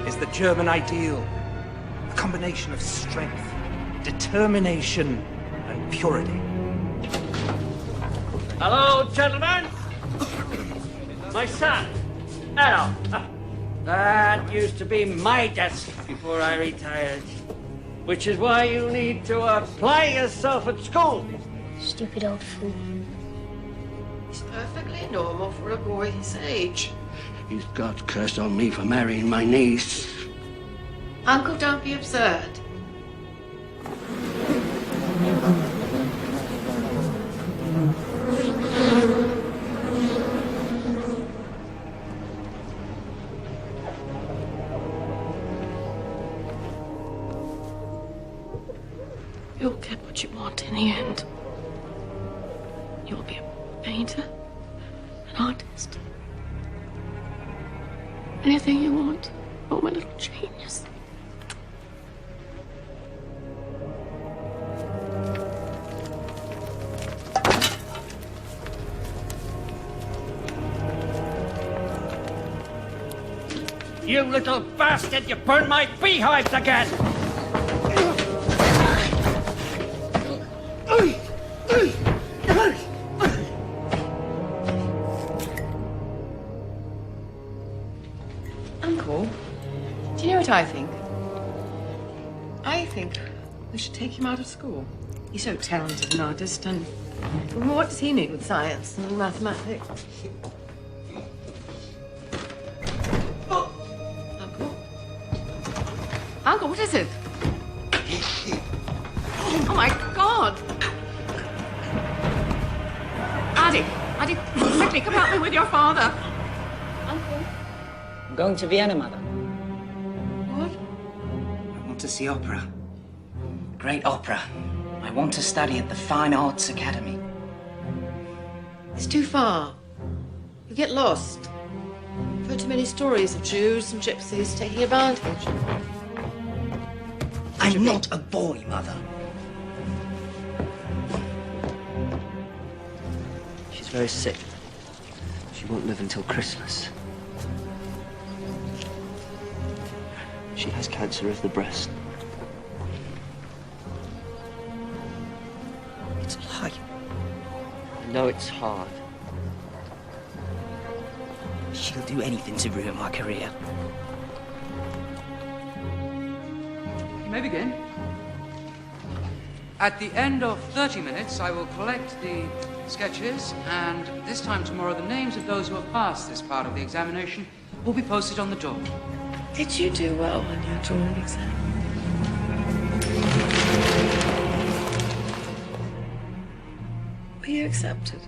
is the German ideal. A combination of strength, determination, and purity. Hello, gentlemen. My son, Hello. That used to be my desk before I retired. Which is why you need to apply yourself at school. Stupid old fool. It's perfectly normal for a boy his age. He's got cursed on me for marrying my niece. Uncle, don't be absurd. You'll get what you want in the end. You'll be a painter, an artist. Anything you want. Oh, my little genius. You little bastard, you burned my beehives again! Uncle, do you know what I think? I think we should take him out of school. He's so talented an artist, and what does he need with science and mathematics? Uncle? Uncle, what is it? Oh, my God! Addy, quickly, come help me with your father. Uncle? I'm going to Vienna, Mother. What? I want to see opera. Great opera. I want to study at the Fine Arts Academy. It's too far. You get lost. I've heard too many stories of Jews and gypsies taking advantage. I'm not a boy, Mother. She's very sick. She won't live until Christmas. She has cancer of the breast. It's hard. I know it's hard. She'll do anything to ruin my career. You may begin. At the end of 30 minutes, I will collect the sketches, and this time tomorrow, the names of those who have passed this part of the examination will be posted on the door. Did you do well on your drawing exam? Were you accepted?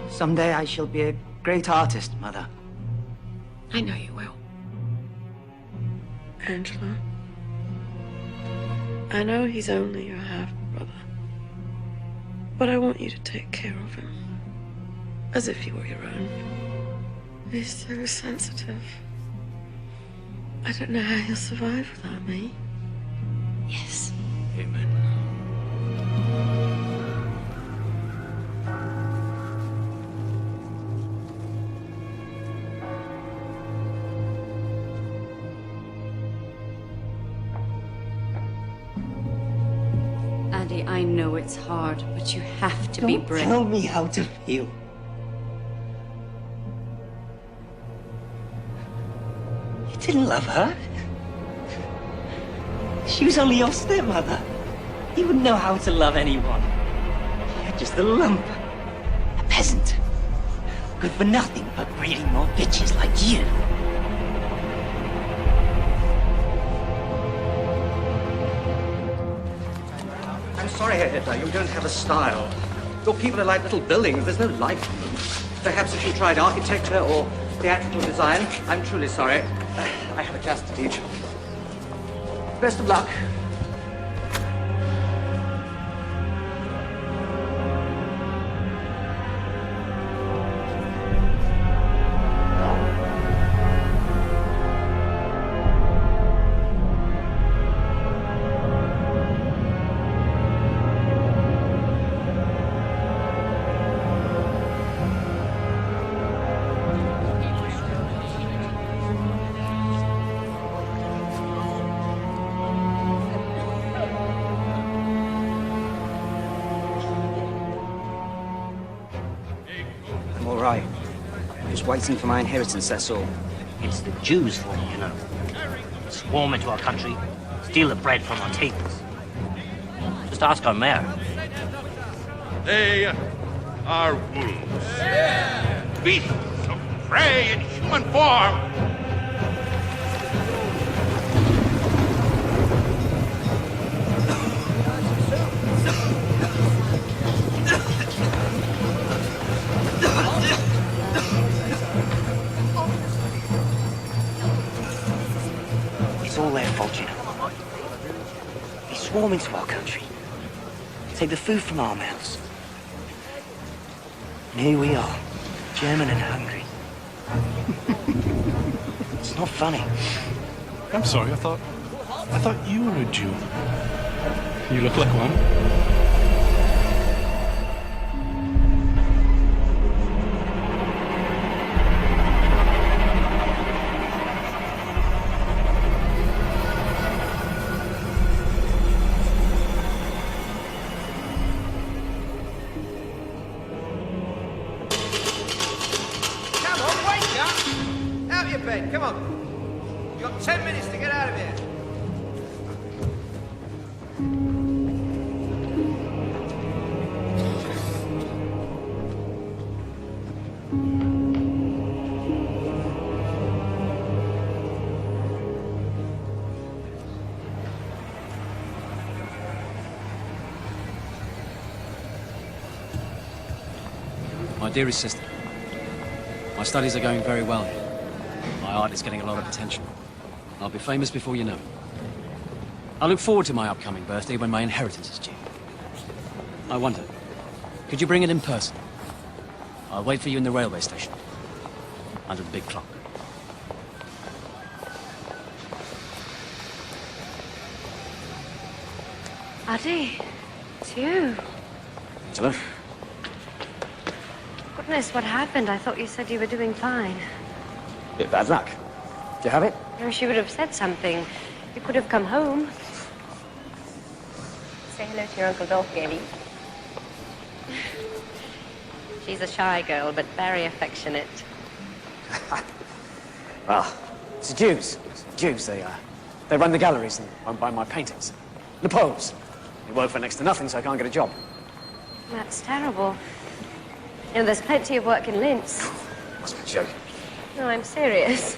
Someday I shall be a great artist, Mother. I know you will. Angela, I know he's only your half-brother, but I want you to take care of him as if he were your own. He's so sensitive. I don't know how he'll survive without me. Yes. Amen. Addy, I know it's hard, but you have to be brave. Tell me how to feel. You didn't love her. She was only your stepmother. You wouldn't know how to love anyone. You're just a lump. A peasant. Good for nothing but breeding more bitches like you. I'm sorry, Herr Hitler, you don't have a style. Your people are like little buildings, there's no life in them. Perhaps if you tried architecture or theatrical design. I'm truly sorry. I have a class to teach. Best of luck. just waiting for my inheritance, that's all. It's the Jews for you, you know. Swarm into our country, steal the bread from our tables. Just ask our mayor. They are wolves. Beasts of prey in human form. It's all their fault, you know. They swarm into our country, take the food from our mouths. And here we are, German and hungry. It's not funny. I'm sorry, I thought you were a Jew. You look like one. Come on, wake up! Out of your bed, come on. You've got 10 minutes to get out of here. My dearest sister, my studies are going very well here. My art is getting a lot of attention. I'll be famous before you know it. I look forward to my upcoming birthday when my inheritance is due. I wonder, could you bring it in person? I'll wait for you in the railway station, under the big clock. Addy, it's you. Angela? Goodness, what happened? I thought you said you were doing fine. Bit bad luck. Do you have it? I wish you would have said something. You could have come home. Say hello to your Uncle Dolphy, Ellie. She's a shy girl, but very affectionate. Well, it's the Jews. It's the Jews, they run the galleries and won't buy my paintings. The Poles. They work for next to nothing, so I can't get a job. That's terrible. You know, there's plenty of work in Linz. Must be joking. No, I'm serious.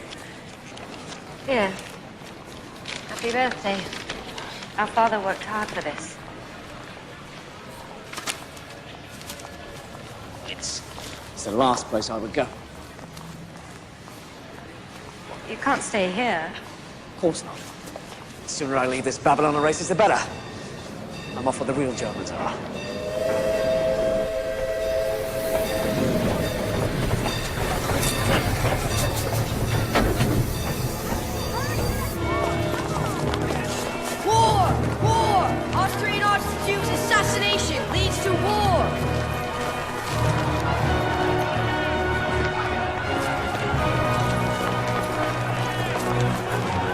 Here. Happy birthday. Our father worked hard for this. It's the last place I would go. You can't stay here. Of course not. The sooner I leave this Babylon races, the better. I'm off where the real Germans are. War! War! Austrian Archduke's assassination leads to war!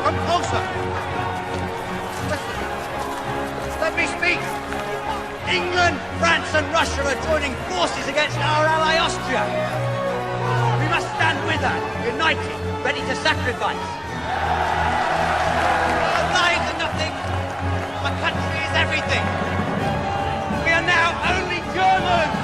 Come closer! Let me speak! England, France and Russia are joining forces against our ally Austria. We must stand with her, united, ready to sacrifice. Our lives are nothing. Our country is everything. We are now only Germans.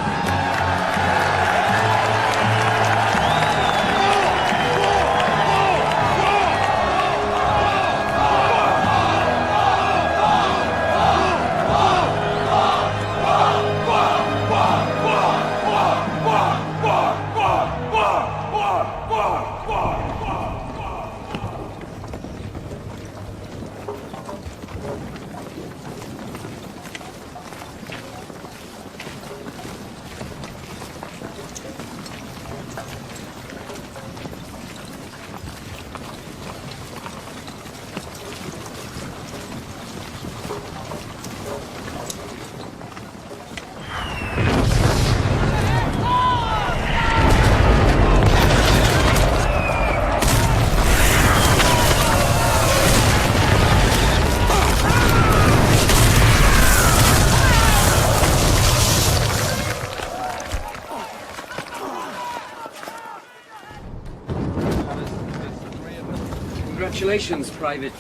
Congratulations, Private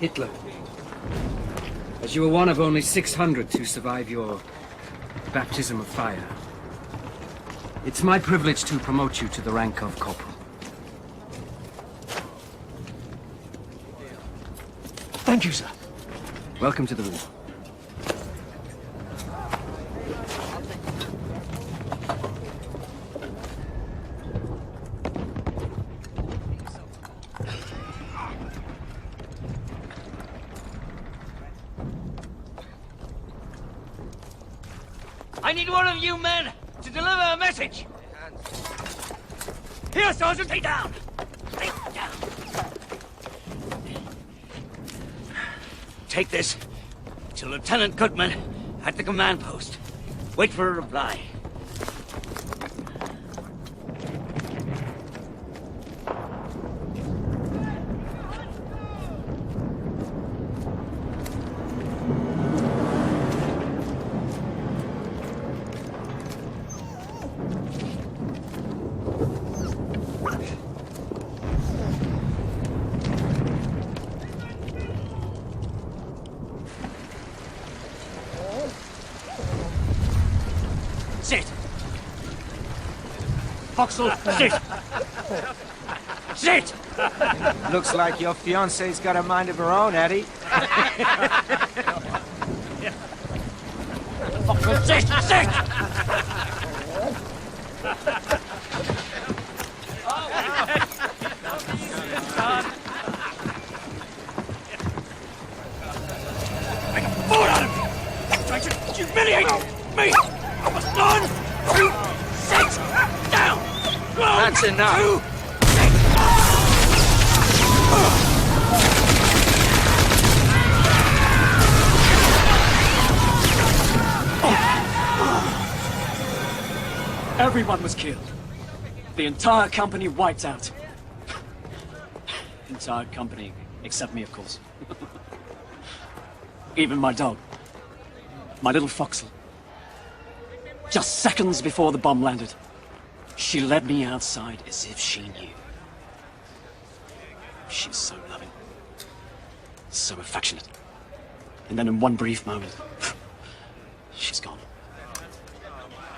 Hitler. As you were one of only 600 to survive your baptism of fire. It's my privilege to promote you to the rank of corporal. Thank you, sir. Welcome to the room. I need one of you men to deliver a message. Here, Sergeant, lay down. Lay down. Take this to Lieutenant Goodman at the command post. Wait for a reply. Sit! Foxhole, sit! Sit! Looks like your fiancée's got a mind of her own, Eddie. Foxhole, sit! Sit! Make a fool out of me! Trying to humiliate me! I was done! You sit down! That's enough. Everyone was killed. The entire company wiped out. Entire company, except me, of course. Even my dog. My little Foxhole. Just seconds before the bomb landed, she led me outside as if she knew. She's so loving. So affectionate. And then in one brief moment, she's gone.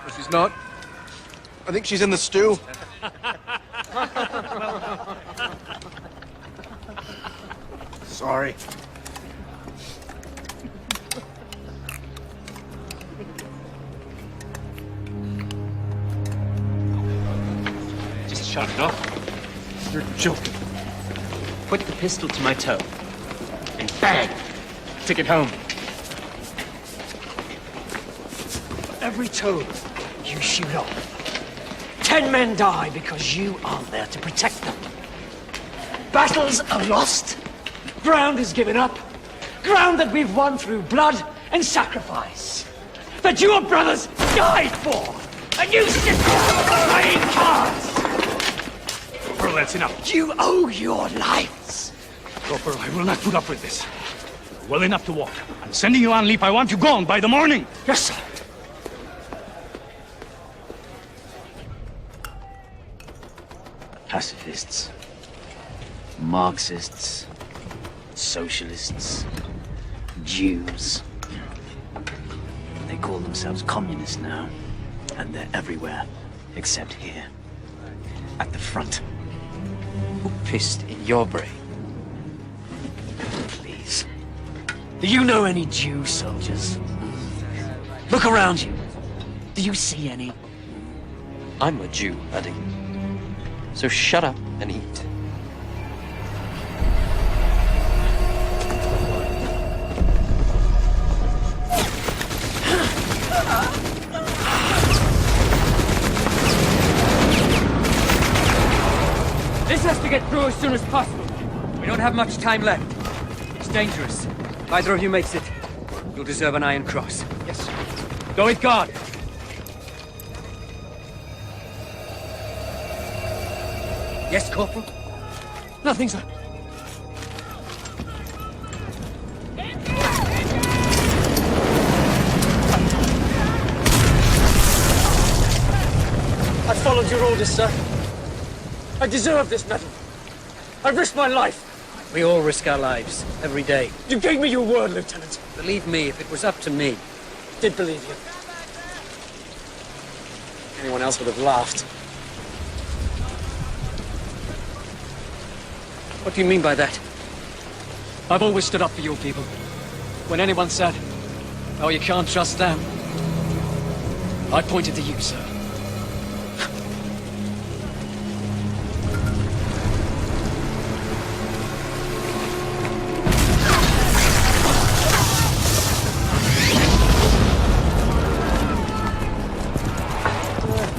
But she's not. I think she's in the stew. Sorry. Just shut it off. You're joking. Put the pistol to my toe. And bang! Take it home. Every toe you shoot off, 10 men die because you aren't there to protect them. Battles are lost. Ground is given up. Ground that we've won through blood and sacrifice. That your brothers died for. And you sit there playing cards. Corporal, that's enough. You owe your lives. Corporal, I will not put up with this. Well enough to walk. I'm sending you on leave. I want you gone by the morning. Yes, sir. Pacifists, Marxists, socialists, Jews. They call themselves communists now, and they're everywhere, except here, at the front. Who pissed in your brain? Please. Do you know any Jew soldiers? Look around you. Do you see any? I'm a Jew, Eddie. So shut up and eat. This has to get through as soon as possible. We don't have much time left. It's dangerous. If either of you makes it, you'll deserve an Iron Cross. Yes, sir. Go with God. Yes, Corporal? Nothing, sir. I followed your orders, sir. I deserve this medal. I risked my life. We all risk our lives, every day. You gave me your word, Lieutenant. Believe me, if it was up to me. Did believe you. Anyone else would have laughed. What do you mean by that? I've always stood up for your people. When anyone said, oh, you can't trust them, I pointed to you, sir.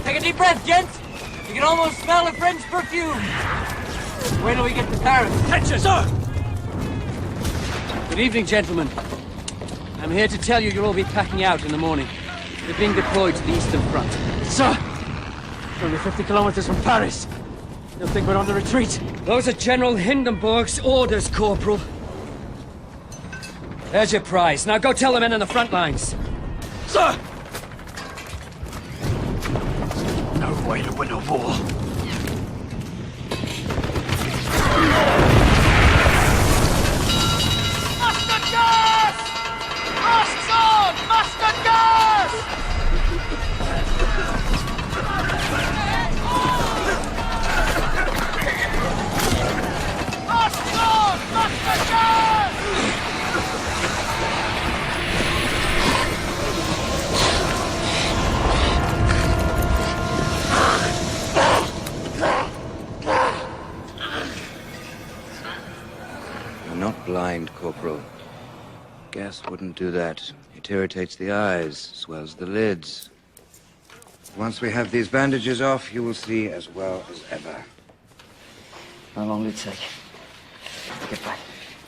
Take a deep breath, gents. You can almost smell the French perfume. Wait till we get to Paris. Attention, sir! Good evening, gentlemen. I'm here to tell you you'll all be packing out in the morning. We're being deployed to the Eastern Front. Sir! We're only 50 kilometers from Paris. You'll think we're on the retreat. Those are General Hindenburg's orders, Corporal. There's your prize. Now go tell the men on the front lines. Sir! No way to win a war. Mustard gas! Masks on! Mustard gas! Masks on! Mustard gas! You're not blind, Corporal. Gas wouldn't do that. It irritates the eyes, swells the lids. Once we have these bandages off, you will see as well as ever. How long will it take? To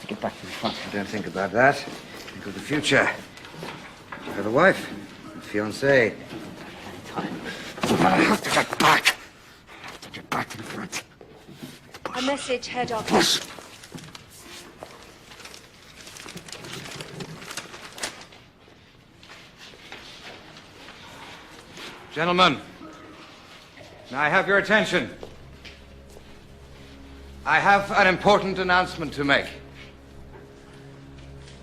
get back to the front. Don't think about that. Think of the future. You have a wife, a fiancé. Time. I have to get back. I have to get back to the front. A message, Head Office. Push. Gentlemen, may I have your attention? I have an important announcement to make.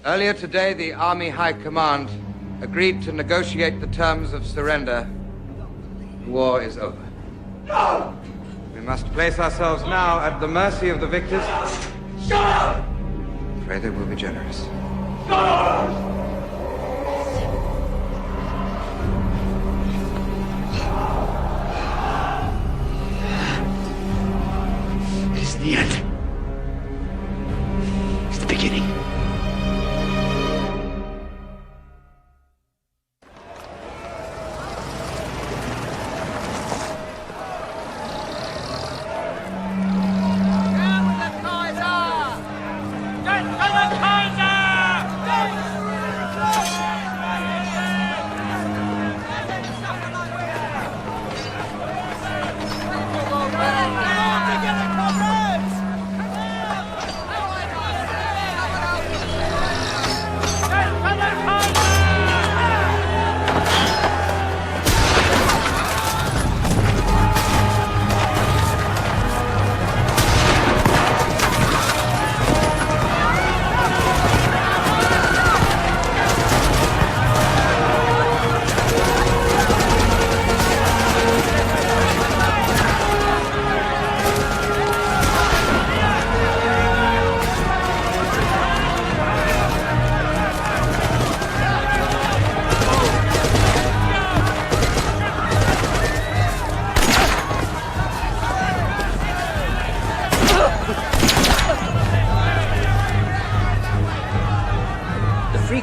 Earlier today, the Army High Command agreed to negotiate the terms of surrender. The war is over. No! We must place ourselves now at the mercy of the victors. Shut up! Pray they will be generous. No! It's the end. It's the beginning.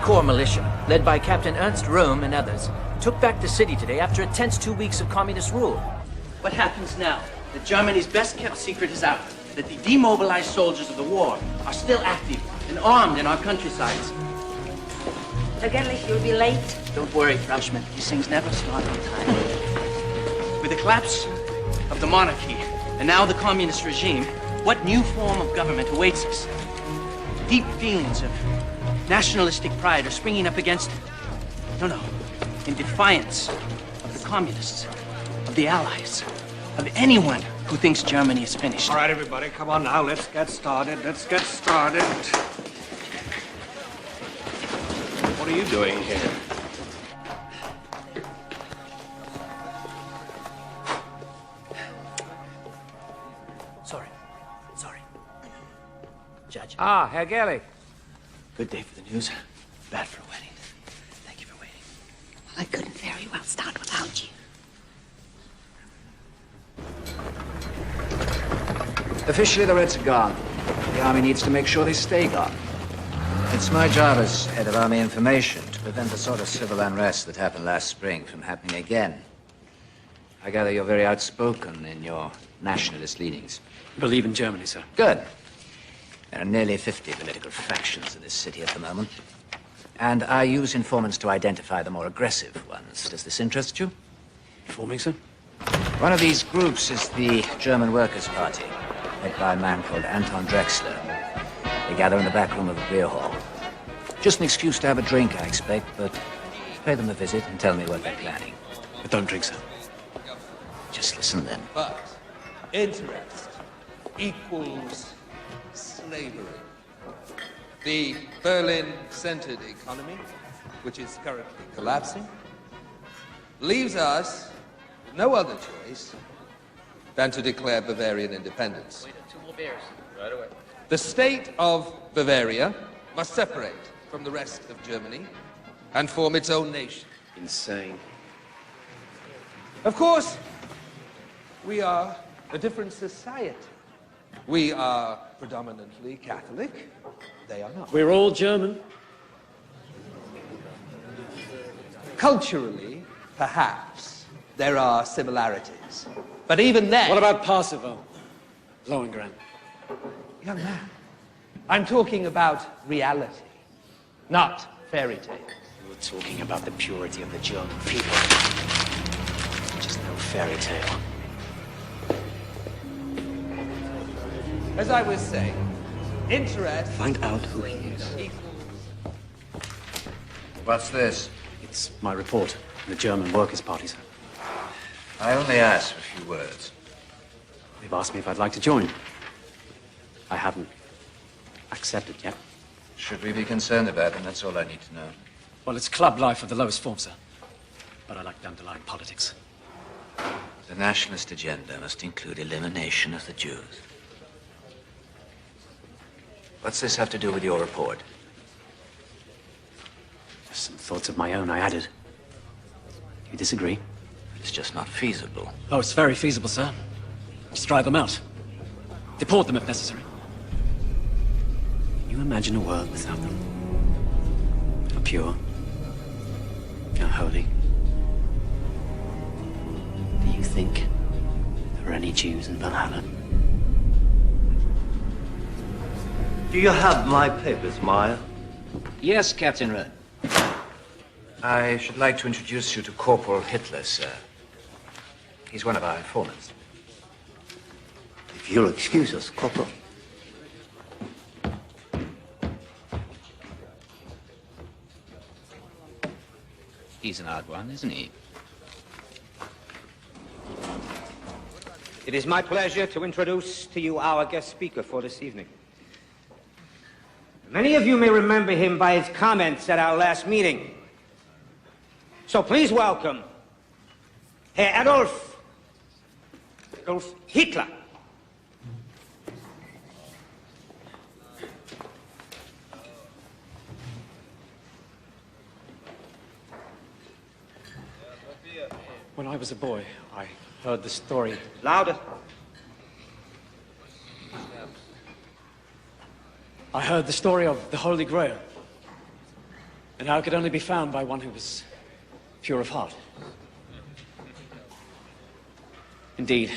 Corps militia, led by Captain Ernst Röhm and others, took back the city today after a tense 2 weeks of communist rule. What happens now? That Germany's best-kept secret is out. That the demobilized soldiers of the war are still active and armed in our countrysides. Vergellich, you'll be late. Don't worry, Frauschmann. These things never start on time. With the collapse of the monarchy and now the communist regime, what new form of government awaits us? Deep feelings of nationalistic pride are springing up against it. No. In defiance of the communists, of the Allies, of anyone who thinks Germany is finished. All right, everybody, come on now. Let's get started. Let's get started. What are you doing here? Sorry. Judge. Ah, Herr Gerlich. Good day for the news. Bad for a wedding. Thank you for waiting. I couldn't very well start without you. Officially, the Reds are gone. The Army needs to make sure they stay gone. It's my job as head of Army information to prevent the sort of civil unrest that happened last spring from happening again. I gather you're very outspoken in your nationalist leanings. Believe in Germany, sir. Good. There are nearly 50 political factions in this city at the moment. And I use informants to identify the more aggressive ones. Does this interest you? Informing, sir? One of these groups is the German Workers' Party, led by a man called Anton Drexler. They gather in the back room of a beer hall. Just an excuse to have a drink, I expect, but pay them a visit and tell me what they're planning. But don't drink, sir. Just listen then. But interest equals slavery. The Berlin-centered economy, which is currently collapsing, leaves us with no other choice than to declare Bavarian independence. Wait, 2 more beers. Right away. The state of Bavaria must separate from the rest of Germany and form its own nation. Insane. Of course, we are a different society. We are predominantly Catholic. They are not. We're all German. Culturally, perhaps, there are similarities. But even then... What about Parsifal? Lohengrin? Young man, I'm talking about reality, not fairy tale. You're talking about the purity of the German people. Just no fairy tale. As I was saying, interest... Find out who he is. What's this? It's my report from the German Workers' Party, sir. I only asked for a few words. They've asked me if I'd like to join. I haven't accepted yet. Should we be concerned about them? That's all I need to know. Well, it's club life of the lowest form, sir. But I like the underlying politics. The nationalist agenda must include elimination of the Jews. What's this have to do with your report? Just some thoughts of my own I added. You disagree? It's just not feasible. Oh, it's very feasible, sir. Just drive them out. Deport them if necessary. Can you imagine a world without them? How pure, how holy. Do you think there are any Jews in Valhalla? Do you have my papers, Meyer? Yes, Captain Rudd. I should like to introduce you to Corporal Hitler, sir. He's one of our informants. If you'll excuse us, Corporal. He's an odd one, isn't he? It is my pleasure to introduce to you our guest speaker for this evening. Many of you may remember him by his comments at our last meeting. So please welcome Herr Adolf Hitler. When I was a boy, I heard the story. Louder. I heard the story of the Holy Grail, and how it could only be found by one who was pure of heart. Indeed,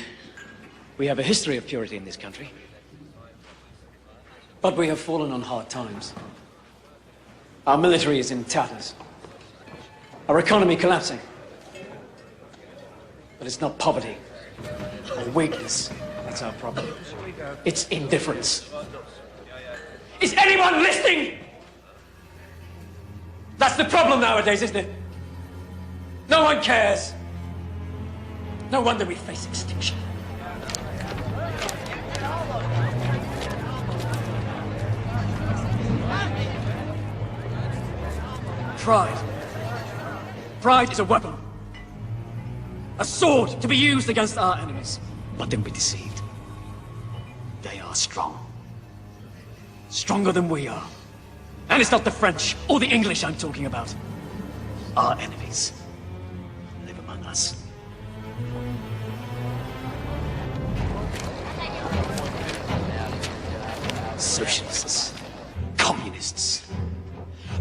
we have a history of purity in this country, but we have fallen on hard times. Our military is in tatters, our economy collapsing. But it's not poverty or weakness that's our problem. It's indifference. Is anyone listening? That's the problem nowadays, isn't it? No one cares. No wonder we face extinction. Pride. Pride is a weapon. A sword to be used against our enemies. But don't be deceived. They are strong. Stronger than we are. And it's not the French or the English I'm talking about. Our enemies live among us. Socialists, communists,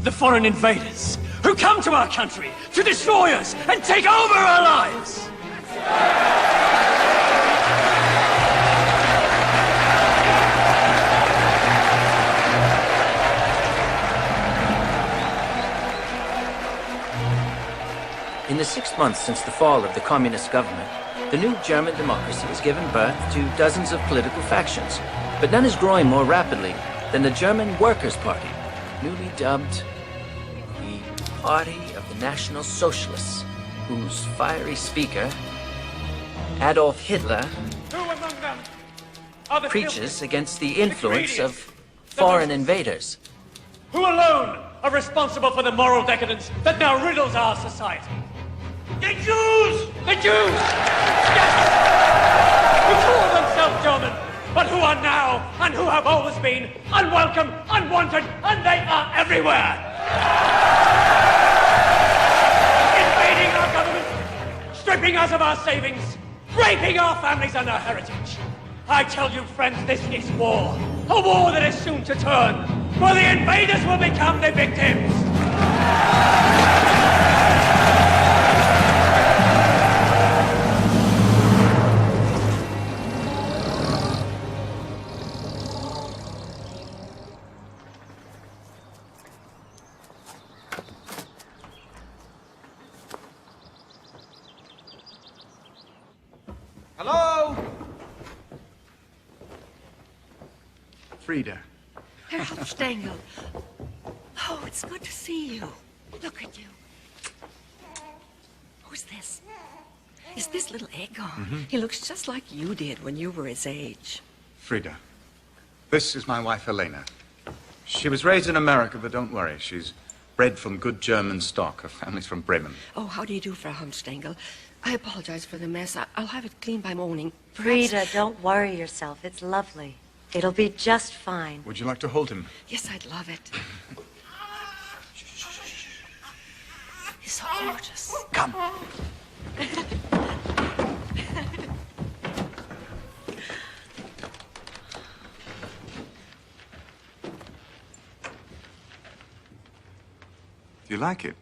the foreign invaders who come to our country to destroy us and take over our lives. In the 6 months since the fall of the communist government, the new German democracy has given birth to dozens of political factions, but none is growing more rapidly than the German Workers' Party, newly dubbed the Party of the National Socialists, whose fiery speaker, Adolf Hitler, preaches against the influence of foreign invaders. Who alone are responsible for the moral decadence that now riddles our society? The Jews! The Jews! Yes! Who call themselves German, but who are now, and who have always been, unwelcome, unwanted, and they are everywhere! Invading our government, stripping us of our savings, raping our families and our heritage. I tell you, friends, this is war. A war that is soon to turn, where the invaders will become the victims. Hello? Frida. Herr Hauptstengel. Oh, it's good to see you. Look at you. Who's this? Is this little Egon? He looks just like you did when you were his age. Frida. This is my wife, Elena. She was raised in America, but don't worry. She's bred from good German stock. Her family's from Bremen. Oh, how do you do, Frau Hauptstengel? I apologize for the mess. I'll have it cleaned by morning. Frida, don't worry yourself. It's lovely. It'll be just fine. Would you like to hold him? Yes, I'd love it. He's so gorgeous. Come. Do you like it?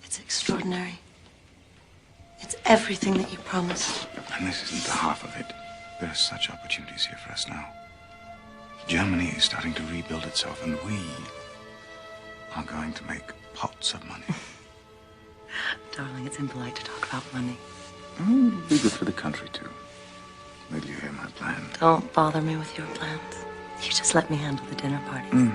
It's extraordinary. It's everything that you promised. And this isn't the half of it. There are such opportunities here for us now. Germany is starting to rebuild itself, and we are going to make pots of money. Darling, it's impolite to talk about money. It'll be good for the country, too. Wait till you hear my plan. Don't bother me with your plans. You just let me handle the dinner parties.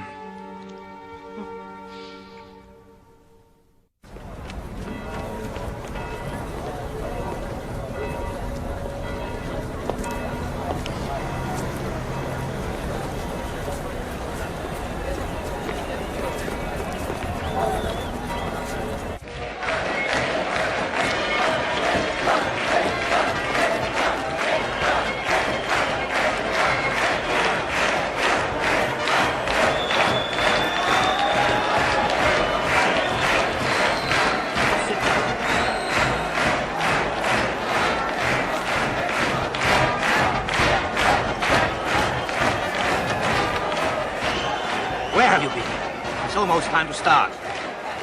Where have you been? It's almost time to start.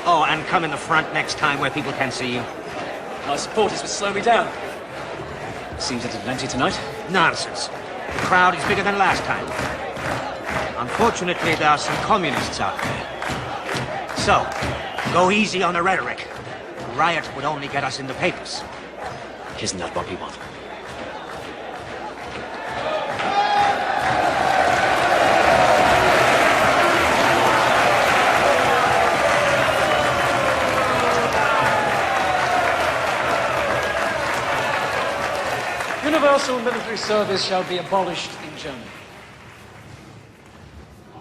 Oh, and come in the front next time where people can see you. My supporters would slow me down. Seems there's plenty tonight. Nonsense. The crowd is bigger than last time. Unfortunately, there are some communists out there. So, go easy on the rhetoric. A riot would only get us in the papers. Isn't that what we want? Universal military service shall be abolished in Germany.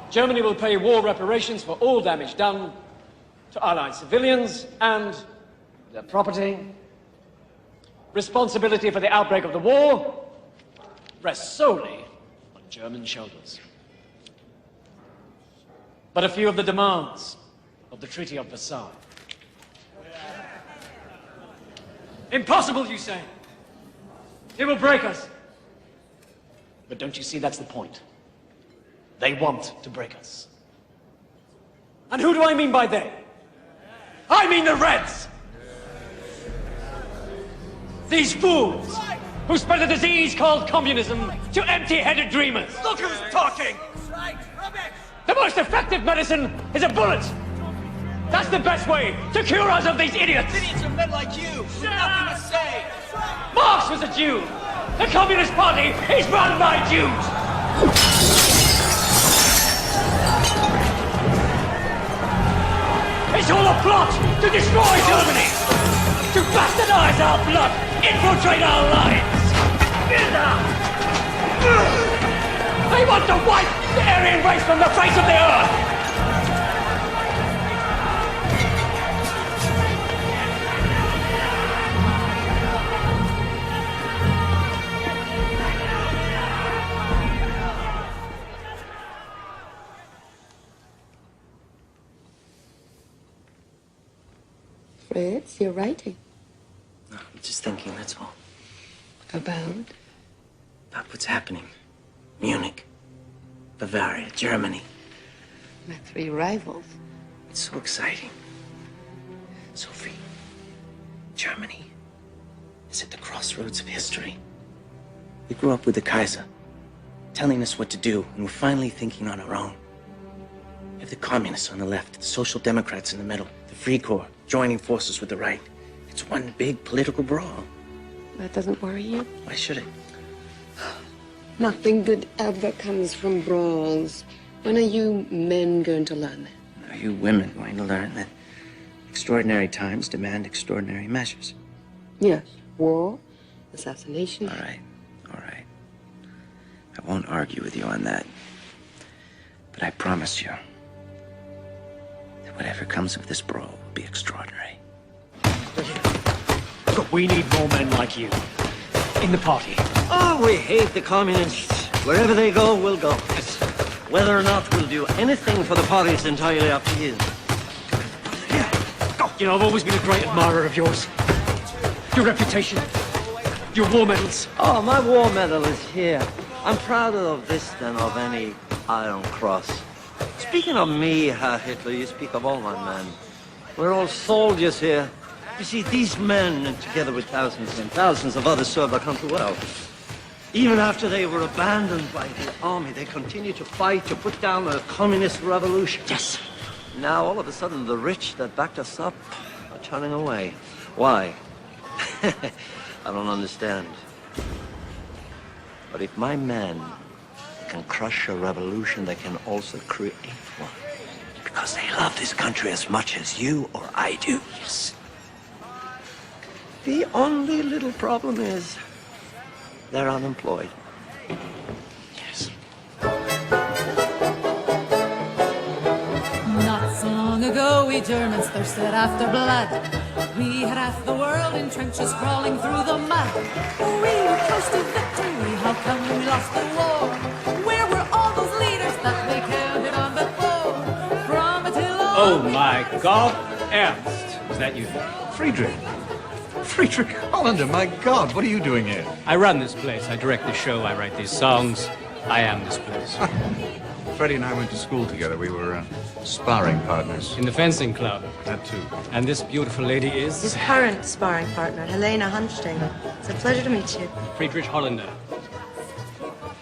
Germany will pay war reparations for all damage done to Allied civilians and their property. Responsibility for the outbreak of the war rests solely on German shoulders. But a few of the demands of the Treaty of Versailles. Impossible, you say? It will break us. But don't you see that's the point? They want to break us. And who do I mean by they? I mean the Reds! These fools who spread a disease called communism to empty-headed dreamers. Look who's talking! The most effective medicine is a bullet! That's the best way to cure us of these idiots! Idiots are men like you, with nothing to say! Marx was a Jew! The Communist Party is run by Jews! It's all a plot to destroy Germany! To bastardize our blood! Infiltrate our lives! They want to wipe the Aryan race from the face of the earth! Fritz, you're writing. No, I'm just thinking, that's all. About? About what's happening. Munich, Bavaria, Germany. My three rivals. It's so exciting. Sophie, Germany is at the crossroads of history. We grew up with the Kaiser, telling us what to do, and we're finally thinking on our own. We have the communists on the left, the social democrats in the middle, the Free Corps joining forces with the right. It's one big political brawl. That doesn't worry you? Why should it? Nothing good ever comes from brawls. When are you men going to learn that? Are you women going to learn that extraordinary times demand extraordinary measures? Yes. War, assassination. All right. I won't argue with you on that. But I promise you that whatever comes of this brawl will be extraordinary. Look, we need more men like you. In the party. Oh, we hate the communists. Wherever they go, we'll go. Whether or not we'll do anything for the party is entirely up to you. Go. You know, I've always been a great admirer of yours. Your reputation. Your war medals. Oh, my war medal is here. I'm prouder of this than of any Iron Cross. Speaking of me, Herr Hitler, you speak of all my men. We're all soldiers here. You see, these men, together with thousands and thousands of others, served our country well. Even after they were abandoned by the army, they continued to fight to put down a communist revolution. Yes. Now, all of a sudden, the rich that backed us up are turning away. Why? I don't understand. But if my men can crush a revolution, they can also create one. Because they love this country as much as you or I do. Yes. The only little problem is they're unemployed. Yes. Not so long ago, we Germans thirsted after blood. We had half the world in trenches crawling through the mud. We were close to victory. How come we lost the war? Where were all those leaders that we counted on before? From Attila. Oh my God, Ernst, is that you? Friedrich. Friedrich Hollander, my God, what are you doing here? I run this place. I direct the show. I write these songs. I am this place. Freddie and I went to school together. We were sparring partners. In the fencing club. That too. And this beautiful lady is? His current sparring partner, Helena Hunstein. It's a pleasure to meet you. Friedrich Hollander.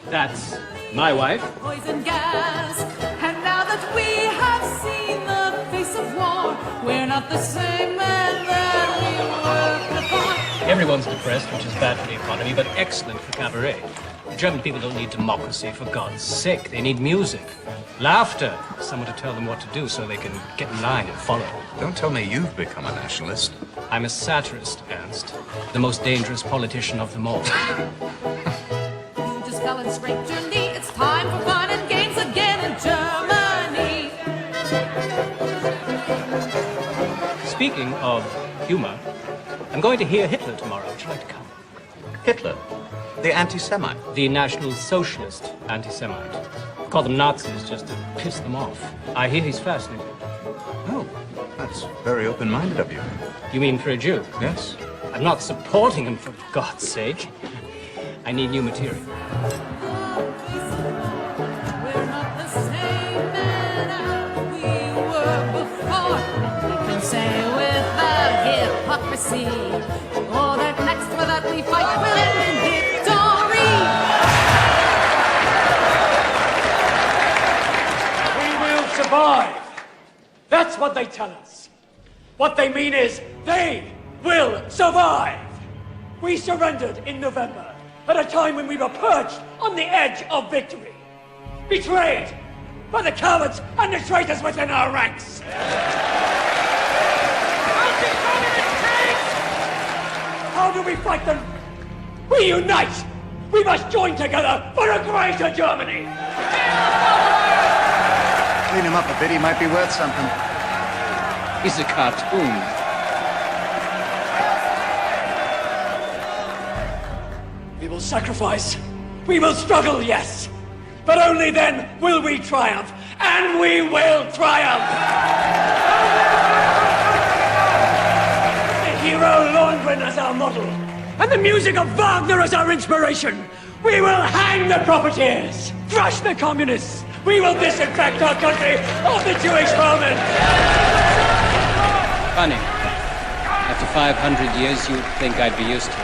That's my wife. Poison gas. And now that we have seen the face of war, we're not the same men that we were before. Everyone's depressed, which is bad for the economy, but excellent for cabaret. The German people don't need democracy, for God's sake. They need music, laughter, someone to tell them what to do so they can get in line and follow. Don't tell me you've become a nationalist. I'm a satirist, Ernst. The most dangerous politician of them all. You just fell and scraped your knee. It's time for fun and games again in Germany. Speaking of humor, I'm going to hear Hitler tomorrow. Would you like to come? Hitler? The anti-Semite? The National Socialist anti-Semite. Call them Nazis just to piss them off. I hear he's fascinating. Oh, that's very open-minded of you. You mean for a Jew? Yes. I'm not supporting him, for God's sake. I need new material. We're not the same men we were before. We can say without hypocrisy, oh, that next for that we fight will end in victory. We will survive. That's what they tell us. What they mean is they will survive. We surrendered in November at a time when we were perched on the edge of victory. Betrayed by the cowards and the traitors within our ranks. How do we fight them? We unite. We must join together for a greater Germany. Clean him up a bit, he might be worth something. He's a cartoon. We will sacrifice. We will struggle, yes. But only then will we triumph. And we will triumph. The hero Lohengrin as our model. And the music of Wagner as our inspiration. We will hang the profiteers. Crush the communists. We will disinfect our country of the Jewish vermin. Funny. After 500 years, you'd think I'd be used to it.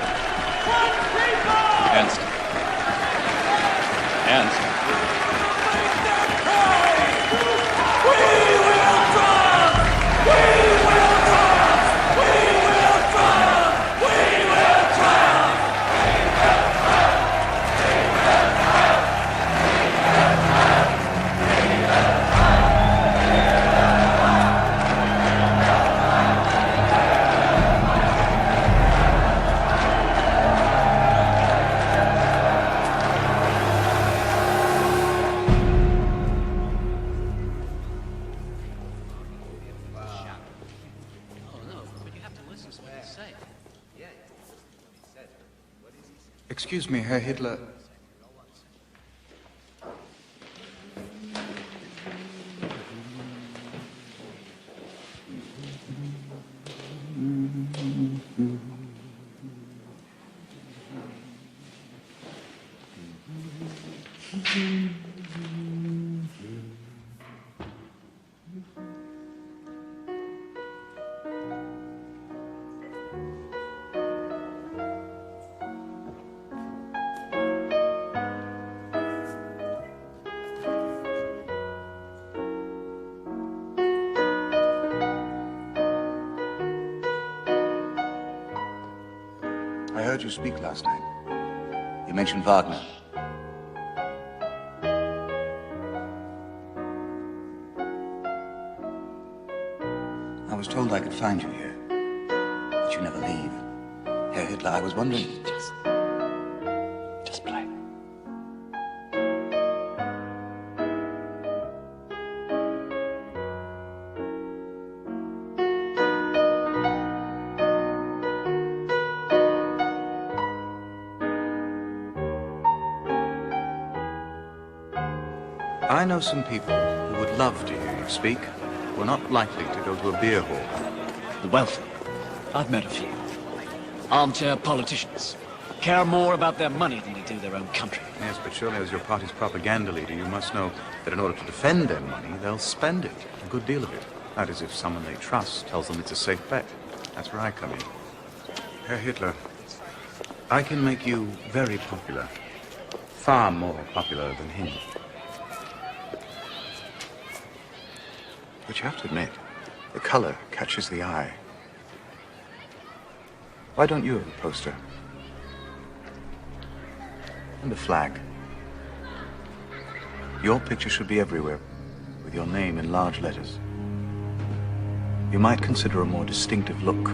Ernst. Ernst. Excuse me, Herr Hitler. I heard you speak last night. You mentioned Wagner. I was told I could find you here, but you never leave. Herr Hitler, I was wondering... Just play. I know some people who would love to hear you speak, who are not likely to go to a beer hall. The wealthy. I've met a few. Armchair politicians. Care more about their money than they do their own country. Yes, but surely as your party's propaganda leader, you must know that in order to defend their money, they'll spend it. A good deal of it. That is, if someone they trust tells them it's a safe bet. That's where I come in. Herr Hitler, I can make you very popular. Far more popular than him. But you have to admit, the color catches the eye. Why don't you have a poster? And a flag. Your picture should be everywhere, with your name in large letters. You might consider a more distinctive look,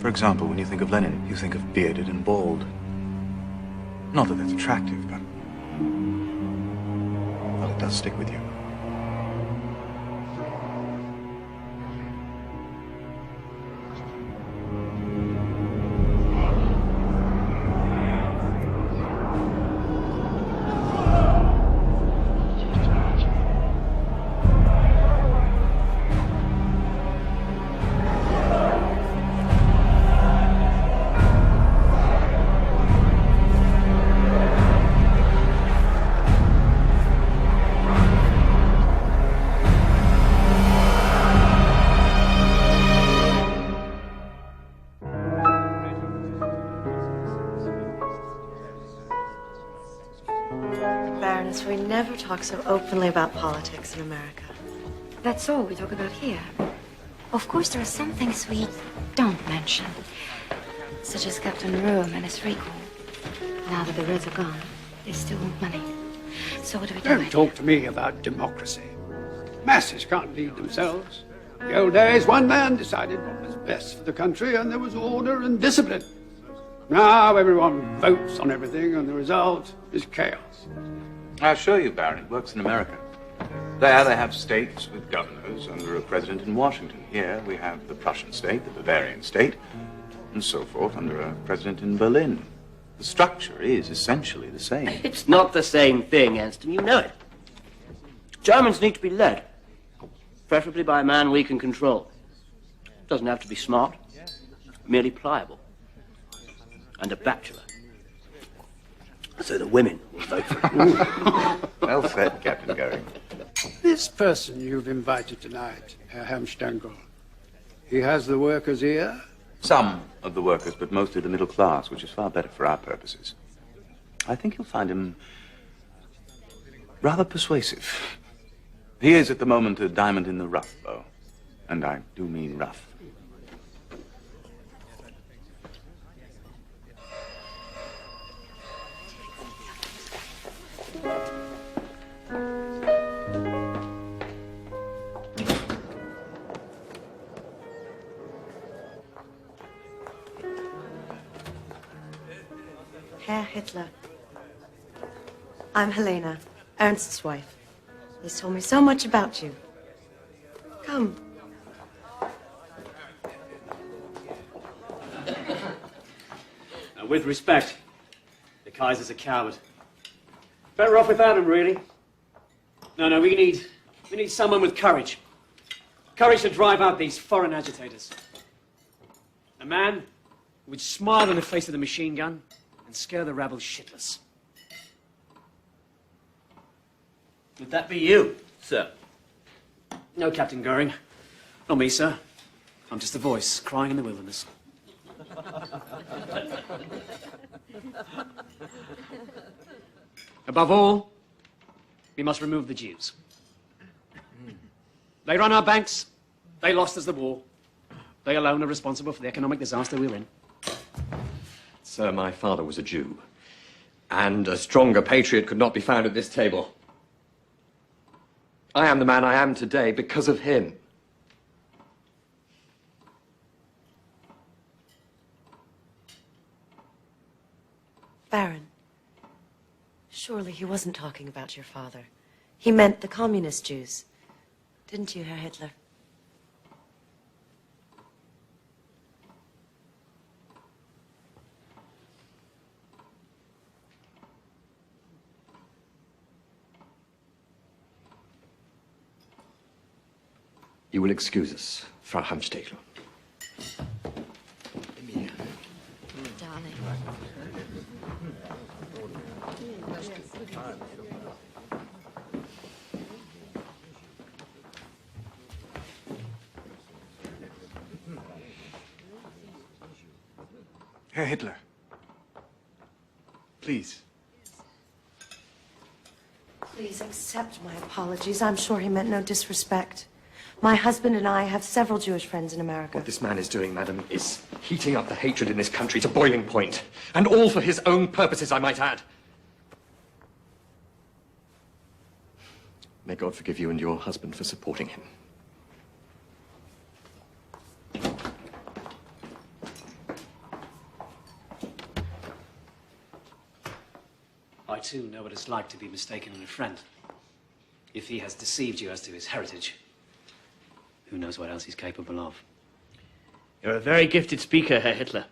For example, when you think of Lenin, you think of bearded and bald. Not that that's attractive, but... well, it does stick with you. Baroness, we never talk so openly about politics in America. That's all we talk about here. Of course, there are some things we don't mention, such as Captain Rome and his recall. Now that the Reds are gone, they still want money. So what do we do? Don't talk to me about democracy. Masses can't lead themselves. In the old days, one man decided what was best for the country, and there was order and discipline. Now everyone votes on everything, and the result is chaos. I assure you, Baron, it works in America. There they have states with governors under a president in Washington. Here we have the Prussian state, the Bavarian state, and so forth under a president in Berlin. The structure is essentially the same. It's not the same thing, Anston. You know it. Germans need to be led, preferably by a man we can control. Doesn't have to be smart, merely pliable, and a bachelor. So the women will vote for him. Well said, Captain Goering. This person you've invited tonight, Herr Helmstengel, he has the workers' ear? Some of the workers, but mostly the middle class, which is far better for our purposes. I think you'll find him rather persuasive. He is at the moment a diamond in the rough, though. And I do mean rough. Herr Hitler. I'm Helena, Ernst's wife. He's told me so much about you. Come. Now, with respect, the Kaiser's a coward. Better off without him, really. No, we need someone with courage. Courage to drive out these foreign agitators. A man who would smile in the face of the machine gun and scare the rabble shitless. Would that be you, sir? No, Captain Goering. Not me, sir. I'm just a voice crying in the wilderness. Above all, we must remove the Jews. They run our banks. They lost us the war. They alone are responsible for the economic disaster we're in. Sir, my father was a Jew, and a stronger patriot could not be found at this table. I am the man I am today because of him. Baron, surely he wasn't talking about your father. He meant the communist Jews. Didn't you, Herr Hitler? You will excuse us, Frau Helmstengel. Darling. Herr Hitler. Please. Please accept my apologies. I'm sure he meant no disrespect. My husband and I have several Jewish friends in America. What this man is doing, madam, is heating up the hatred in this country to boiling point. And all for his own purposes, I might add. May God forgive you and your husband for supporting him. too, know what it's like to be mistaken in a friend. If he has deceived you as to his heritage, who knows what else he's capable of? You're a very gifted speaker, Herr Hitler.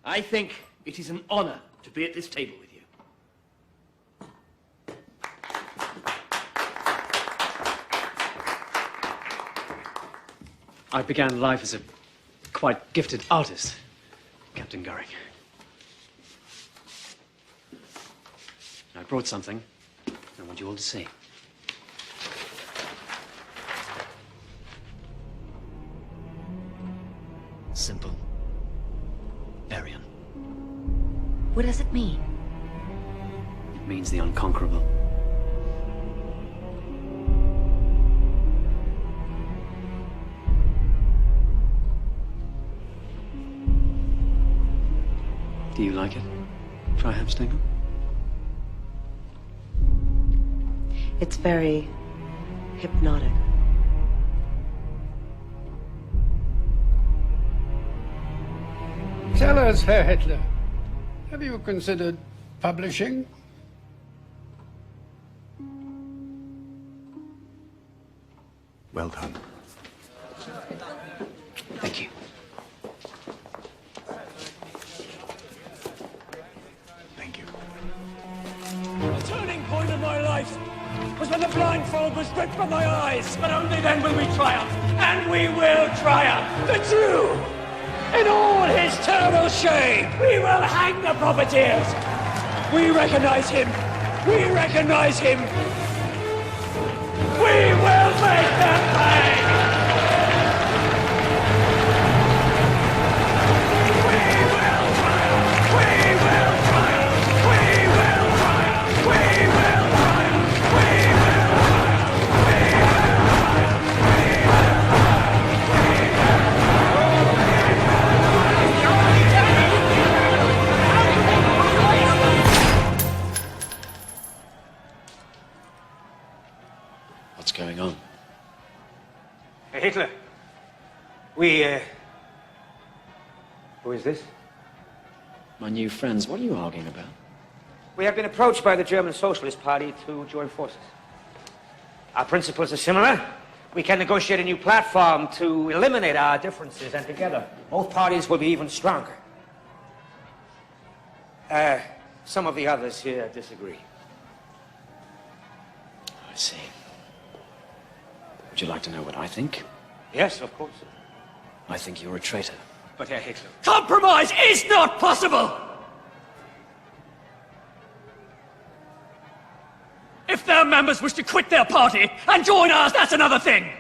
I think it is an honor to be at this table with you. I began life as a quite gifted artist, Captain Goering. I brought something I want you all to see. Simple. Aryan. What does it mean? It means the unconquerable. Do you like it, Freiheitsdegel? It's very hypnotic. Tell us, Herr Hitler, have you considered publishing? Well done. Thank you. Thank you. The turning point of my life was when the blindfold was ripped from my eyes. But only then will we triumph. And we will triumph. The Jew, in all his terrible shame, we will hang the profiteers. We recognize him. We recognize him. We will make them pay. What's going on? Hey, Hitler. Who is this? My new friends, what are you arguing about? We have been approached by the German Socialist Party to join forces. Our principles are similar. We can negotiate a new platform to eliminate our differences, and together, both parties will be even stronger. Some of the others here disagree. I see. Would you like to know what I think? Yes, of course. I think you're a traitor. But Herr Hitler... Compromise is not possible! If their members wish to quit their party and join ours, that's another thing.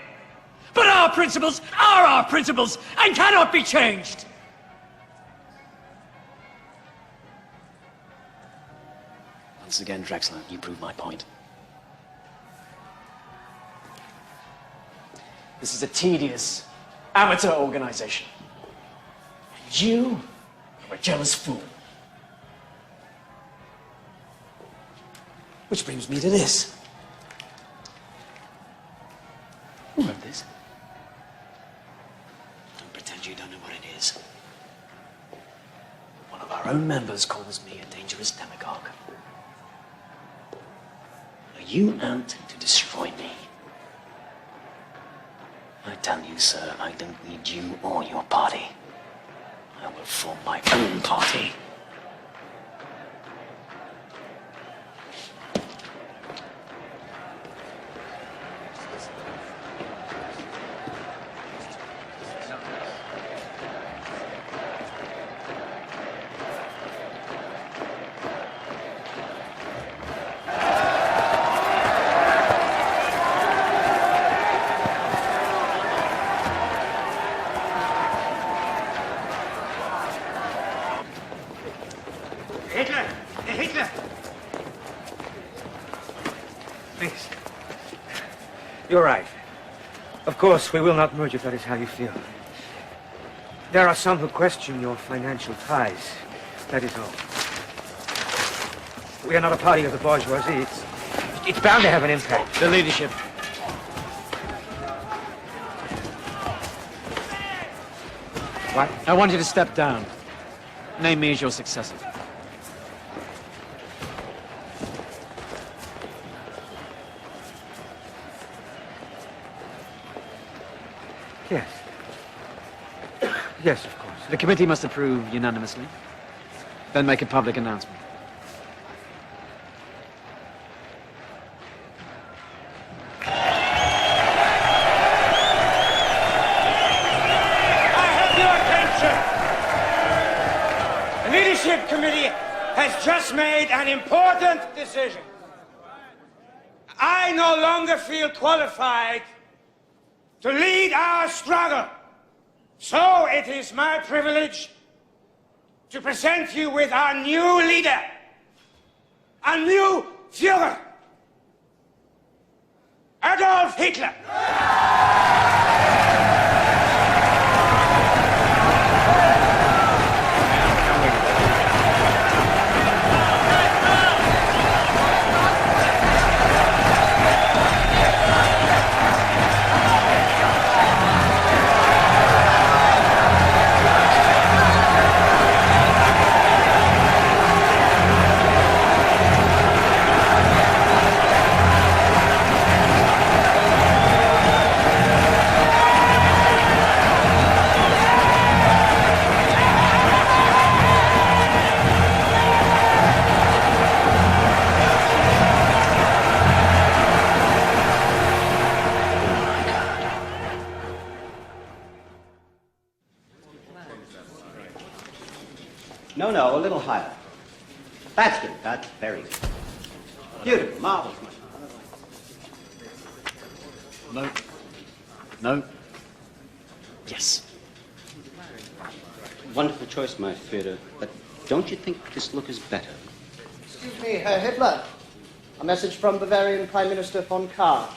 But our principles are our principles and cannot be changed. Once again, Drexler, you prove my point. This is a tedious, amateur organization. And you are a jealous fool. Which brings me to this. Who wrote this? Don't pretend you don't know what it is. One of our own members calls me a dangerous demagogue. Are you out to destroy me? I tell you, sir, I don't need you or your party. I will form my own party. Please. You're right. Of course, we will not merge if that is how you feel. There are some who question your financial ties. That is all. We are not a party of the bourgeoisie. It's bound to have an impact. The leadership. What? I want you to step down. Name me as your successor. Yes. Yes, of course. The committee must approve unanimously, then make a public announcement. The leadership committee has just made an important decision. I no longer feel qualified to lead our struggle. So it is my privilege to present you with our new leader, our new Führer, Adolf Hitler. No, a little higher. That's good. That's very good. Beautiful, marvelous. No. No. Yes. Wonderful choice, my Führer. But don't you think this look is better? Excuse me, Herr Hitler. A message from Bavarian Prime Minister von Kahr.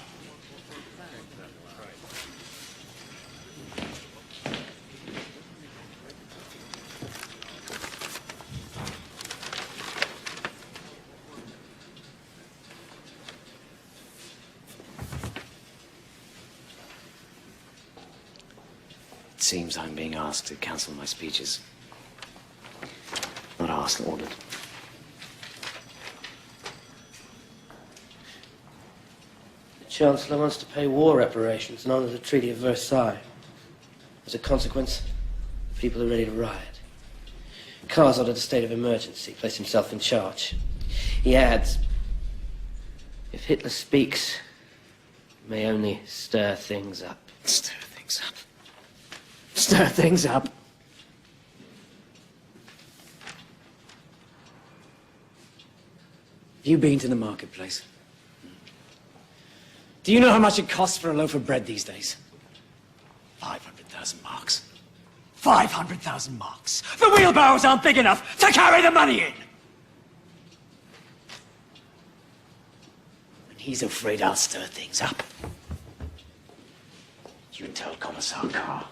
It seems I'm being asked to cancel my speeches. Not asked, ordered. The Chancellor wants to pay war reparations in honor of the Treaty of Versailles. As a consequence, the people are ready to riot. Kahr's ordered a state of emergency, placed himself in charge. He adds, if Hitler speaks, it may only stir things up. Stir things up. Stir things up. Have you been to the marketplace? Do you know how much it costs for a loaf of bread these days? 500,000 marks. 500,000 marks. The wheelbarrows aren't big enough to carry the money in. And he's afraid I'll stir things up. You tell Commissar Kahr.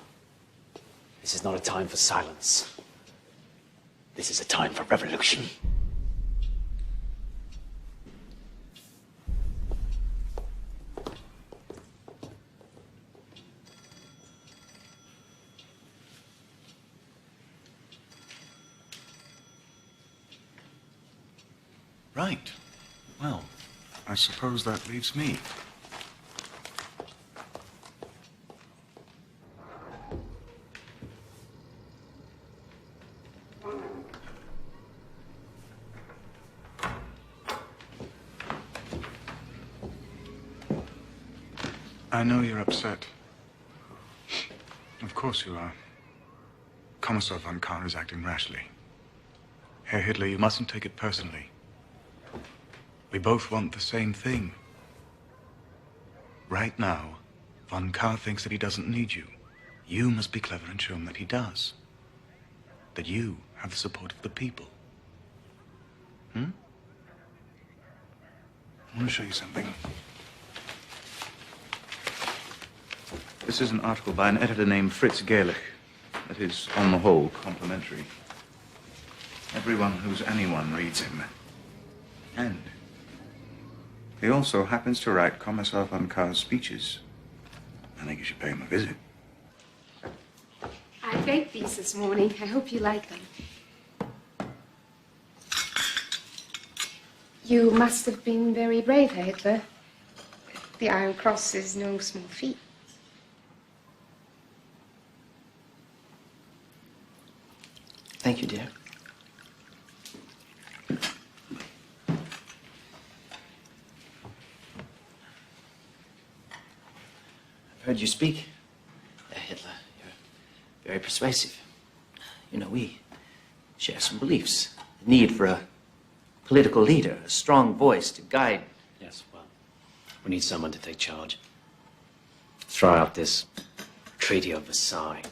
This is not a time for silence. This is a time for revolution. Right. Well, I suppose that leaves me. I know you're upset. Of course you are. Commissar von Kahr is acting rashly. Herr Hitler, you mustn't take it personally. We both want the same thing. Right now, von Kahr thinks that he doesn't need you. You must be clever and show him that he does. That you have the support of the people. I want to show you something. This is an article by an editor named Fritz Gerlich that is, on the whole, complimentary. Everyone who's anyone reads him. And he also happens to write Commissar von Kahr's speeches. I think you should pay him a visit. I baked these this morning. I hope you like them. You must have been very brave, Herr Hitler. The Iron Cross is no small feat. Thank you, dear. I've heard you speak, Hitler. You're very persuasive. You know, we share some beliefs. The need for a political leader, a strong voice to guide. Yes, well, we need someone to take charge. Throw out this Treaty of Versailles.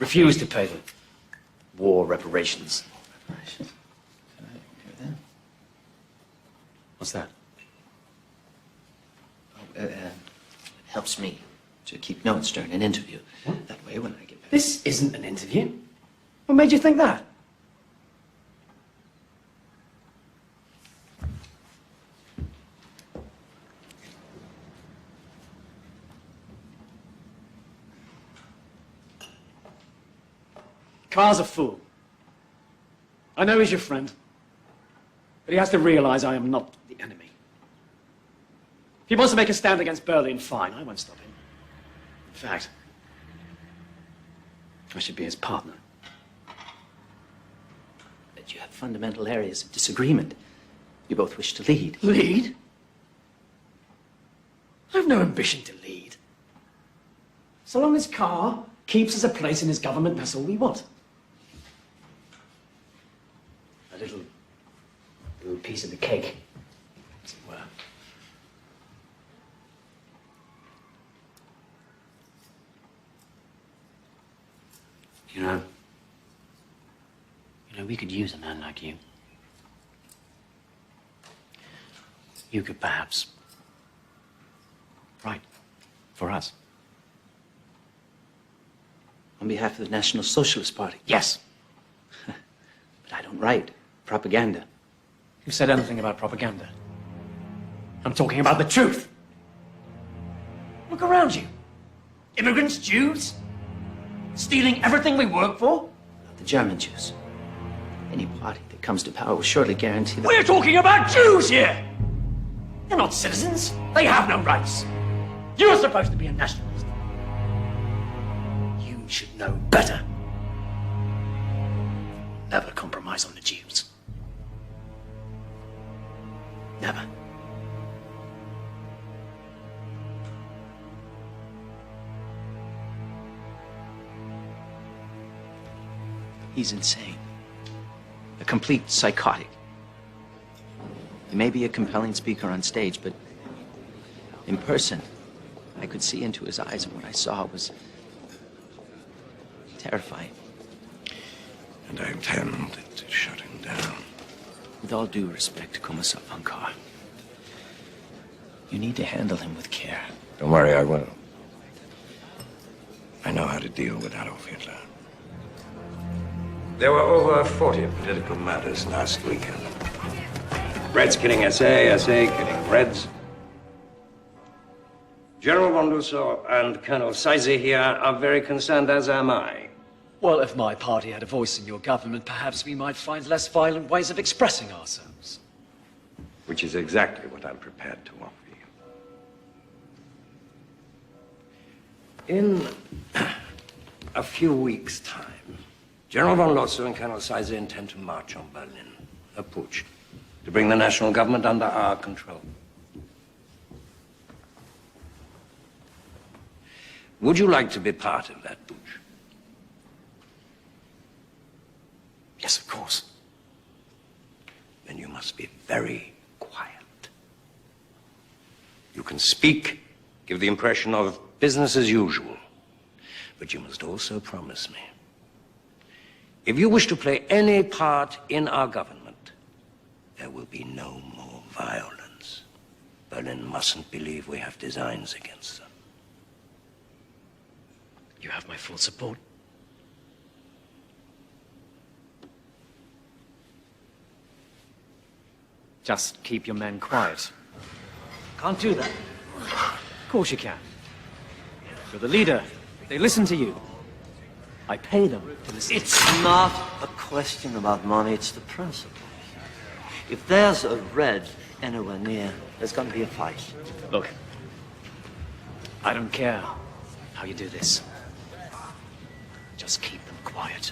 Refuse to pay the war reparations. Reparations? Can I hear that? What's that? Oh, it helps me to keep notes during an interview. That way, when I get back... This isn't an interview. What made you think that? Carr's a fool. I know he's your friend, but he has to realize I am not the enemy. If he wants to make a stand against Berlin, fine, I won't stop him. In fact, I should be his partner. But you have fundamental areas of disagreement. You both wish to lead. Lead? I have no ambition to lead. So long as Carr keeps us a place in his government, that's all we want. A little piece of the cake, as it were. You know, we could use a man like you. You could perhaps write for us. On behalf of the National Socialist Party? Yes. But I don't write propaganda. Who said anything about propaganda? I'm talking about the truth. Look around you. Immigrants, Jews, stealing everything we work for. The German Jews. Any party that comes to power will surely guarantee that... We're talking about Jews here! They're not citizens. They have no rights. You're supposed to be a nationalist. You should know better. Never compromise on the Jews. Never. He's insane. A complete psychotic. He may be a compelling speaker on stage, but in person, I could see into his eyes, and what I saw was terrifying. And I intend to shut him down. With all due respect, Kommissar von Kahr, you need to handle him with care. Don't worry, I will. I know how to deal with Adolf Hitler. There were over 40 political matters last weekend. Reds killing SA, SA killing Reds. General von Lusso and Colonel Seise here are very concerned, as am I. Well, if my party had a voice in your government, perhaps we might find less violent ways of expressing ourselves. Which is exactly what I'm prepared to offer you. In a few weeks' time, General von Lotso and Colonel Seise intend to march on Berlin, a putsch, to bring the national government under our control. Would you like to be part of that putsch? Yes, of course. Then you must be very quiet. You can speak, give the impression of business as usual, but you must also promise me, if you wish to play any part in our government, there will be no more violence. Berlin mustn't believe we have designs against them. You have my full support. Just keep your men quiet. Can't do that. Of course you can. You're the leader. They listen to you. I pay them to listen. It's not a question about money, it's the principle. If there's a red anywhere near, there's going to be a fight. Look, I don't care how you do this. Just keep them quiet.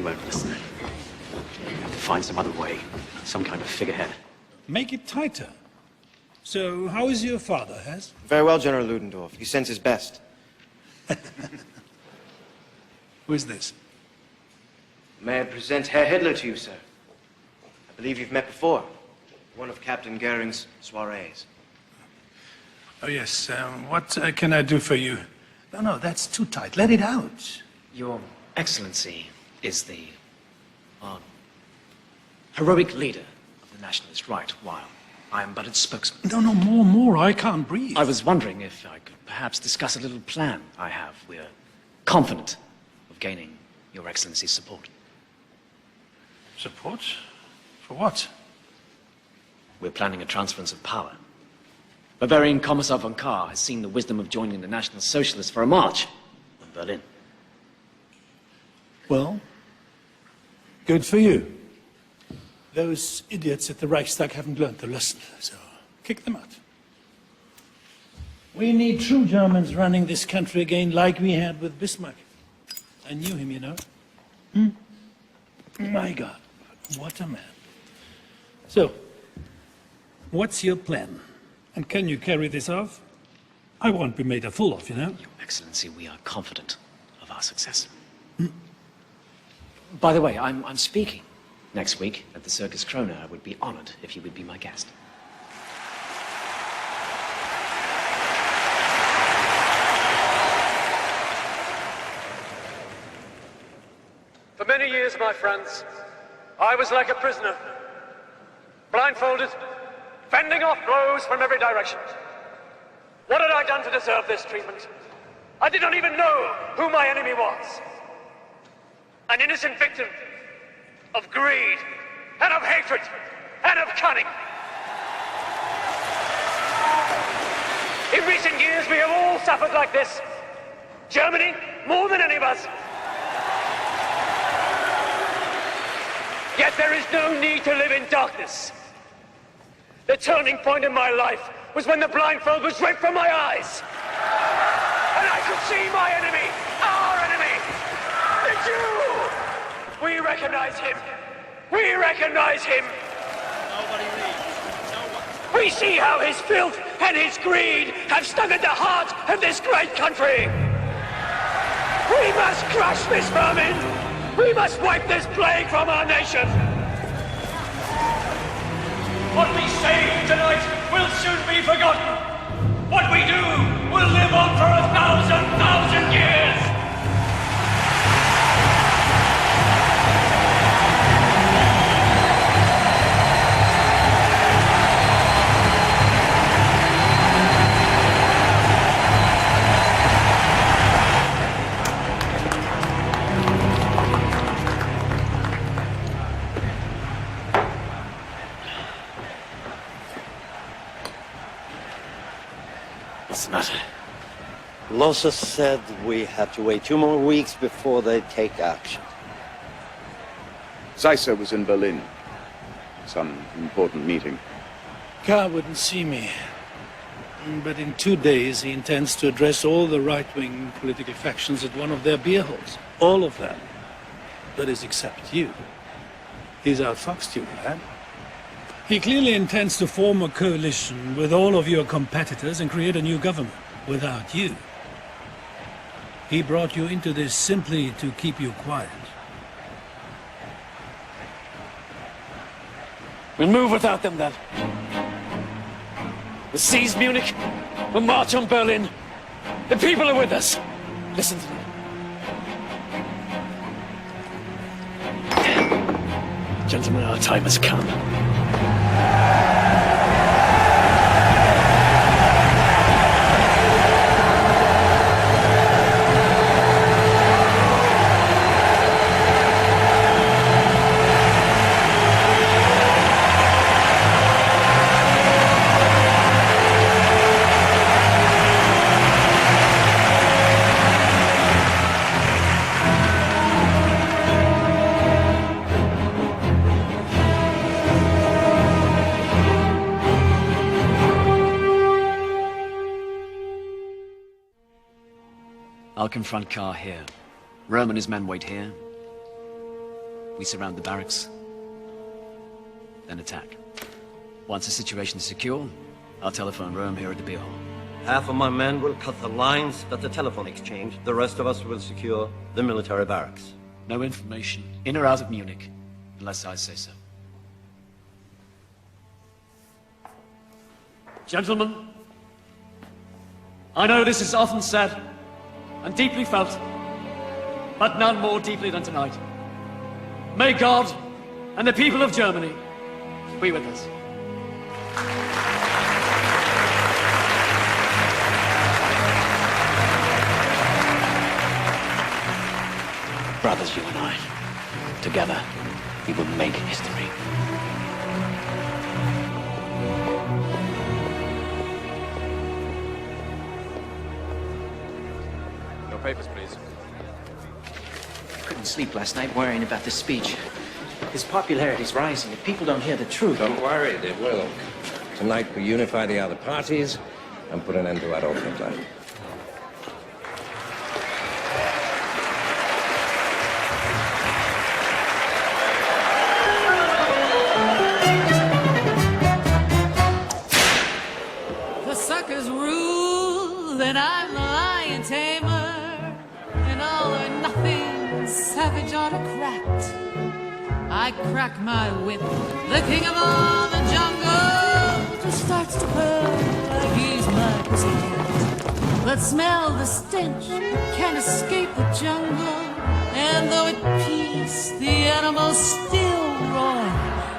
won't listen. You have to find some other way, some kind of figurehead. Make it tighter. So, how is your father, Has? Very well, General Ludendorff. He sends his best. Who is this? May I present Herr Hitler to you, sir? I believe you've met before. One of Captain Goering's soirees. Oh, yes. What can I do for you? No, that's too tight. Let it out. Your Excellency is the heroic leader of the nationalist right, while I am but its spokesman. No, more. I can't breathe. I was wondering if I could perhaps discuss a little plan I have. We're confident of gaining Your Excellency's support. Support? For what? We're planning a transference of power. Bavarian Commissar von Kahr has seen the wisdom of joining the National Socialists for a march on Berlin. Well, good for you. Those idiots at the Reichstag haven't learned the lesson, so kick them out. We need true Germans running this country again like we had with Bismarck. I knew him, you know. My God, what a man. So, what's your plan? And can you carry this off? I won't be made a fool of, you know. Your Excellency, we are confident of our success. By the way, I'm speaking next week at the Circus Krone. I would be honored if you would be my guest. For many years, my friends, I was like a prisoner, blindfolded, fending off blows from every direction. What had I done to deserve this treatment? I did not even know who my enemy was. An innocent victim of greed, and of hatred, and of cunning. In recent years, we have all suffered like this. Germany, more than any of us. Yet there is no need to live in darkness. The turning point in my life was when the blindfold was ripped from my eyes. And I could see my enemy, our enemy, the Jew. We recognize him. We recognize him. Nobody reads. No one. We see how his filth and his greed have stung at the heart of this great country. We must crush this vermin. We must wipe this plague from our nation. What we say tonight will soon be forgotten. What we do will live on for 1,000 years. What's the matter? Lossa said we have to wait 2 more weeks before they take action. Zeisser was in Berlin. Some important meeting. Kahr wouldn't see me. But in 2 days, he intends to address all the right-wing political factions at one of their beer halls. All of them. That is, except you. He's outfoxed you, lad. He clearly intends to form a coalition with all of your competitors and create a new government without you. He brought you into this simply to keep you quiet. We'll move without them then. We'll seize Munich. We'll march on Berlin. The people are with us. Listen to me. Gentlemen, our time has come. I'll confront Kahr here. Röhm and his men wait here. We surround the barracks, then attack. Once the situation is secure, I'll telephone Rome here at the beer hall. Half of my men will cut the lines at the telephone exchange. The rest of us will secure the military barracks. No information, in or out of Munich, unless I say so. Gentlemen, I know this is often said and deeply felt, but none more deeply than tonight. May God and the people of Germany be with us. Brothers, you and I, together, we will make history. Your papers, please. Couldn't sleep last night worrying about this speech. His popularity's rising. If people don't hear the truth... Don't worry, they will. Tonight we unify the other parties and put an end to Adolf Hitler. The suckers rule, and I'm the lion tamer, an all or nothing savage autocrat. I crack my whip, the king of all the jungle just starts to purr like he's my pussycat. But smell the stench, can't escape the jungle, and though at peace, the animals still roar.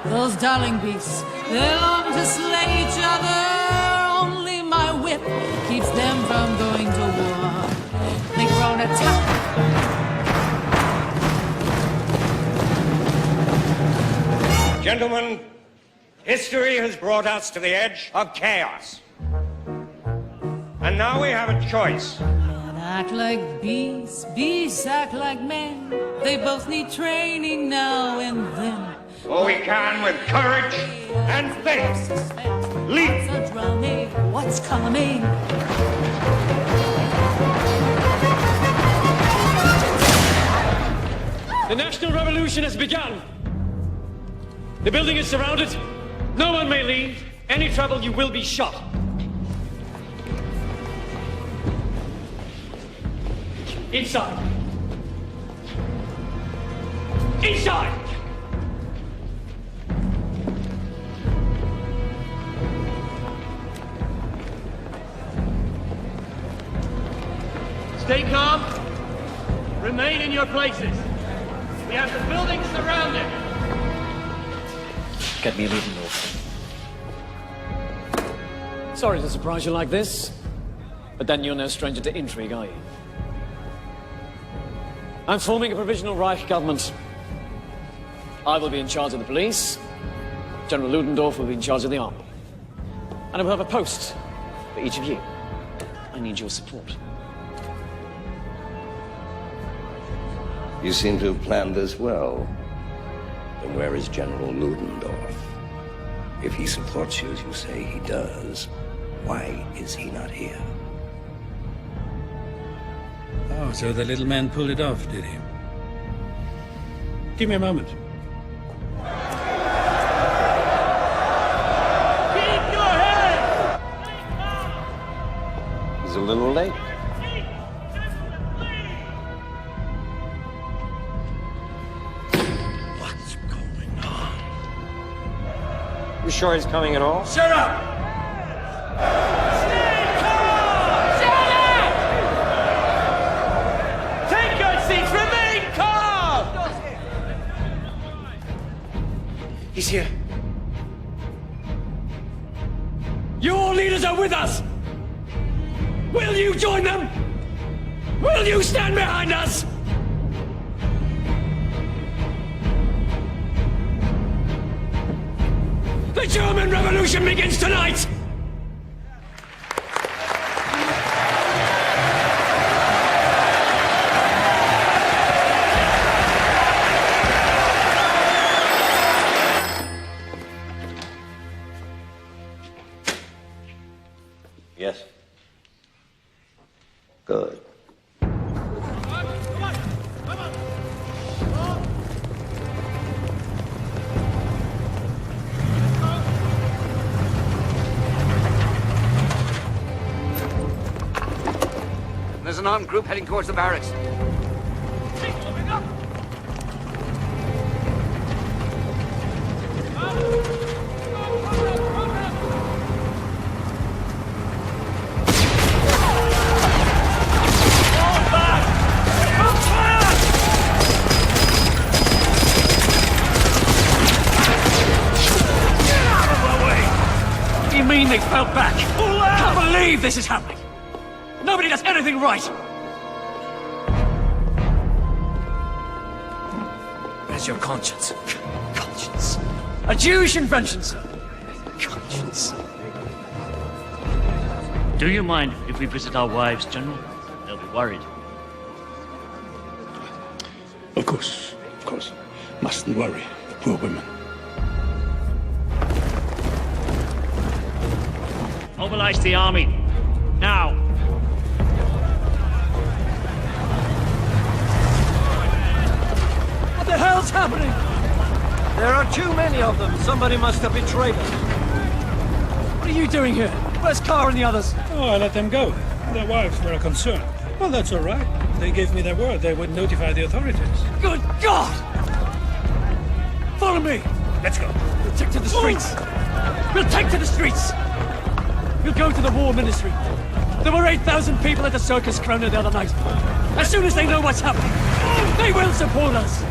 Those darling beasts, they long to slay each other, only my whip keeps them from going to war. They grow an attack. Gentlemen, history has brought us to the edge of chaos. And now we have a choice. Men act like beasts, beasts act like men. They both need training now and then. Or we can with courage and faith. Leap! What's a drumming? What's coming? The National Revolution has begun. The building is surrounded. No one may leave. Any trouble, you will be shot. Inside. Inside! Stay calm. Remain in your places. We have the building surrounded. Get me a leading north. Sorry to surprise you like this, but then you're no stranger to intrigue, are you? I'm forming a provisional Reich government. I will be in charge of the police. General Ludendorff will be in charge of the army. And I will have a post for each of you. I need your support. You seem to have planned this well. Then where is General Ludendorff? If he supports you as you say he does, why is he not here? Oh, so the little man pulled it off, did he? Give me a moment. Keep your head! He's a little late. You sure he's coming at all? Shut up! Take your seats! Remain calm! He's here. Your leaders are with us! Will you join them? Will you stand behind us? The German Revolution begins tonight! Yes. Good. There's an armed group heading towards the barracks. What do you mean they fell back? I can't believe this is happening. Nobody does anything right. Where's your conscience? Conscience. A Jewish invention, sir. Conscience. Do you mind if we visit our wives, General? They'll be worried. Of course, of course. Mustn't worry, the poor women. Mobilize the army. Now. What the hell's happening? There are too many of them. Somebody must have betrayed us. What are you doing here? Where's Carr and the others? Oh, I let them go. Their wives were concerned. Well, that's all right. They gave me their word they would notify the authorities. Good God! Follow me! Let's go. We'll take to the streets! We'll take to the streets! We'll go to the war ministry. There were 8,000 people at the Circus Krona the other night. As soon as they know what's happening, they will support us!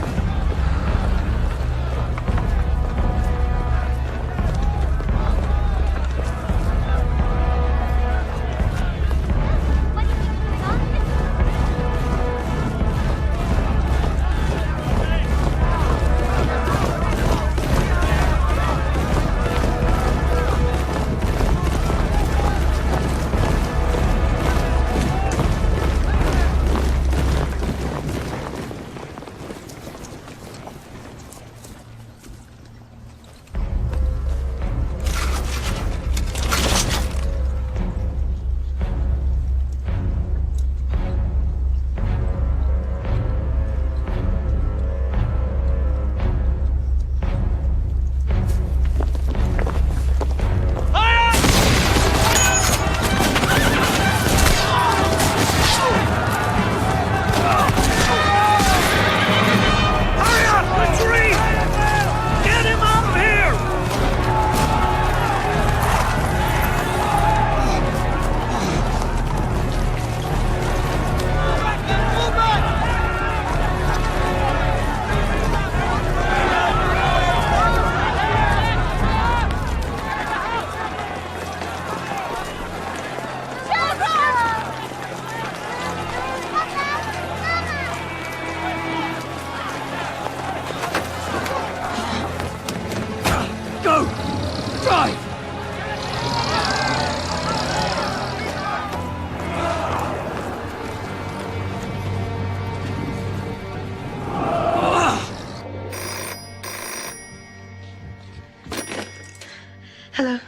Hello.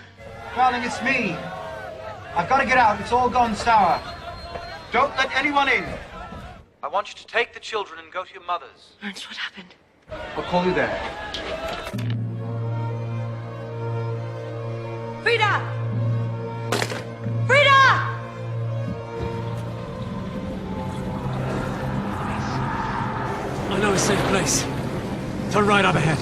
Darling, it's me. I've got to get out. It's all gone sour. Don't let anyone in. I want you to take the children and go to your mother's. Ernst, what happened? I'll call you there. Frida! Frida! I know a safe place. Turn right up ahead.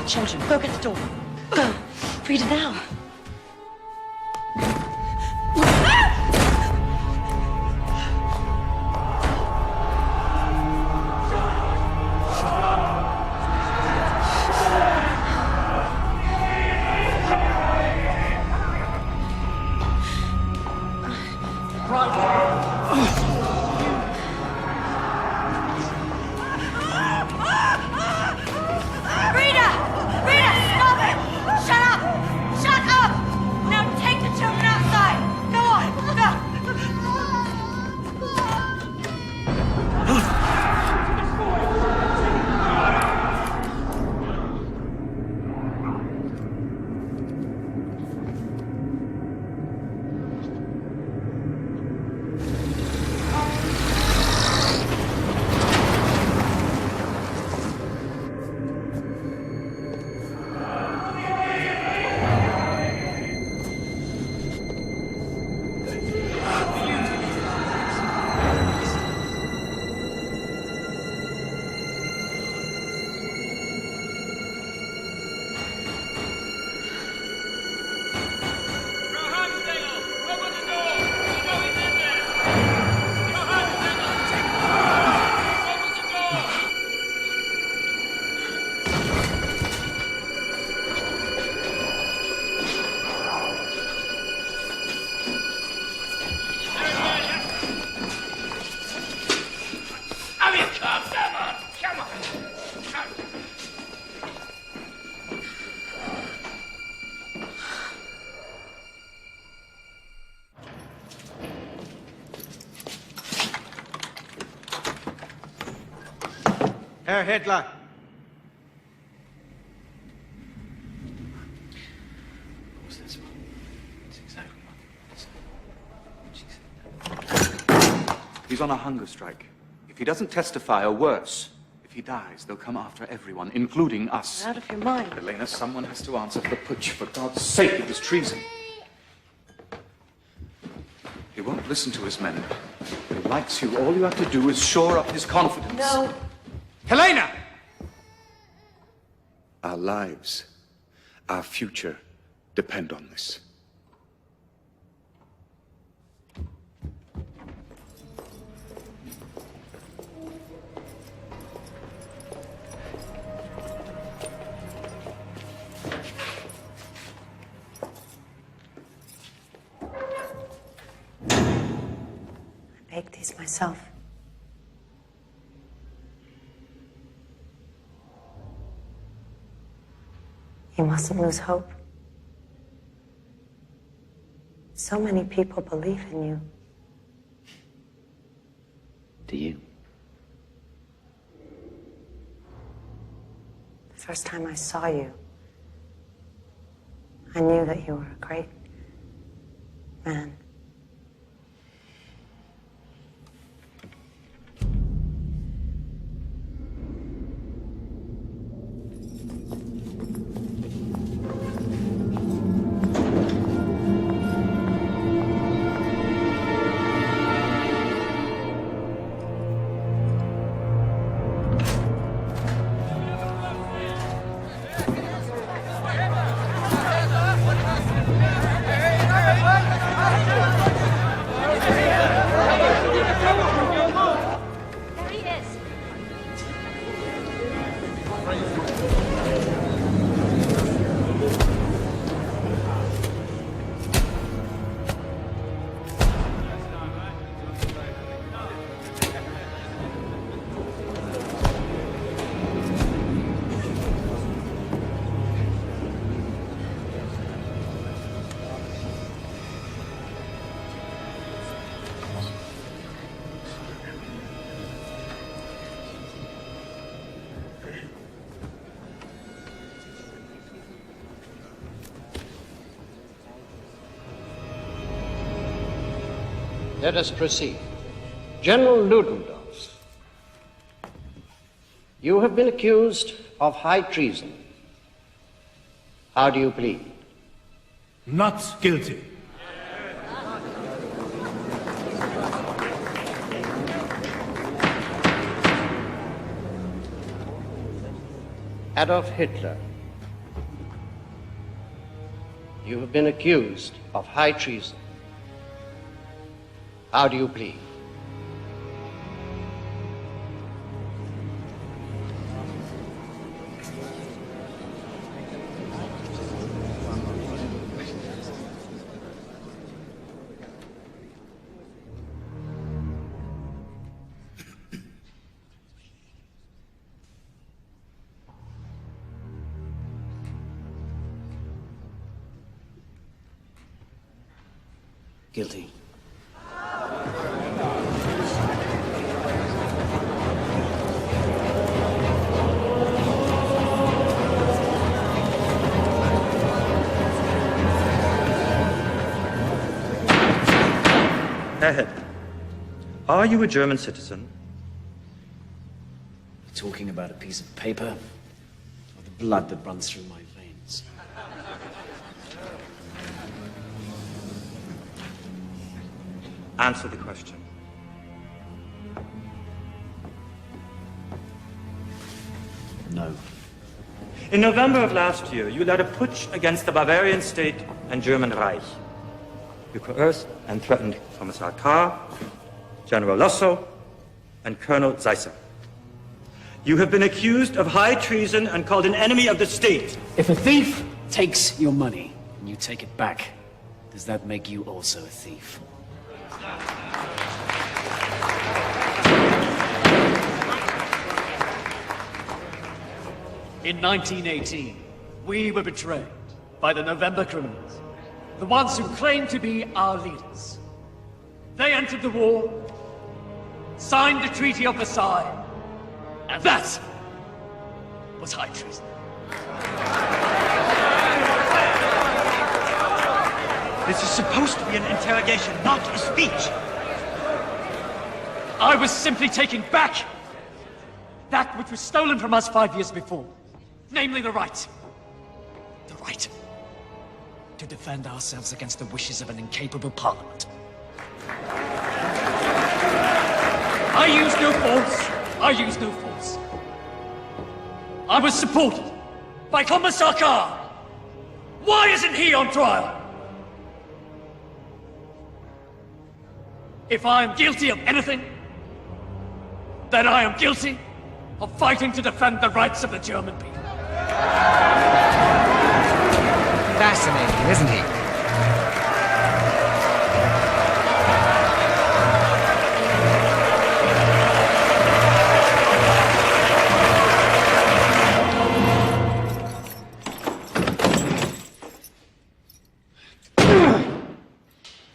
Children, go get the door. Go. Frida, now. Frida! Frida, stop it! Shut up! Shut up! Herr Hitler. He's on a hunger strike. If he doesn't testify, or worse, if he dies, they'll come after everyone, including us. Out of your mind. Elena, someone has to answer for the putsch. For God's sake, it was treason. He won't listen to his men. He likes you. All you have to do is shore up his confidence. No. Helena! Our lives, our future, depend on this. I baked these myself. You mustn't lose hope. So many people believe in you. Do you? The first time I saw you, I knew that you were a great man. Let us proceed. General Ludendorff, you have been accused of high treason. How do you plead? Not guilty. Adolf Hitler, you have been accused of high treason. How do you plead? Guilty. Herr Hitler, are you a German citizen? You're talking about a piece of paper or the blood that runs through my veins? Answer the question. No. In November of last year, you led a putsch against the Bavarian state and German Reich. You coerced and threatened Commissar Carr, General Losso, and Colonel Seisser. You have been accused of high treason and called an enemy of the state. If a thief takes your money and you take it back, does that make you also a thief? In 1918, we were betrayed by the November criminals, the ones who claimed to be our leaders. They entered the war, signed the Treaty of Versailles, and that was high treason. This is supposed to be an interrogation, not a speech. I was simply taking back that which was stolen from us 5 years before. Namely the right to defend ourselves against the wishes of an incapable parliament. I used no force. I was supported by Commissar Carr. Why isn't he on trial? If I am guilty of anything, then I am guilty of fighting to defend the rights of the German people. Fascinating, isn't he?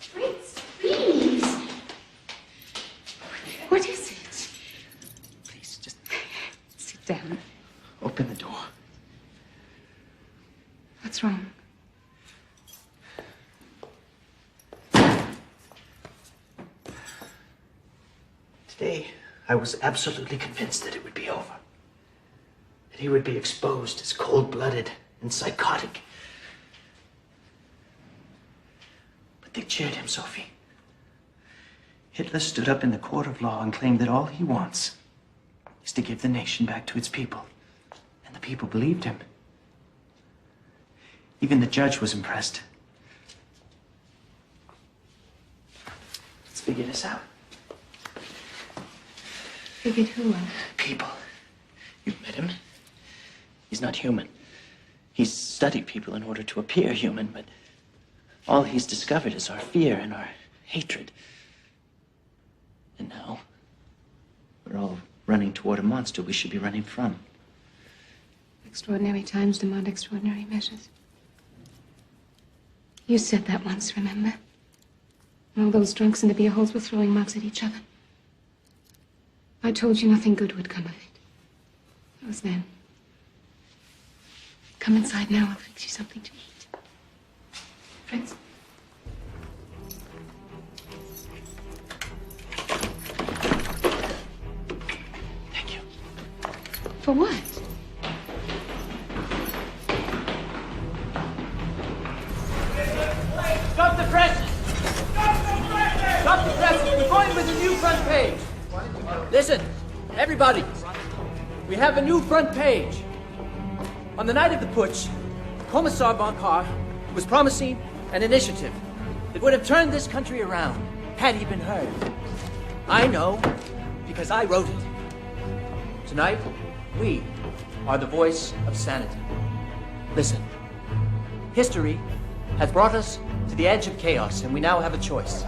Fritz, please. What is it? Please, just Sit down. open the door. What's wrong? Today, I was absolutely convinced that it would be over. That he would be exposed as cold-blooded and psychotic. But they cheered him, Sophie. Hitler stood up in the court of law and claimed that all he wants is to give the nation back to its people. And the people believed him. Even the judge was impressed. Let's figure this out. Figured who out? People. You've met him. He's not human. He's studied people in order to appear human, but all he's discovered is our fear and our hatred. And now, we're all running toward a monster we should be running from. Extraordinary times demand extraordinary measures. You said that once, remember? All those drunks in the beer halls were throwing mugs at each other. I told you nothing good would come of it. That was then. Come inside now, I'll fix you something to eat. Fritz? Thank you. For what? Stop the presses! Stop the presses! We're going with a new front page. Listen, everybody. We have a new front page. On the night of the putsch, Commissar von Kahr was promising an initiative that would have turned this country around had he been heard. I know, because I wrote it. Tonight, we are the voice of sanity. Listen, history has brought us to the edge of chaos, and we now have a choice.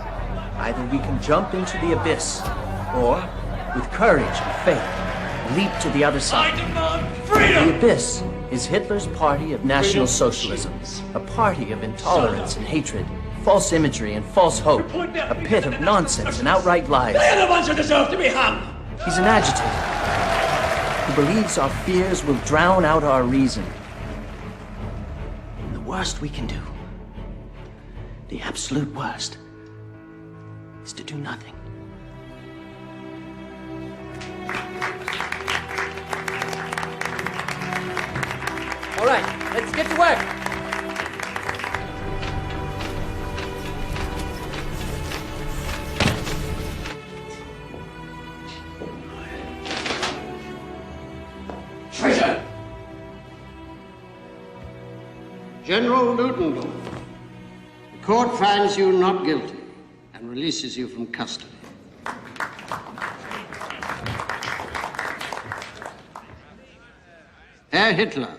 Either we can jump into the abyss, or, with courage and faith, leap to the other side. I demand freedom! The abyss is Hitler's party of National Socialism, a party of intolerance and hatred, false imagery and false hope, a pit of nonsense and outright lies. They're the ones who deserve to be hung! He's an agitator who believes our fears will drown out our reason. And the worst we can do, the absolute worst, is to do nothing. All right, let's get to work. Traitor! General Ludendorff, the court finds you not guilty and releases you from custody. Herr Hitler,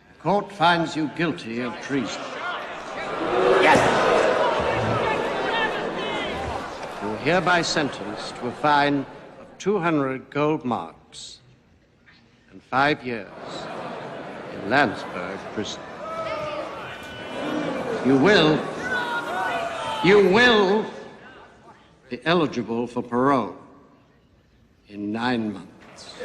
the court finds you guilty of treason. Yes! You are hereby sentenced to a fine of 200 gold marks and 5 years in Landsberg prison. You will be eligible for parole in 9 months.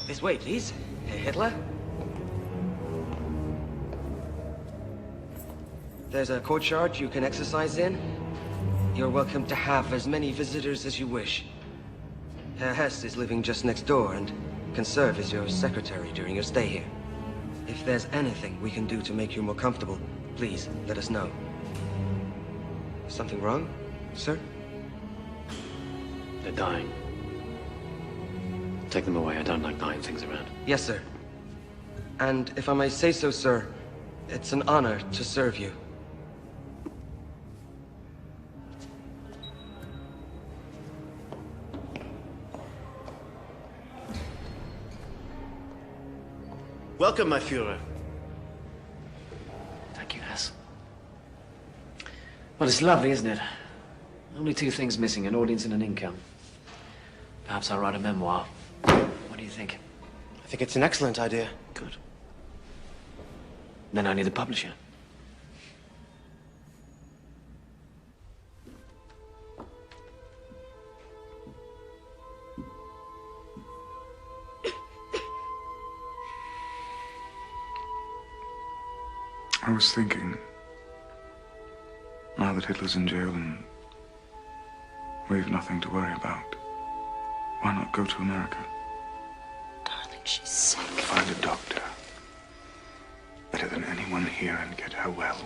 This way, please. Herr Hitler? There's a courtyard you can exercise in. You're welcome to have as many visitors as you wish. Herr Hess is living just next door and can serve as your secretary during your stay here. If there's anything we can do to make you more comfortable, please let us know. Something wrong, sir? They're dying. Take them away. I don't like dying things around. Yes, sir. And if I may say so, sir, it's an honor to serve you. Welcome, my Führer. Thank you, Hess. Well, it's lovely, isn't it? Only 2 things missing, an audience and an income. Perhaps I'll write a memoir. What do you think? I think it's an excellent idea. Good. Then I need a publisher. I was thinking, now that Hitler's in jail and we've nothing to worry about, why not go to America? Darling, she's sick. Find a doctor. Better than anyone here, and get her well.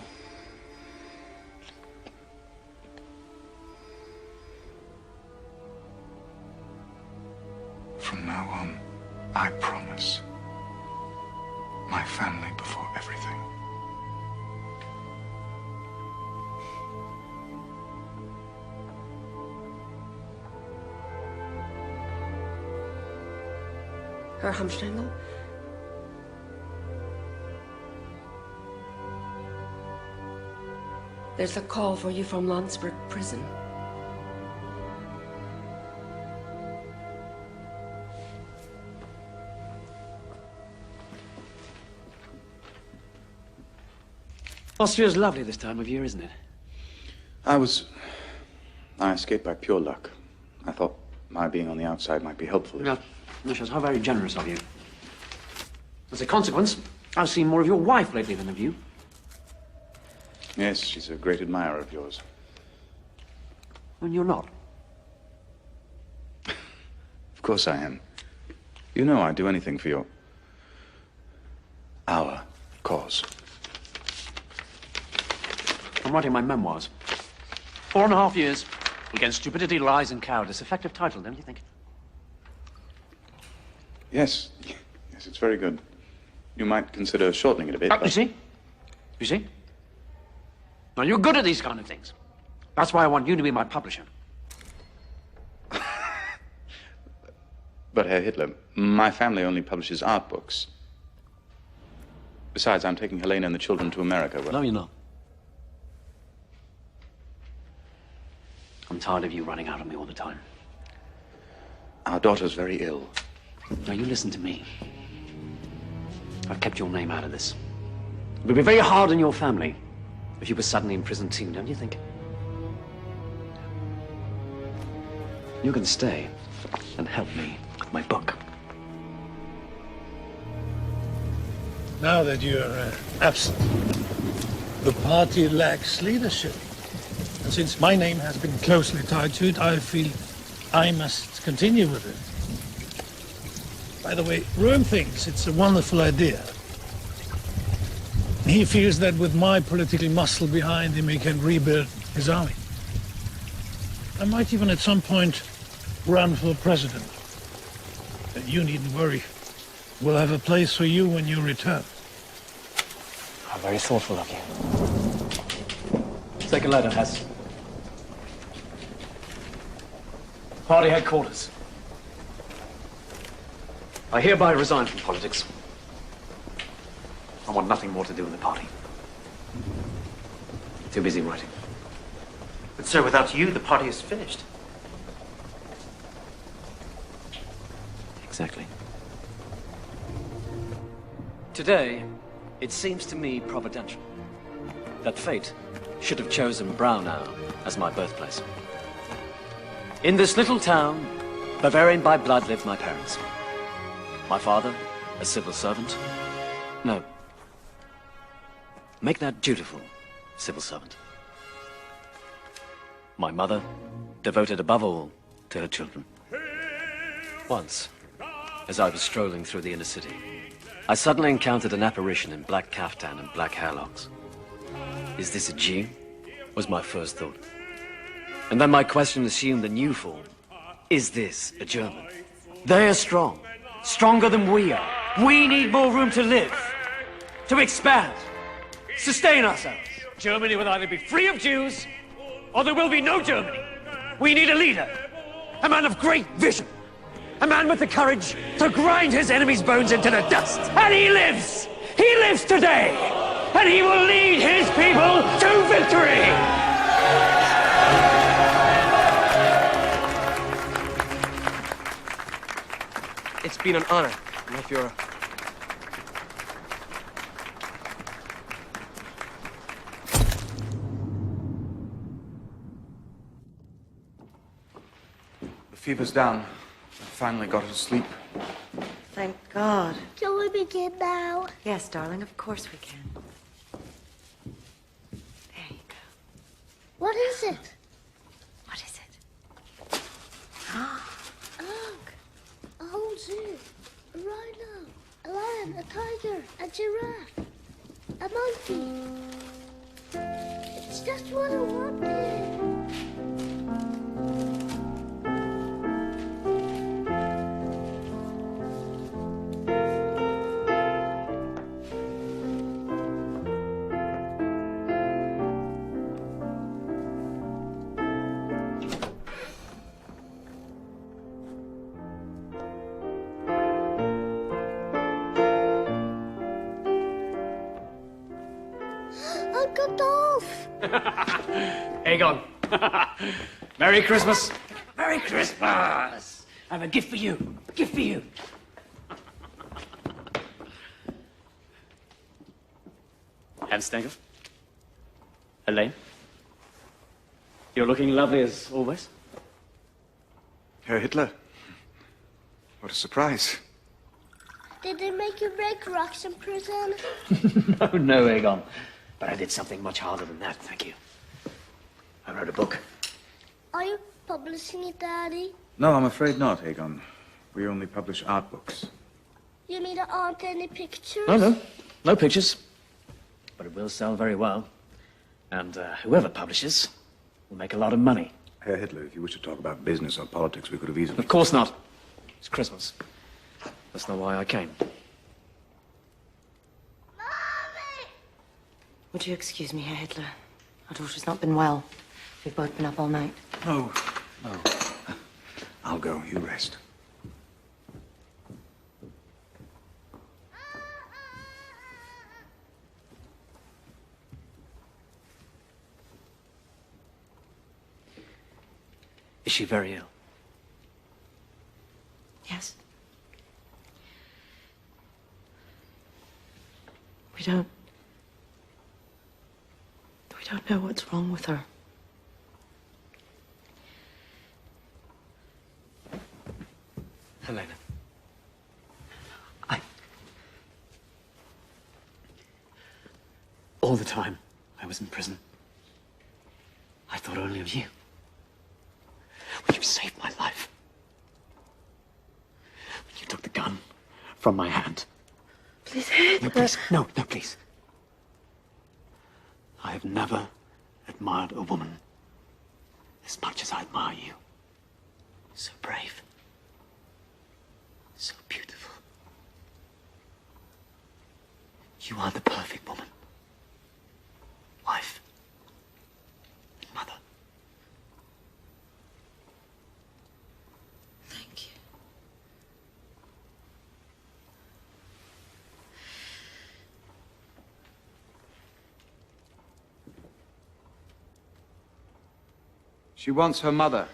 From now on, I promise. My family before everything. Herr Hamstengel? There's a call for you from Landsberg prison. Austria's lovely this time of year, isn't it? I escaped by pure luck. I thought my being on the outside might be helpful. No, Lucius, how very generous of you. As a consequence, I've seen more of your wife lately than of you. Yes, she's a great admirer of yours. And you're not? Of course I am. You know I'd do anything for our cause. I'm writing my memoirs. 4.5 years, Against stupidity, lies, and cowardice. Effective title, don't you think? Yes. Yes, it's very good. You might consider shortening it a bit. You see? You see? Now, you're good at these kind of things. That's why I want you to be my publisher. But, Herr Hitler, my family only publishes art books. Besides, I'm taking Helena and the children to America. No, you're not. I'm tired of you running out on me all the time. Our daughter's very ill. Now, you listen to me. I've kept your name out of this. It would be very hard on your family if you were suddenly in prison too, don't you think? You can stay and help me with my book. Now that you're absent, the party lacks leadership. And since my name has been closely tied to it, I feel I must continue with it. By the way, Röhm thinks it's a wonderful idea. He feels that with my political muscle behind him, he can rebuild his army. I might even at some point run for president. And you needn't worry. We'll have a place for you when you return. How very thoughtful of you. Take a letter, Hess. Party headquarters. I hereby resign from politics. I want nothing more to do with the party. Too busy writing. But, sir, without you, the party is finished. Exactly. Today, it seems to me providential that fate should have chosen Braunau as my birthplace. In this little town, Bavarian by blood, lived my parents. My father, a civil servant. No. Make that dutiful civil servant. My mother, devoted above all to her children. Once, as I was strolling through the inner city, I suddenly encountered an apparition in black kaftan and black hairlocks. Is this a Jew? Was my first thought. And then my question assumed a new form. Is this a German? They are strong. Stronger than we are. We need more room to live. To expand. Sustain ourselves. Germany will either be free of Jews, or there will be no Germany. We need a leader. A man of great vision. A man with the courage to grind his enemy's bones into the dust. And he lives! He lives today! And he will lead his people to victory! It's been an honor, my Führer. The fever's down. I finally got her to sleep. Thank God. Can we begin now? Yes, darling, of course we can. There you go. What is it? What is it? Look, a whole zoo, a rhino, a lion, a tiger, a giraffe, a monkey. It's just what I wanted. Uncle Dolph! Aegon. Merry Christmas. Merry Christmas. I have a gift for you. A gift for you. Hans Stengel. Helene. You're looking lovely as always. Herr Hitler. What a surprise. Did they make you break rocks in prison? No, Aegon. But I did something much harder than that, thank you. I wrote a book. Are you publishing it, Daddy? No, I'm afraid not, Aegon. We only publish art books. You mean there aren't any pictures? Oh, no. No pictures. But it will sell very well. And whoever publishes will make a lot of money. Herr Hitler, if you wish to talk about business or politics, we could have easily... Of course not. It's Christmas. That's not why I came. Would you excuse me, Herr Hitler? Our daughter's not been well. We've both been up all night. No. I'll go. You rest. Is she very ill? Yes. We don't know what's wrong with her. Helena. All the time I was in prison, I thought only of you. When you saved my life. When you took the gun from my hand. Please, Hitler. No, please. No, please. I have never admired a woman as much as I admire you. So brave. So beautiful. You are the perfect woman. Wife. And mother. Thank you. She wants her mother.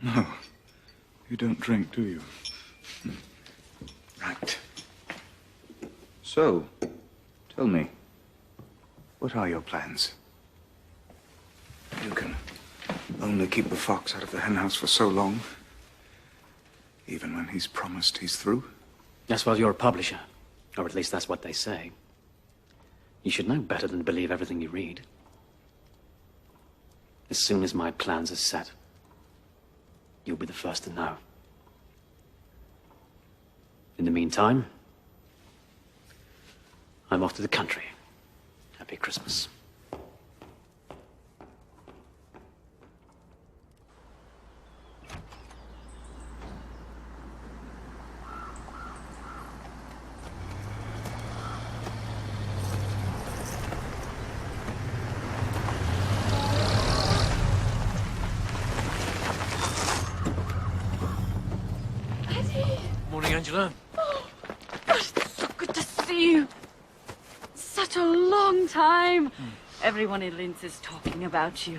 No. You don't drink, do you? Right. So, tell me, what are your plans? You can only keep the fox out of the henhouse for so long, even when he's promised he's through. That's why you're a publisher. Or at least that's what they say. You should know better than to believe everything you read. As soon as my plans are set, you'll be the first to know. In the meantime, I'm off to the country. Happy Christmas. Morning, Angela. Oh, gosh, it's so good to see you. Such a long time. Everyone in Linz is talking about you.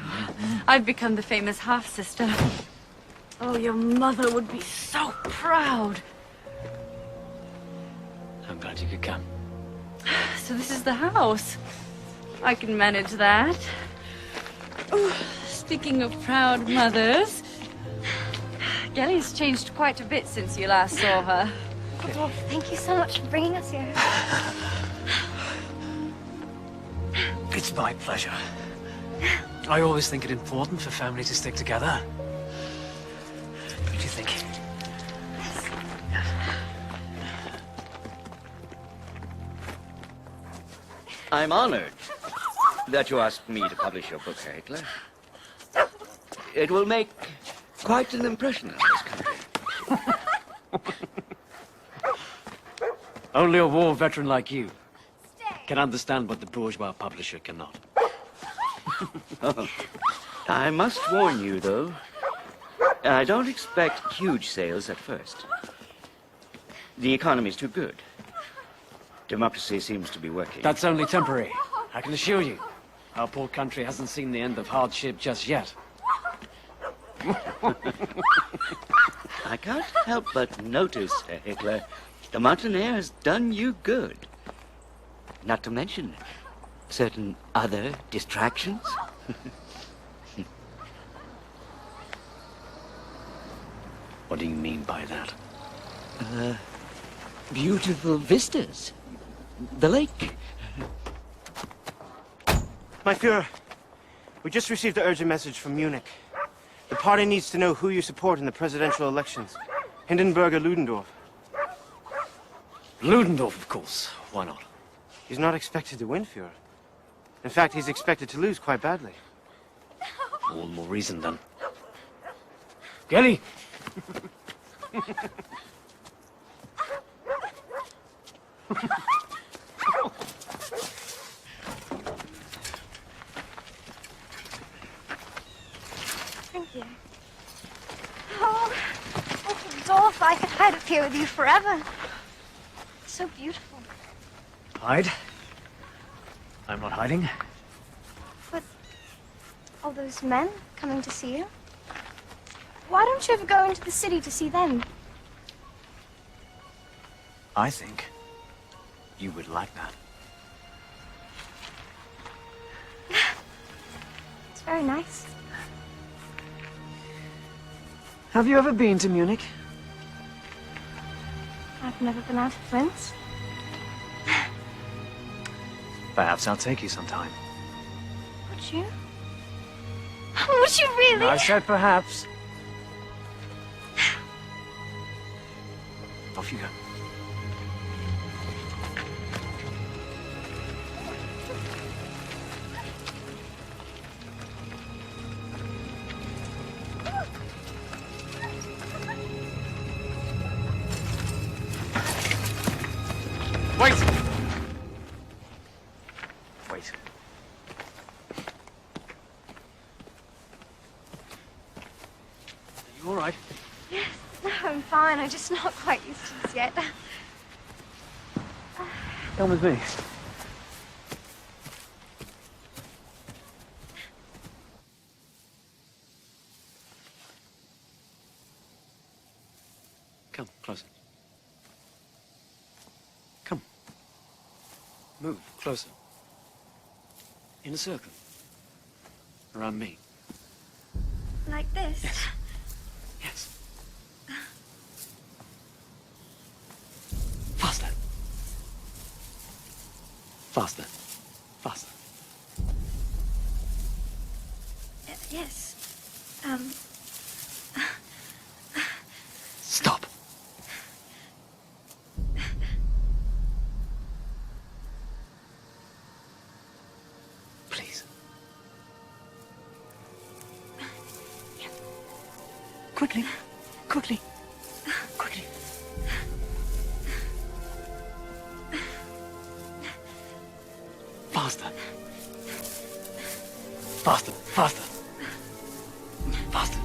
I've become the famous half-sister. Oh, your mother would be so proud. I'm glad you could come. So this is the house. I can manage that. Oh, speaking of proud mothers, Gelly's changed quite a bit since you last saw her. Oh, thank you so much for bringing us here. It's my pleasure. I always think it important for families to stick together. What do you think? I'm honored that you asked me to publish your book, Herr Hitler. It will make quite an impression on this country. Only a war veteran like you can understand what the bourgeois publisher cannot. Oh, I must warn you, though. I don't expect huge sales at first. The economy's too good. Democracy seems to be working. That's only temporary. I can assure you. Our poor country hasn't seen the end of hardship just yet. I can't help but notice, Herr Hitler, the mountain air has done you good. Not to mention certain other distractions. What do you mean by that? beautiful vistas. The lake. My Führer, we just received an urgent message from Munich. The party needs to know who you support in the presidential elections. Hindenburg or Ludendorff? Ludendorff, of course. Why not? He's not expected to win, Führer. In fact, he's expected to lose quite badly. All the more reason, then. Kelly! Thank you. Oh, Dolph, I could hide up here with you forever. It's so beautiful. Hide? I'm not hiding. But all those men coming to see you? Why don't you ever go into the city to see them? I think you would like that. It's very nice. Have you ever been to Munich? I've never been out of Linz. Perhaps I'll take you sometime. Would you? Would you really? I said perhaps. Off you go. Wait! Wait. Are you all right? Yes, no, I'm fine. I'm just not quite used to this yet. Come with me. Come, closer. Come. Move, closer. In a circle. Around me. Like this? Yes. Yes. Faster. Faster. Faster. Yes. Stop. Please. Quickly. Quickly. Quickly. Faster. Faster. Faster. Faster.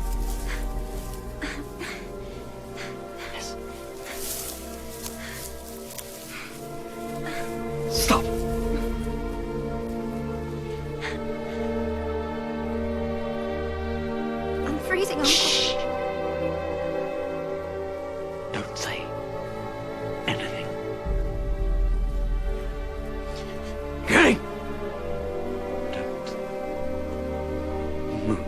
Yes. Stop. I'm freezing, Uncle. Don't say anything. Getting. Don't move.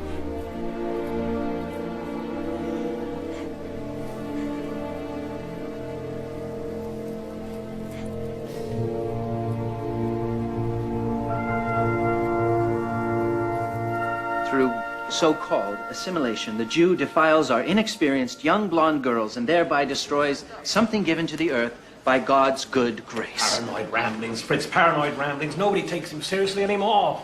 Through so-called assimilation, the Jew defiles our inexperienced young blonde girls and thereby destroys something given to the earth by God's good grace. Paranoid ramblings, Fritz, paranoid ramblings. Nobody takes him seriously anymore.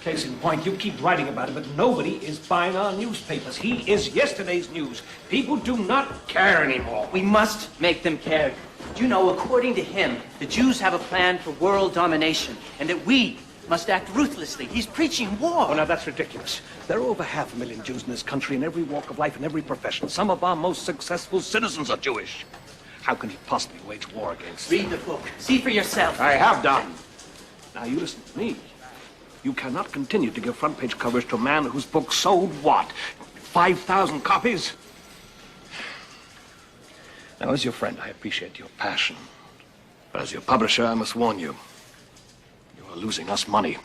Case in point, you keep writing about it, but nobody is buying our newspapers. He is yesterday's news. People do not care anymore. We must make them care. Do you know, according to him, the Jews have a plan for world domination, and that we must act ruthlessly. He's preaching war. Oh, now that's ridiculous. There are over 500,000 Jews in this country in every walk of life and every profession. Some of our most successful citizens are Jewish. How can he possibly wage war against them? Read the book. See for yourself. I have done. Now you listen to me. You cannot continue to give front page coverage to a man whose book sold what? 5,000 copies? Now, as your friend, I appreciate your passion. But as your publisher, I must warn you. You are losing us money.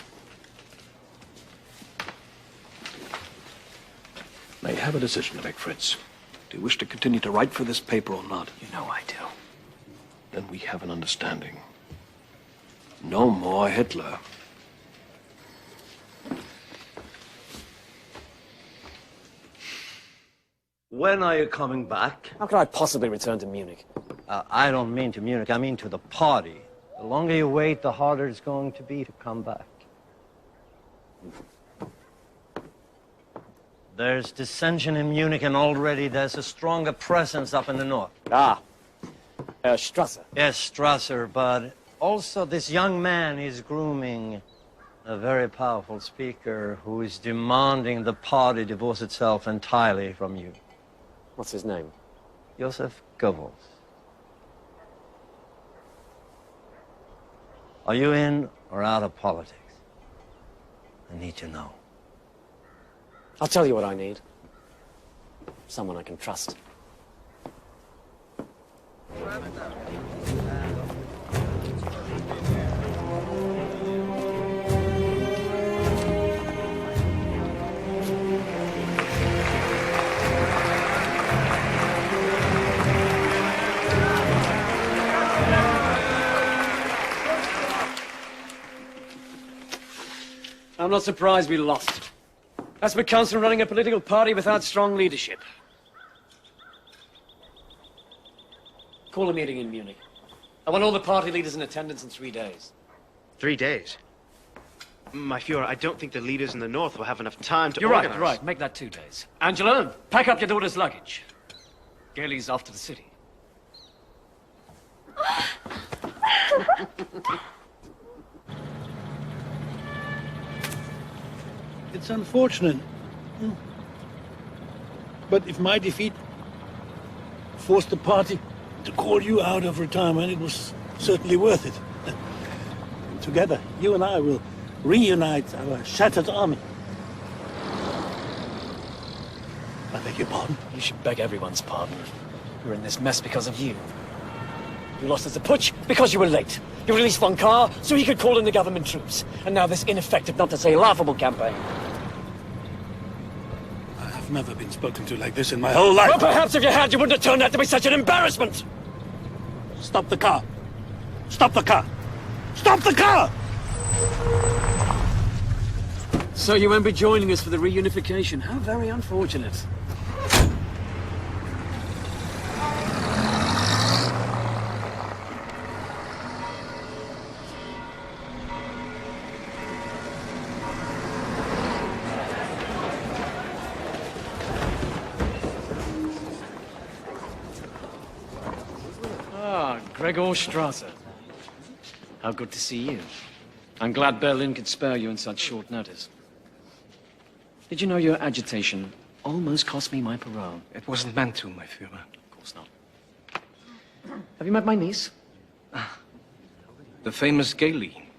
Now, you have a decision to make, Fritz. Do you wish to continue to write for this paper or not? You know I do. then we have an understanding. No more Hitler. When are you coming back? How could I possibly return to Munich? I don't mean to Munich, I mean to the party. The longer you wait, the harder it's going to be to come back. There's dissension in Munich, and already there's a stronger presence up in the north. Ah, Strasser. Yes, Strasser, but also this young man is grooming a very powerful speaker who is demanding the party divorce itself entirely from you. What's his name? Joseph Goebbels. Are you in or out of politics? I need to know. I'll tell you what I need. Someone I can trust. I'm not surprised we lost. That's what comes from running a political party without strong leadership. Call a meeting in Munich. I want all the party leaders in attendance in 3 days. 3 days? My Fuhrer, I don't think the leaders in the north will have enough time to You're organize. right. Make that 2 days. Angela, pack up your daughter's luggage. Gailey's off to the city. It's unfortunate. But if my defeat forced the party to call you out of retirement, it was certainly worth it. Together, you and I will reunite our shattered army. I beg your pardon? You should beg everyone's pardon. We're in this mess because of you. You lost as a putsch because you were late. You released von Kahr so he could call in the government troops. And now this ineffective, not to say laughable campaign. I've never been spoken to like this in my whole life. Well, perhaps if you had, you wouldn't have turned out to be such an embarrassment. Stop the car. Stop the car. Stop the car! So you won't be joining us for the reunification. How very unfortunate. Gregor Strasser. How good to see you. I'm glad Berlin could spare you in such short notice. Did you know your agitation almost cost me my parole? It wasn't meant to, my Führer. Of course not. Have you met my niece? The famous Gailey.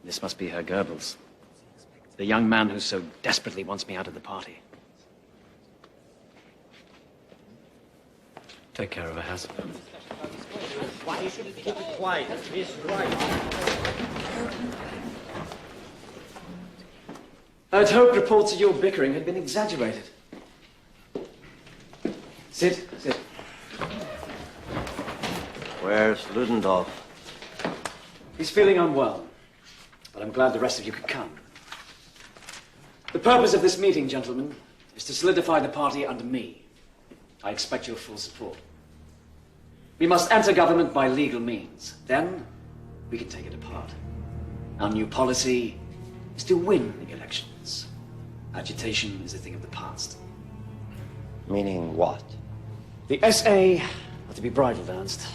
This must be Herr Goebbels. The young man who so desperately wants me out of the party. Take care of her, Hazel. Why you shouldn't keep it quiet? He's right. I'd hoped reports of your bickering had been exaggerated. Sit. Where's Ludendorff? He's feeling unwell, but I'm glad the rest of you could come. The purpose of this meeting, gentlemen, is to solidify the party under me. I expect your full support. We must enter government by legal means. Then, we can take it apart. Our new policy is to win the elections. Agitation is a thing of the past. Meaning what? The SA are to be bridled, Ernst.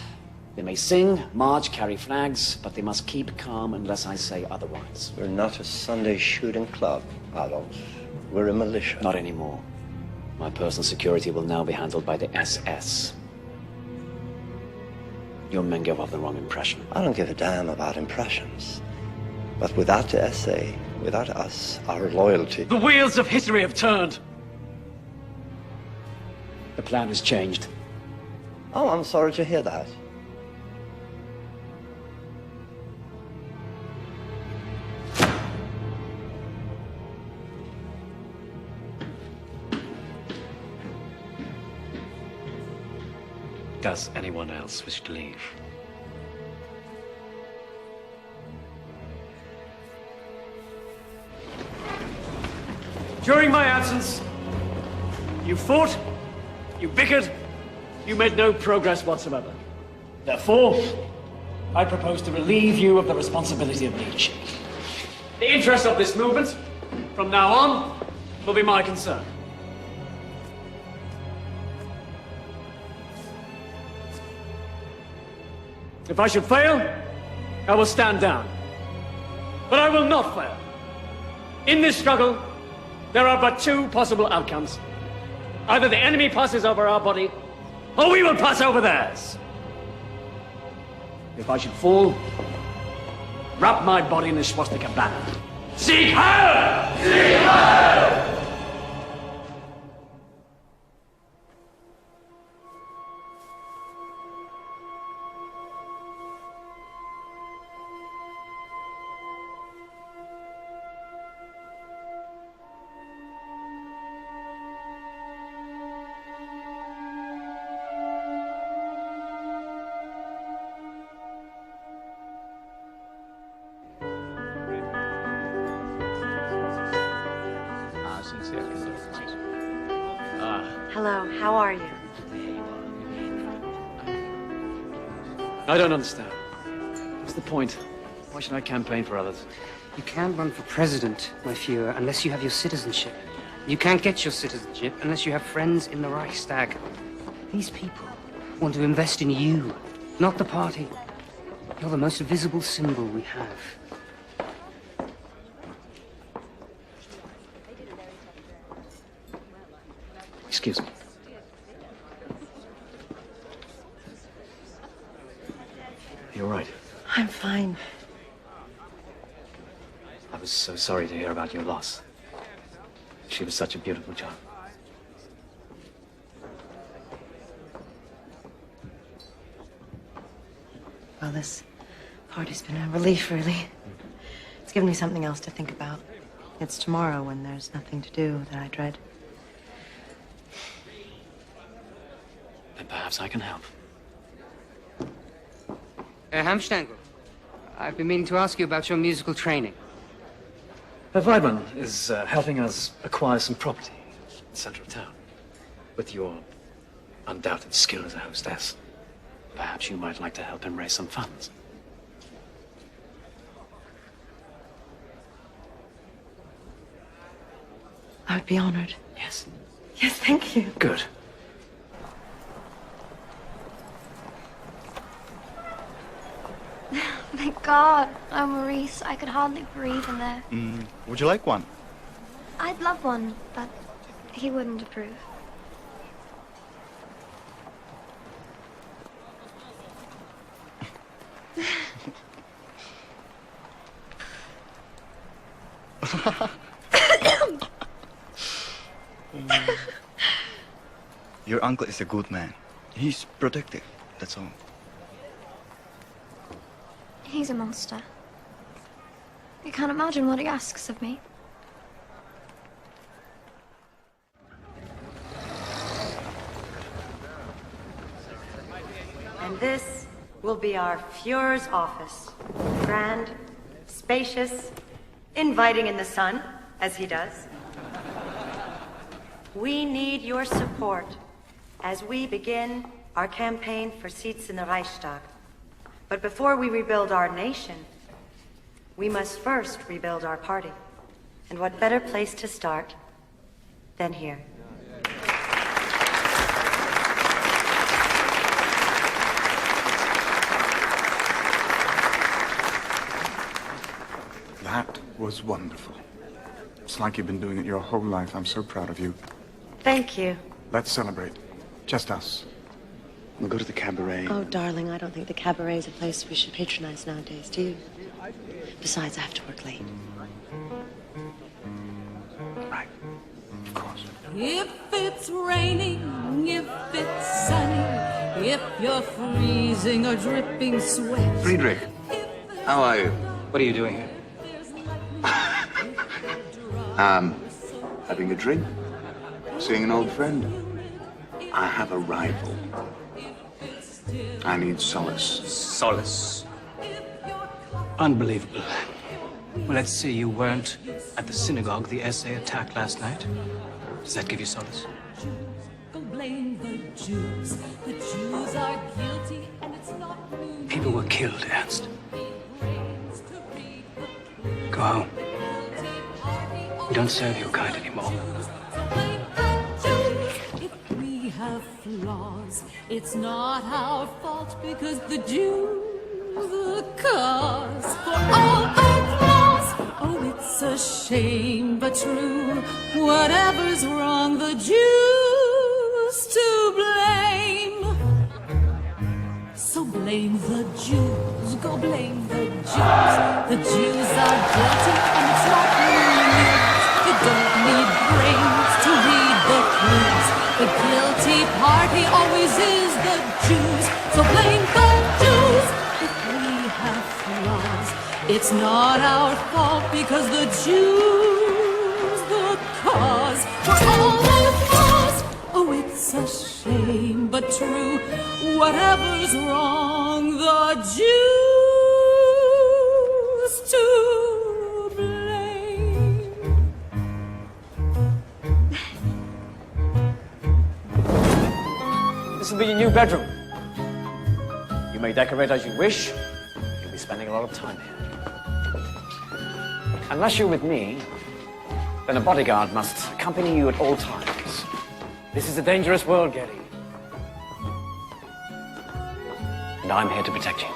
They may sing, march, carry flags, but they must keep calm unless I say otherwise. We're not a Sunday shooting club, Adolf. We're a militia. Not anymore. My personal security will now be handled by the SS. Your men give off the wrong impression. I don't give a damn about impressions. But without the SA, without us, our loyalty... The wheels of history have turned. The plan has changed. Oh, I'm sorry to hear that. Does anyone else wish to leave? During my absence, you fought, you bickered, you made no progress whatsoever. Therefore, I propose to relieve you of the responsibility of leadership. The interest of this movement, from now on, will be my concern. If I should fail, I will stand down. But I will not fail. In this struggle, there are but two possible outcomes. Either the enemy passes over our body, or we will pass over theirs. If I should fall, wrap my body in the swastika banner. Sieg Heil! Sieg Heil! Hello, how are you? I don't understand. What's the point? Why should I campaign for others? You can't run for president, my Führer, unless you have your citizenship. You can't get your citizenship unless you have friends in the Reichstag. These people want to invest in you, not the party. You're the most visible symbol we have. Excuse me. You're right. I'm fine. I was so sorry to hear about your loss. She was such a beautiful child. Well, this party's been a relief, really. It's given me something else to think about. It's tomorrow when there's nothing to do that I dread. Then perhaps I can help. Hamstangl, I've been meaning to ask you about your musical training. Weidmann is helping us acquire some property in the center of town. With your undoubted skill as a hostess, perhaps you might like to help him raise some funds. I would be honored. Yes. Yes, thank you. Good. Thank God. Oh, Maurice, I could hardly breathe in there. Would you like one? I'd love one, but he wouldn't approve. Your uncle is a good man. He's protective, that's all. He's a monster. You can't imagine what he asks of me. And this will be our Führer's office. Grand, spacious, inviting in the sun, as he does. We need your support as we begin our campaign for seats in the Reichstag. But before we rebuild our nation, we must first rebuild our party. And what better place to start than here? That was wonderful. It's like you've been doing it your whole life. I'm so proud of you. Thank you. Let's celebrate. Just us. We'll go to the cabaret. Oh, darling, I don't think the cabaret is a place we should patronize nowadays, do you? Besides, I have to work late. Right. Of course. If it's raining, if it's sunny, if you're freezing or dripping sweat. Friedrich, how are you? What are you doing here? Having a drink. Seeing an old friend. I have a rival. I need solace. Solace. Unbelievable. Well, let's see, you weren't at the synagogue the essay attacked last night. Does that give you solace? Blame the Jews. The Jews are guilty, and it's not new. People were killed, Ernst. Go home. We don't serve your kind anymore. If we have flaws, it's not our fault because the Jews the cause for all our flaws. Oh, it's a shame, but true. Whatever's wrong, the Jews to blame. So blame the Jews, go blame the Jews. The Jews are guilty, and it's not news. You don't need brains to read the clues. The guilty party always is the Jews. So blame the Jews. If we have flaws, it's not our fault because the Jews the cause for all our flaws. Oh, it's a shame, but true. Whatever's wrong, the Jews to blame. This will be your new bedroom. You may decorate as you wish. You'll be spending a lot of time here. Unless you're with me, then a bodyguard must accompany you at all times. This is a dangerous world, Getty. And I'm here to protect you.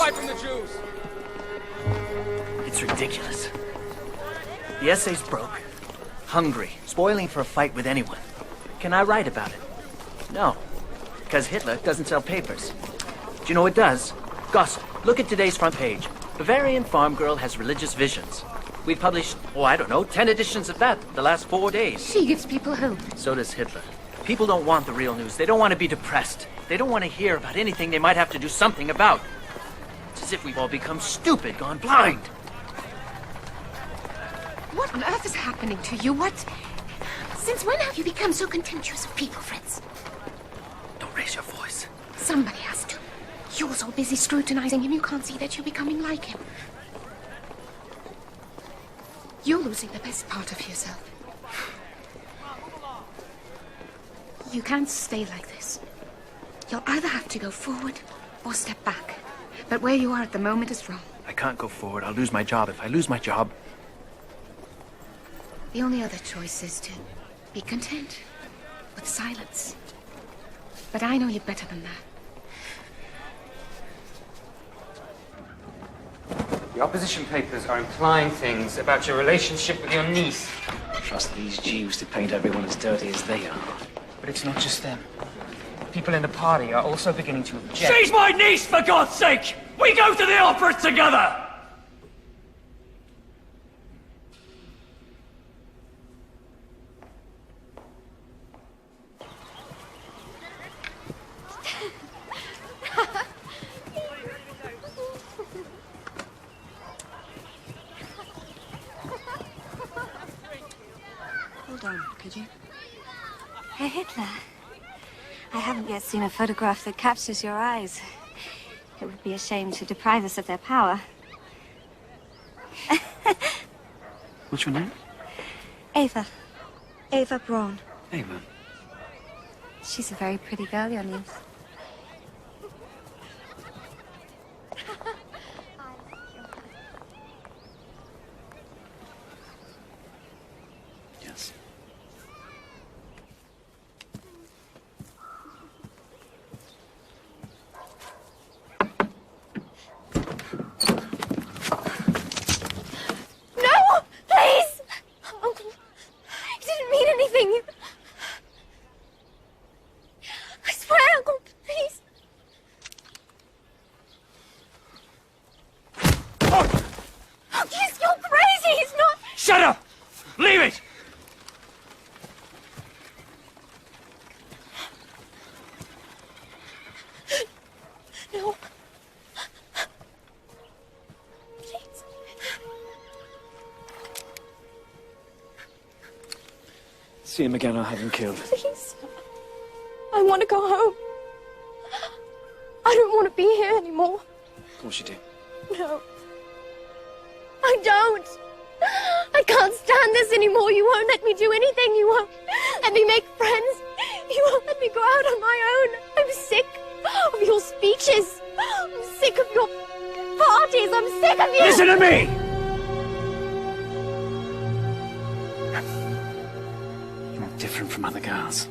From the Jews. It's ridiculous. The essay's broke, hungry, spoiling for a fight with anyone. Can I write about it? No, because Hitler doesn't sell papers. Do you know what does? Gossip. Look at today's front page. Bavarian farm girl has religious visions. We've published, 10 editions of that the last 4 days. She gives people hope. So does Hitler. People don't want the real news. They don't want to be depressed. They don't want to hear about anything they might have to do something about. It's as if we've all become stupid, gone blind. What on earth is happening to you? Since when have you become so contemptuous of people, Fritz? Don't raise your voice. Somebody has to. You're so busy scrutinizing him, you can't see that you're becoming like him. You're losing the best part of yourself. You can't stay like this. You'll either have to go forward or step back. But where you are at the moment is wrong. I can't go forward. I'll lose my job. If I lose my job... The only other choice is to be content with silence. But I know you better than that. The opposition papers are implying things about your relationship with your niece. Trust these Jews to paint everyone as dirty as they are. But it's not just them. People in the party are also beginning to object. She's my niece, for God's sake! We go to the opera together! Hold on, could you? Herr Hitler, I haven't yet seen a photograph that captures your eyes. It would be a shame to deprive us of their power. What's your name? Ava. Ava Braun. Ava. She's a very pretty girl, your niece. Yes. No! Please! Uncle, I didn't mean anything. I swear, Uncle, please. Oh, you're crazy. He's not... Shut up! Leave it! See him again, I'll have him killed. Please. I want to go home. I don't want to be here anymore. Of course you do. No. I don't. I can't stand this anymore. You won't let me do anything. You won't let me make friends. You won't let me go out on my own. I'm sick of your speeches. I'm sick of your parties. I'm sick of you. Listen to me! You're different from other girls.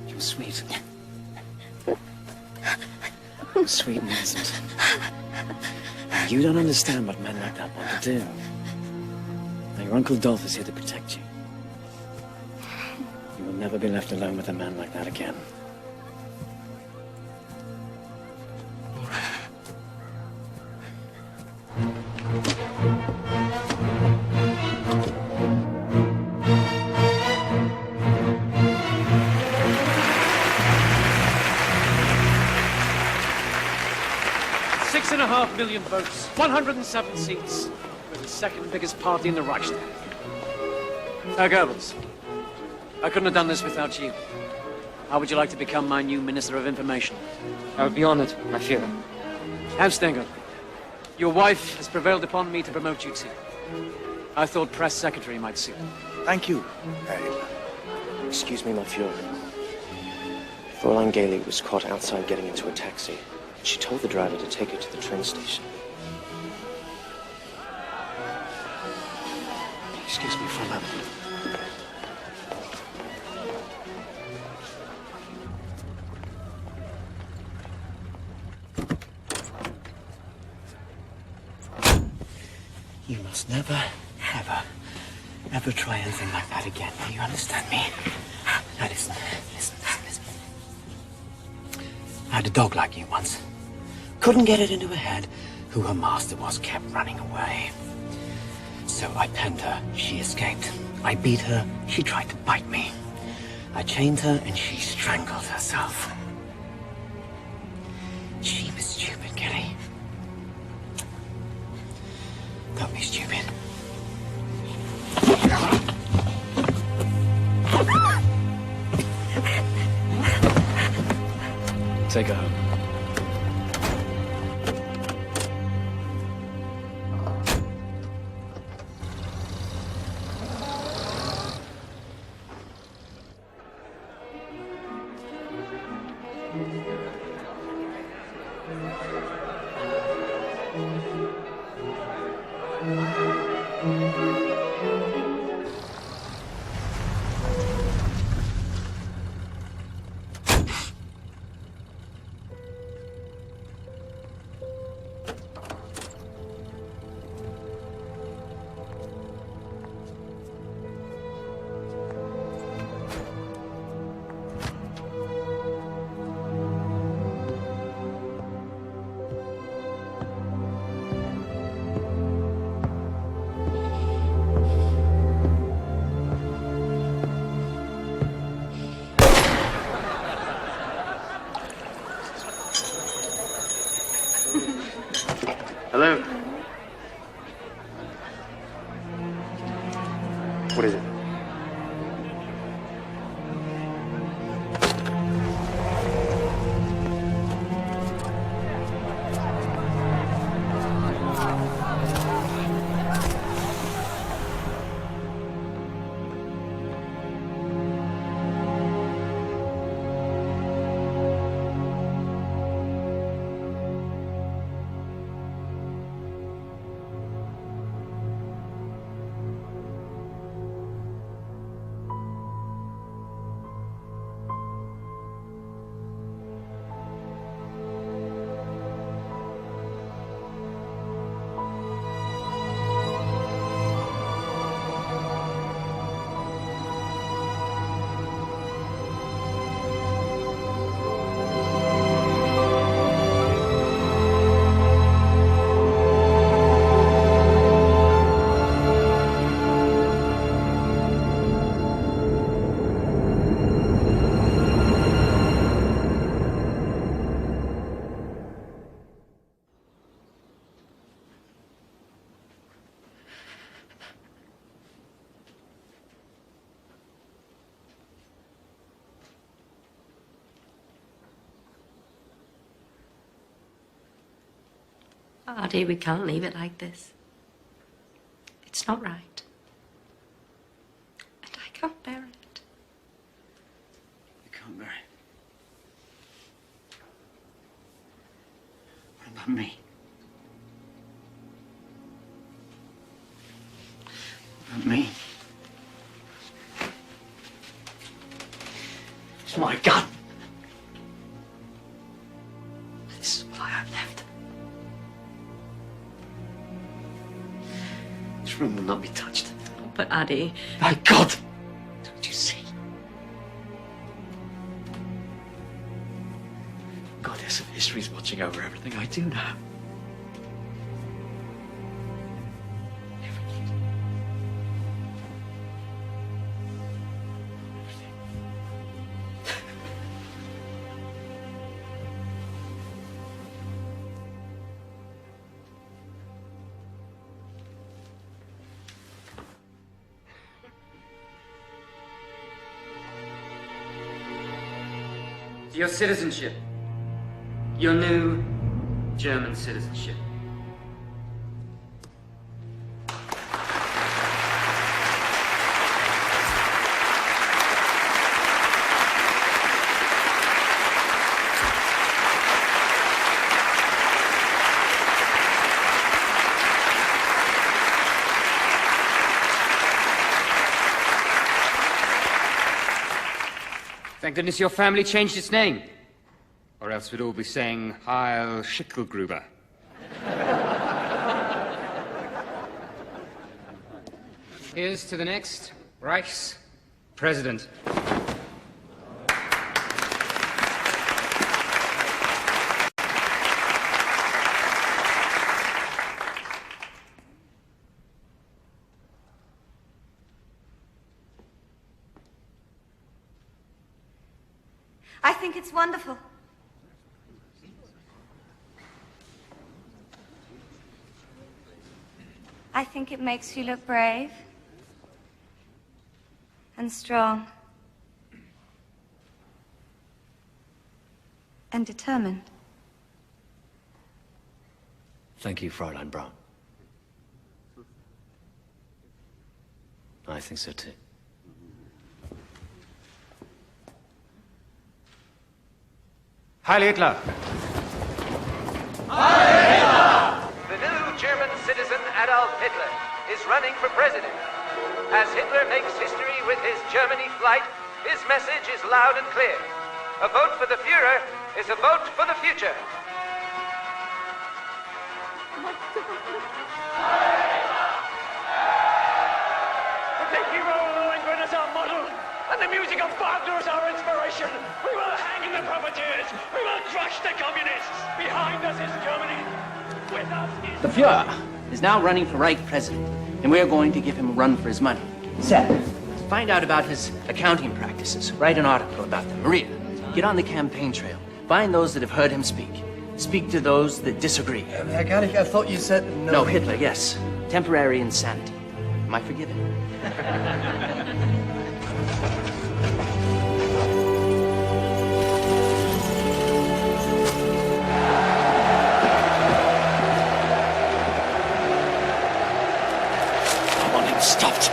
You're sweet. You're sweet and innocent. And you don't understand what men like that want to do. Now, your Uncle Dolph is here to protect you. You will never be left alone with a man like that again. 6.5 million votes, 107 seats. We're the second biggest party in the Reichstag. Now, Goebbels, I couldn't have done this without you. How would you like to become my new Minister of Information? I would be honored, my Führer. Hans Stengel, your wife has prevailed upon me to promote you too. I thought press secretary might suit. Thank you. Excuse me, my Führer. Fräulein Gailey was caught outside getting into a taxi. She told the driver to take her to the train station. Excuse me for a moment. You must never, ever try anything like that again. Do you understand me? Now listen. I had a dog like you once. Couldn't get it into her head who her master was, kept running away. So I penned her, she escaped. I beat her, she tried to bite me. I chained her and she strangled herself. She was stupid, Kelly. Don't be stupid. Take her home. Hello? What is it? Artie, we can't leave it like this. It's not right. And I can't bear it. You can't bear it. What about me? What about me? It's my gun. This is why I've left. This room will not be touched. But Addie... My God! Don't you see? Goddess of history's watching over everything I do now. Your citizenship. Your new German citizenship. Thank goodness your family changed its name. Or else we'd all be saying Heil Schickelgruber. Here's to the next Reich's president. I think it's wonderful. I think it makes you look brave and strong and determined. Thank you, Fräulein Braun. I think so too. Heil Hitler! The new German citizen Adolf Hitler is running for president. As Hitler makes history with his Germany flight, his message is loud and clear. A vote for the Führer is a vote for the future. The Pinky Roll of New England is our model, and the music of Wagner is our inspiration. We will hang the profiteers. We will crush the communists. Behind us is Germany. With us is... The Führer is now running for Reich president, and we're going to give him a run for his money. Seth, find out about his accounting practices. Write an article about them. Maria, get on the campaign trail. Find those that have heard him speak. Speak to those that disagree. Herr Garlich, I thought you said no. No, Hitler, yes. Temporary insanity. Am I forgiven? Stopped.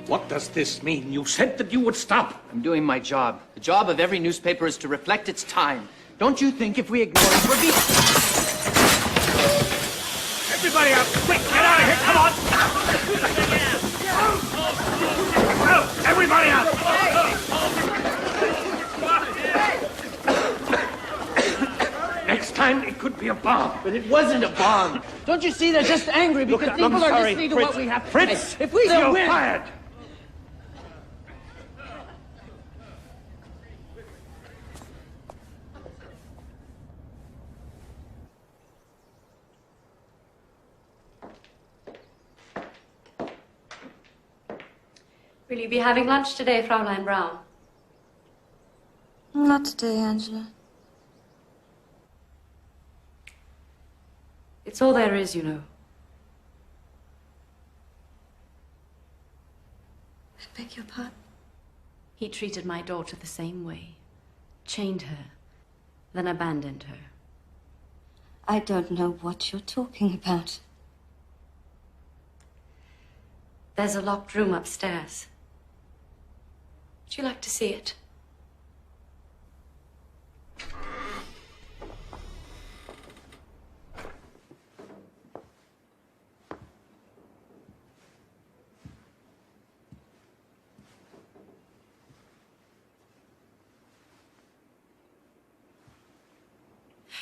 What does this mean? You said that you would stop. I'm doing my job. The job of every newspaper is to reflect its time. Don't you think if we ignore it, we'll be... Everybody out! Quick, get out of here! Come on! Oh, everybody out! Next time, it could be a bomb. But it wasn't a bomb. Don't you see? They're just angry because Look, people I'm are sorry, listening to Fritz. what we have to Fritz, say. If we you're don't win... fired. Will you be having lunch today, Fräulein Braun? Not today, Angela. It's all there is, you know. I beg your pardon? He treated my daughter the same way. Chained her. then abandoned her. I don't know what you're talking about. There's a locked room upstairs. Would you like to see it?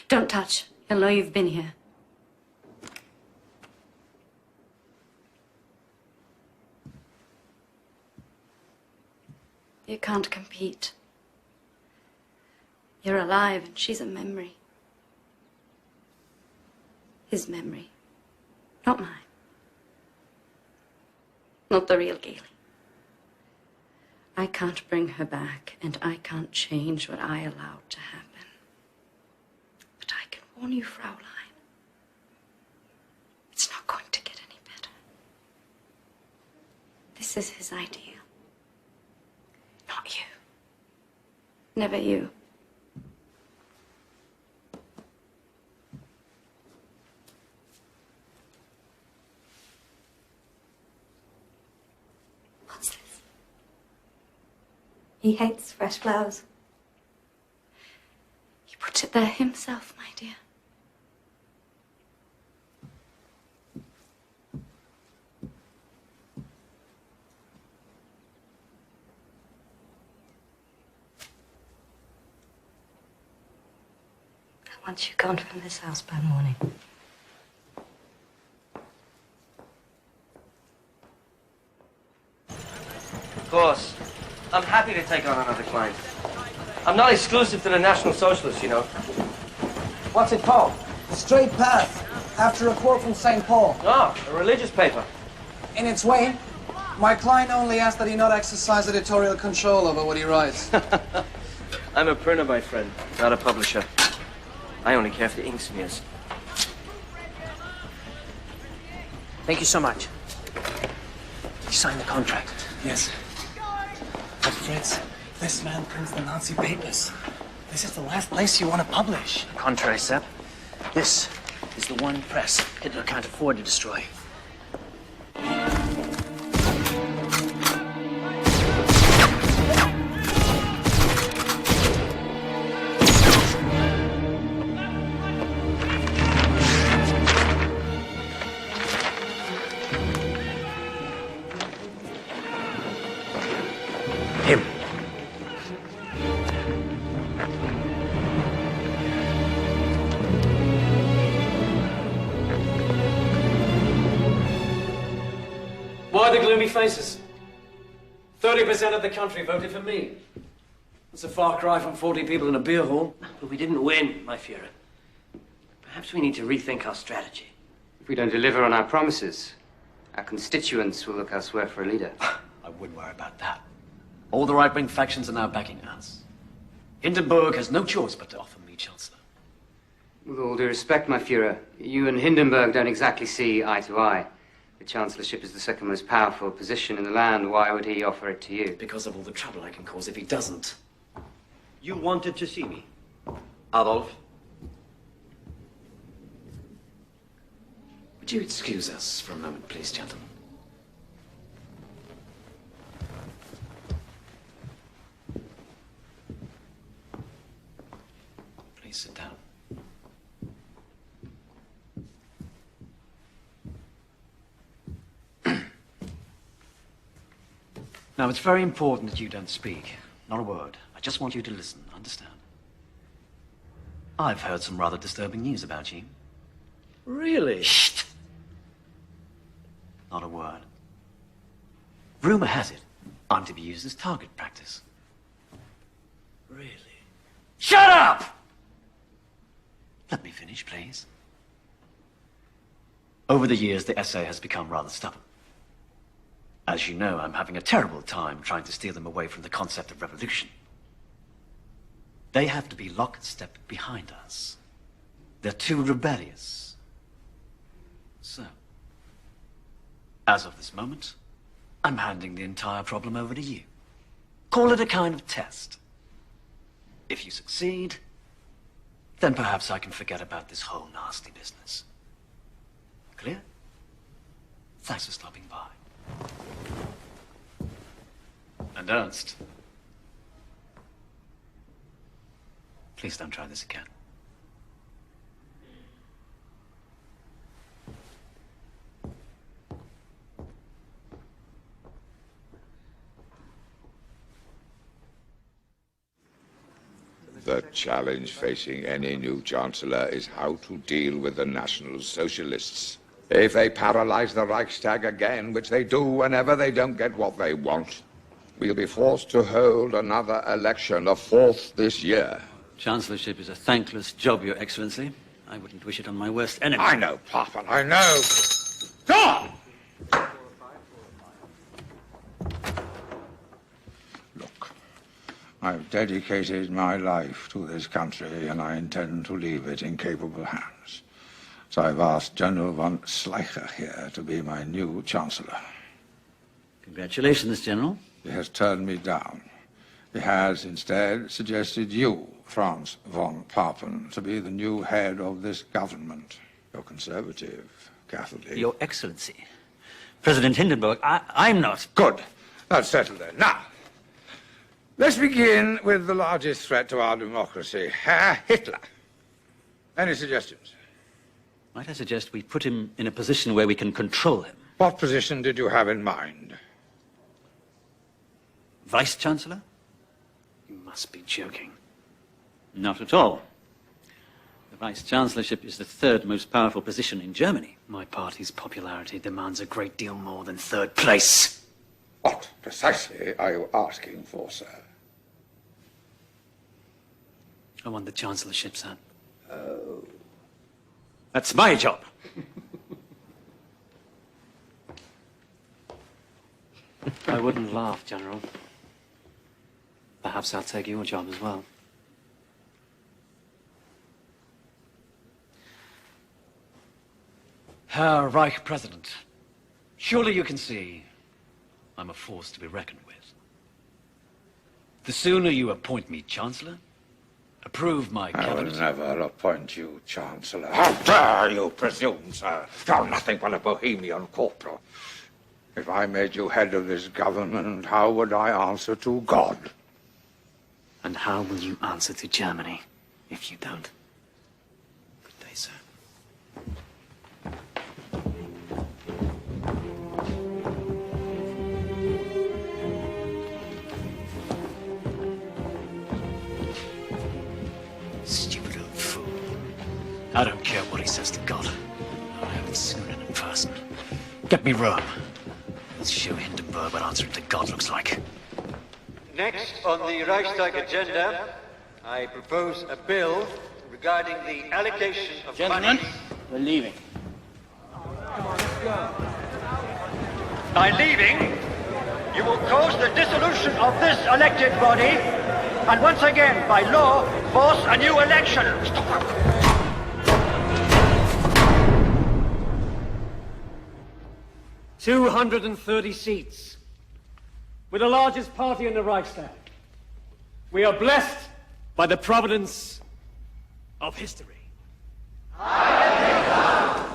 Don't touch. He'll know you've been here. You can't compete. You're alive and she's a memory. His memory. Not mine. Not the real Gailey. I can't bring her back, and I can't change what I allowed to happen. But I can warn you, Fraulein. It's not going to get any better. This is his ideal. Not you. Never you. What's this? He hates fresh flowers. He put it there himself, my dear. I want you gone from this house by morning. Of course. I'm happy to take on another client. I'm not exclusive to the National Socialists, you know. What's it called? Straight Path, after a quote from St. Paul. Oh, a religious paper. In its way, my client only asks that he not exercise editorial control over what he writes. I'm a printer, my friend, not a publisher. I only care for the ink smears. Thank you so much. You signed the contract. Yes. But Fritz, this man prints the Nazi papers. This is the last place you want to publish. Contrary, Sepp. This is the one press Hitler can't afford to destroy. Him. Why the gloomy faces? 30% of the country voted for me. That's a far cry from 40 people in a beer hall. But we didn't win, my Führer. Perhaps we need to rethink our strategy. If we don't deliver on our promises, our constituents will look elsewhere for a leader. I wouldn't worry about that. All the right-wing factions are now backing us. Hindenburg has no choice but to offer me Chancellor. With all due respect, my Führer, you and Hindenburg don't exactly see eye to eye. The Chancellorship is the second most powerful position in the land. Why would he offer it to you? Because of all the trouble I can cause if he doesn't. You wanted to see me, Adolf? Would you excuse us for a moment, please, gentlemen? Please sit down. Now, it's very important that you don't speak. Not a word. I just want you to listen, understand? I've heard some rather disturbing news about you. Really? Shh! Not a word. Rumor has it I'm to be used as target practice. Really? Shut up! Let me finish, please. Over the years, the SA has become rather stubborn. As you know, I'm having a terrible time trying to steer them away from the concept of revolution. They have to be lockstep behind us. They're too rebellious. So, as of this moment, I'm handing the entire problem over to you. Call it a kind of test. If you succeed, Then perhaps I can forget about this whole nasty business. Clear? Thanks for stopping by. And Ernst, please don't try this again. The challenge facing any new chancellor is how to deal with the National Socialists. If they paralyze the Reichstag again, which they do whenever they don't get what they want, we'll be forced to hold another election, a fourth this year. Chancellorship is a thankless job, Your Excellency. I wouldn't wish it on my worst enemy. I know, Papa, I know. Stop! Look, I've dedicated my life to this country, and I intend to leave it in capable hands. So I've asked General von Schleicher here to be my new Chancellor. Congratulations, General. He has turned me down. He has instead suggested you, Franz von Papen, to be the new head of this government. You're conservative, Catholic. Your Excellency, President Hindenburg, I'm not. Good. That's settled then. Now, let's begin with the largest threat to our democracy, Herr Hitler. Any suggestions? Might I suggest we put him in a position where we can control him? What position did you have in mind? Vice-Chancellor? You must be joking. Not at all. The Vice-Chancellorship is the third most powerful position in Germany. My party's popularity demands a great deal more than third place. What precisely are you asking for, sir? I want the Chancellorship, sir. Oh. That's my job. I wouldn't laugh, General. Perhaps I'll take your job as well. Herr Reich President, surely you can see I'm a force to be reckoned with. The sooner you appoint me Chancellor, approve my cabinet... I will never appoint you Chancellor. How dare you presume, sir? You're nothing but a Bohemian corporal. If I made you head of this government, how would I answer to God? And how will you answer to Germany if you don't? Good day, sir. Stupid old fool. I don't care what he says to God. I'll have it soon and in person. Get me Rome. Let's show Hindenburg what answering to God looks like. Next on the Reichstag agenda, I propose a bill regarding the allocation of Gentlemen, money. we're leaving. By leaving, you will cause the dissolution of this elected body, and once again, by law, force a new election. Stop. 230 seats. We're the largest party in the Reichstag. We are blessed by the providence of history. How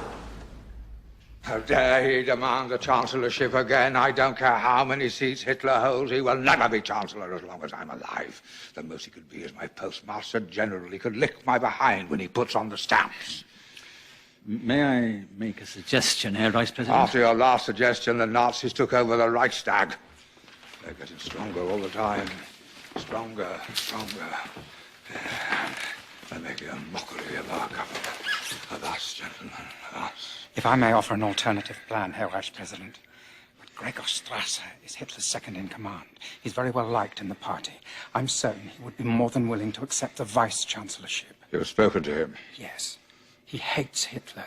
dare he demand the Chancellorship again? I don't care how many seats Hitler holds. He will never be Chancellor as long as I'm alive. The most he could be is my Postmaster General. He could lick my behind when he puts on the stamps. May I make a suggestion, Herr Vice President? After your last suggestion, the Nazis took over the Reichstag. They're getting stronger all the time. Stronger, stronger. They're making a mockery of our government. Of us, gentlemen, of us. If I may offer an alternative plan, Herr Vice President. But Gregor Strasser is Hitler's second in command. He's very well liked in the party. I'm certain he would be more than willing to accept the vice-chancellorship. You've spoken to him? Yes. He hates Hitler.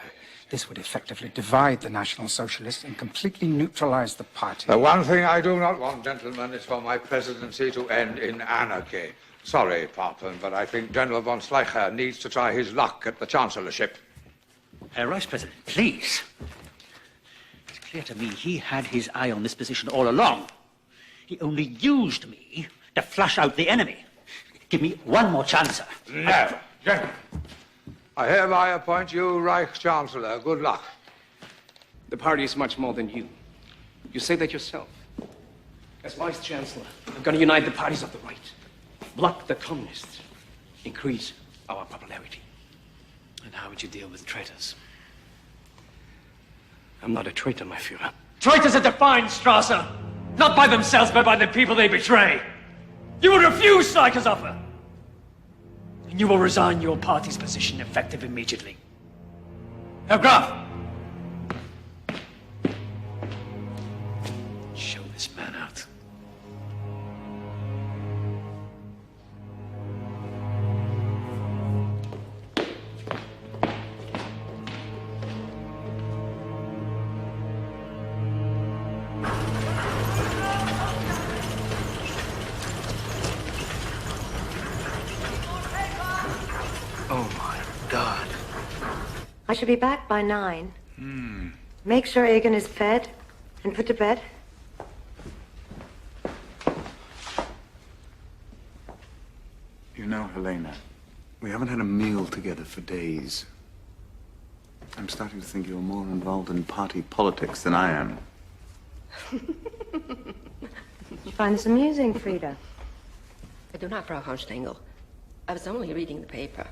This would effectively divide the National Socialists and completely neutralize the party. The one thing I do not want, gentlemen, is for my presidency to end in anarchy. Sorry, Papen, but I think General von Schleicher needs to try his luck at the Chancellorship. Herr Vice President, please. It's clear to me he had his eye on this position all along. He only used me to flush out the enemy. Give me one more chance, sir. No. Gentlemen, I hereby appoint you Reich Chancellor. Good luck. The party is much more than you. You say that yourself. As Vice Chancellor, I'm going to unite the parties of the right, block the communists, increase our popularity. And how would you deal with traitors? I'm not a traitor, my Führer. Traitors are defined, Strasser. Not by themselves, but by the people they betray. You will refuse Stryker's offer. And you will resign your party's position effective immediately. Herr Graf! Show this man out. Oh my God. I should be back by 9. Make sure Egan is fed and put to bed. You know, Helena, we haven't had a meal together for days. I'm starting to think you're more involved in party politics than I am. You find this amusing, Frida? I do not, Frau Hornstengel. I was only reading the paper.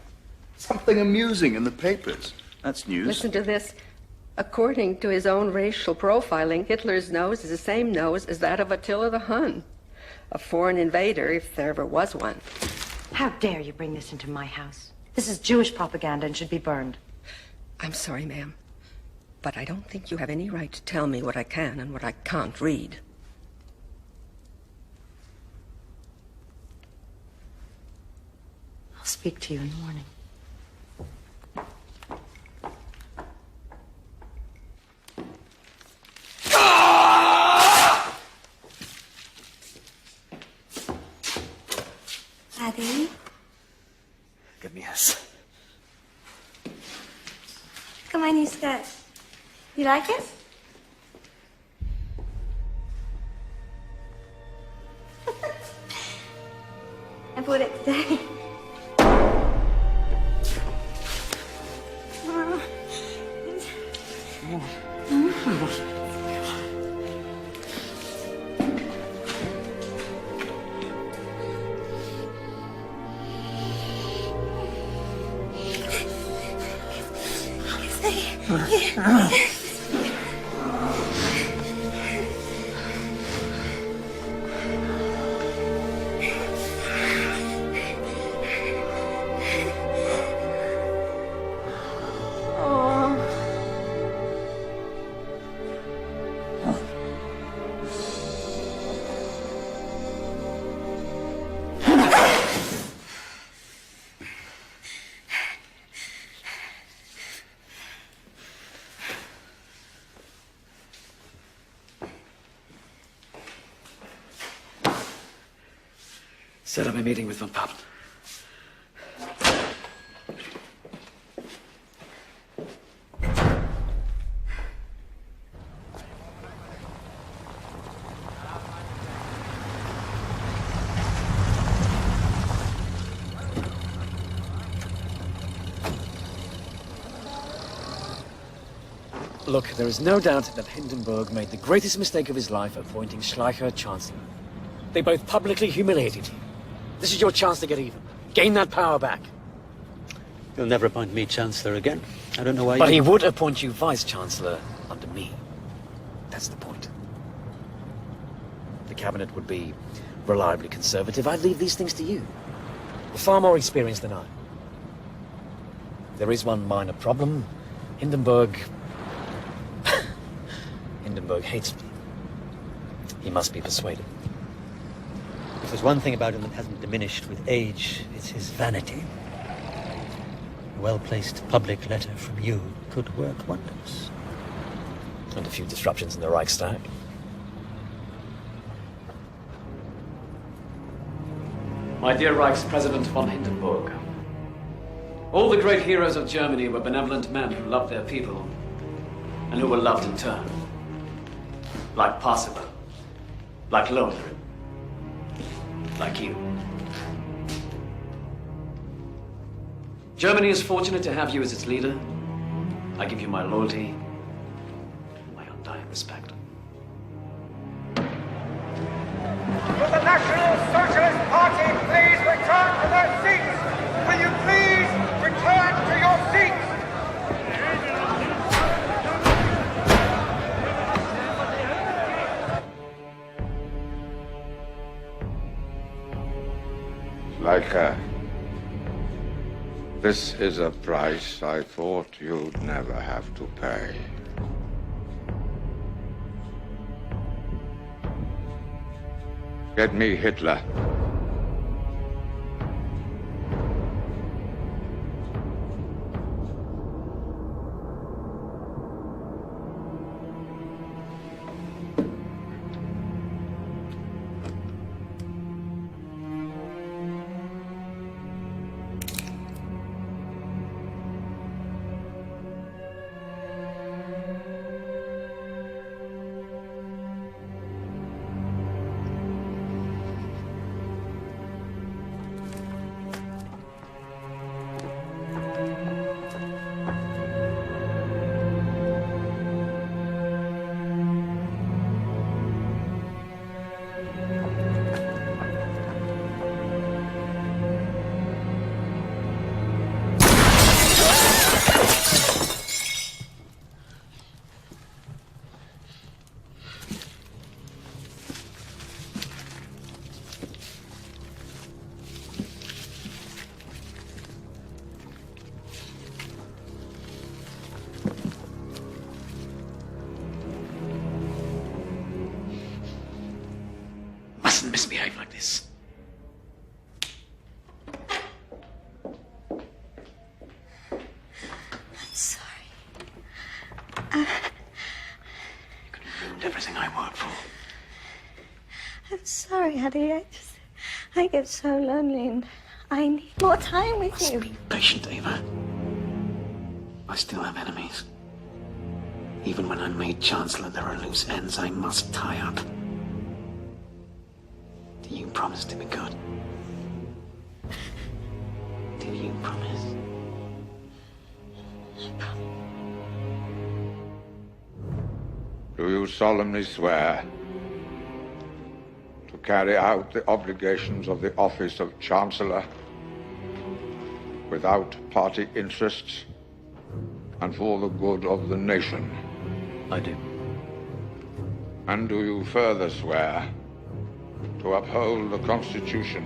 Something amusing in the papers. That's news. Listen to this. According to his own racial profiling, Hitler's nose is the same nose as that of Attila the Hun. A foreign invader, if there ever was one. How dare you bring this into my house? This is Jewish propaganda and should be burned. I'm sorry, ma'am, but I don't think you have any right to tell me what I can and what I can't read. I'll speak to you in the morning. Daddy? Give me this. Look at my new skirt. You like it? I bought it today. Set up a meeting with Von Papen. Look, there is no doubt that Hindenburg made the greatest mistake of his life appointing Schleicher Chancellor. They both publicly humiliated you. This is your chance to get even. Gain that power back. He'll never appoint me Chancellor again. I don't know why. But he would appoint you Vice-Chancellor under me. That's the point. The cabinet would be reliably conservative. I'd leave these things to you. You're far more experienced than I. There is one minor problem. Hindenburg hates me. He must be persuaded. If there's one thing about him that hasn't diminished with age, it's his vanity. A well-placed public letter from you could work wonders. And a few disruptions in the Reichstag. My dear Reichspräsident von Hindenburg, all the great heroes of Germany were benevolent men who loved their people and who were loved in turn. Like Parsifal, like Lohengrin, like you. Germany is fortunate to have you as its leader. I give you my loyalty, my undying respect. Will the National Socialist Party please return to their seats? Will you please return to your seats? Like this is a price I thought you'd never have to pay. Get me Hitler. Mustn't misbehave like this. I'm sorry. You could have ruined everything I worked for. I'm sorry, Eddie. I get so lonely and I need more time with you. Be patient, Ava. I still have enemies. Even when I'm made Chancellor, there are loose ends I must tie up. Do you promise to be good? Do you promise? I promise. Do you solemnly swear to carry out the obligations of the office of Chancellor without party interests and for the good of the nation? I do. And do you further swear to uphold the Constitution,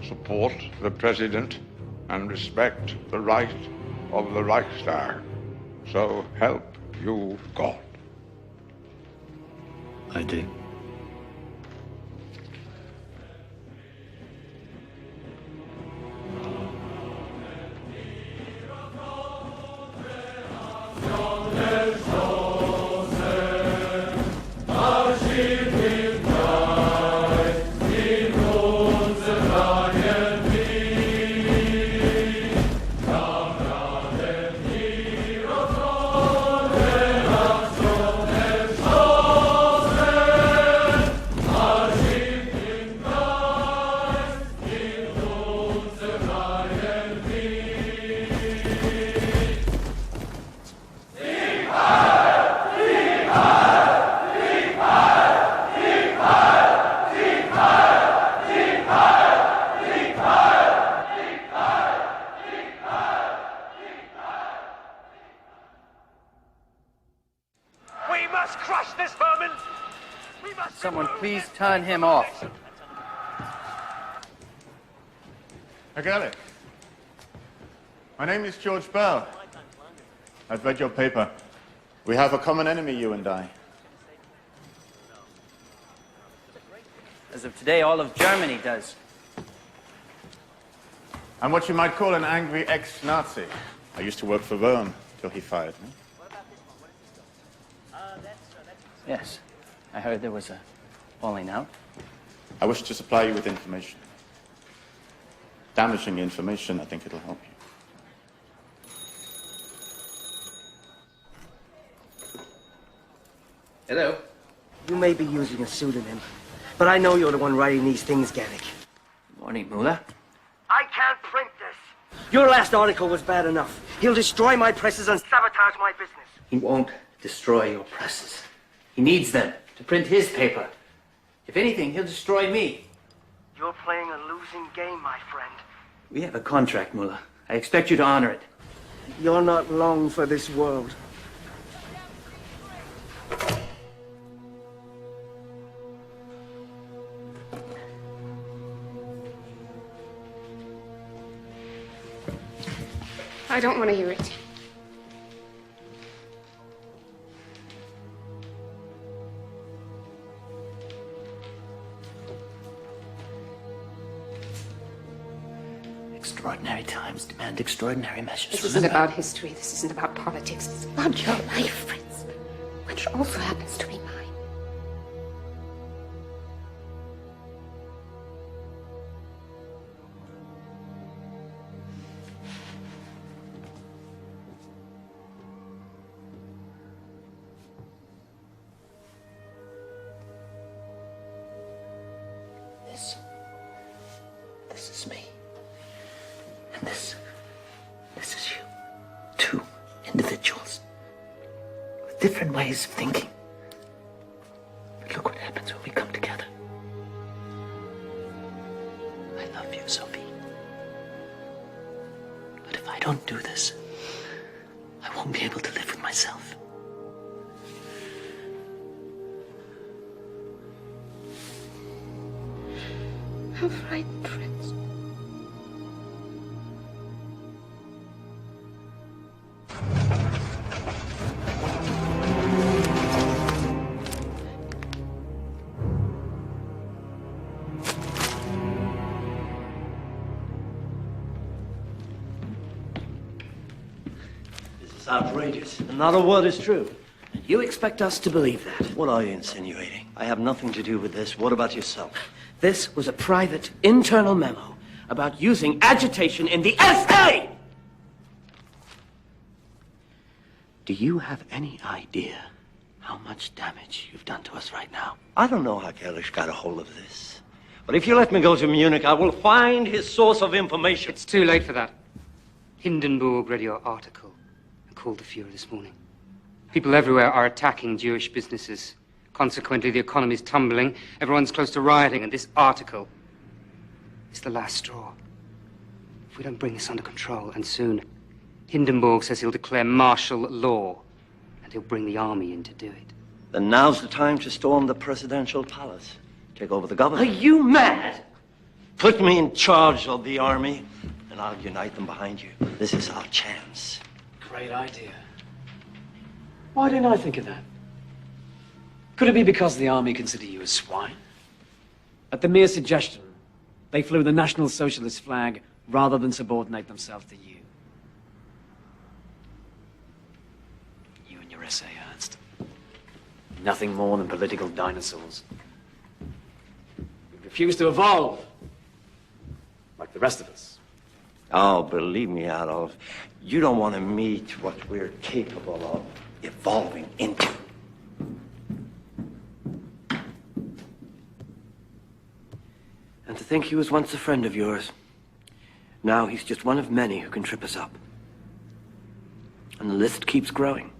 support the President, and respect the right of the Reichstag? So help you God. I do. Someone please turn him off. I got it. My name is George Bell. I've read your paper. We have a common enemy, you and I. As of today, all of Germany does. I'm what you might call an angry ex-Nazi. I used to work for Rome till he fired me. Yes, I heard there was a falling out. I wish to supply you with information. Damaging information, I think it'll help you. Hello? You may be using a pseudonym, but I know you're the one writing these things, Gannick. Morning, Mullah. I can't print this. Your last article was bad enough. He'll destroy my presses and sabotage my business. He won't destroy your presses. He needs them to print his paper. If anything, he'll destroy me. You're playing a losing game, my friend. We have a contract, Mullah. I expect you to honor it. You're not long for this world. I don't want to hear it. Extraordinary times demand extraordinary measures. This isn't about history. This isn't about politics. It's about your life, Fritz, which also happens to be mine. This is me. And this is you. Two individuals with different ways of thinking. But look what happens when we come together. I love you, Sophie. But if I don't do this, I won't be able to live with myself. I'm frightened, Fritz. This is outrageous. And not a word is true. And you expect us to believe that? What are you insinuating? I have nothing to do with this. What about yourself? This was a private, internal memo about using agitation in the SA! Do you have any idea how much damage you've done to us right now? I don't know how Gerlich got a hold of this. But if you let me go to Munich, I will find his source of information. It's too late for that. Hindenburg read your article and called the Fuhrer this morning. People everywhere are attacking Jewish businesses. Consequently, the economy's tumbling, everyone's close to rioting, and this article is the last straw. If we don't bring this under control, and soon, Hindenburg says he'll declare martial law, and he'll bring the army in to do it. Then now's the time to storm the presidential palace. Take over the Are government. you mad? Put me in charge of the army, and I'll unite them behind you. This is our chance. Great idea. Why didn't I think of that? Could it be because the army consider you as swine? At the mere suggestion, they flew the National Socialist flag rather than subordinate themselves to you. You and your essay, Ernst. Nothing more than political dinosaurs. We refuse to evolve, like the rest of us. Oh, believe me, Adolf, you don't want to meet what we're capable of evolving into. And to think he was once a friend of yours. Now he's just one of many who can trip us up. And the list keeps growing.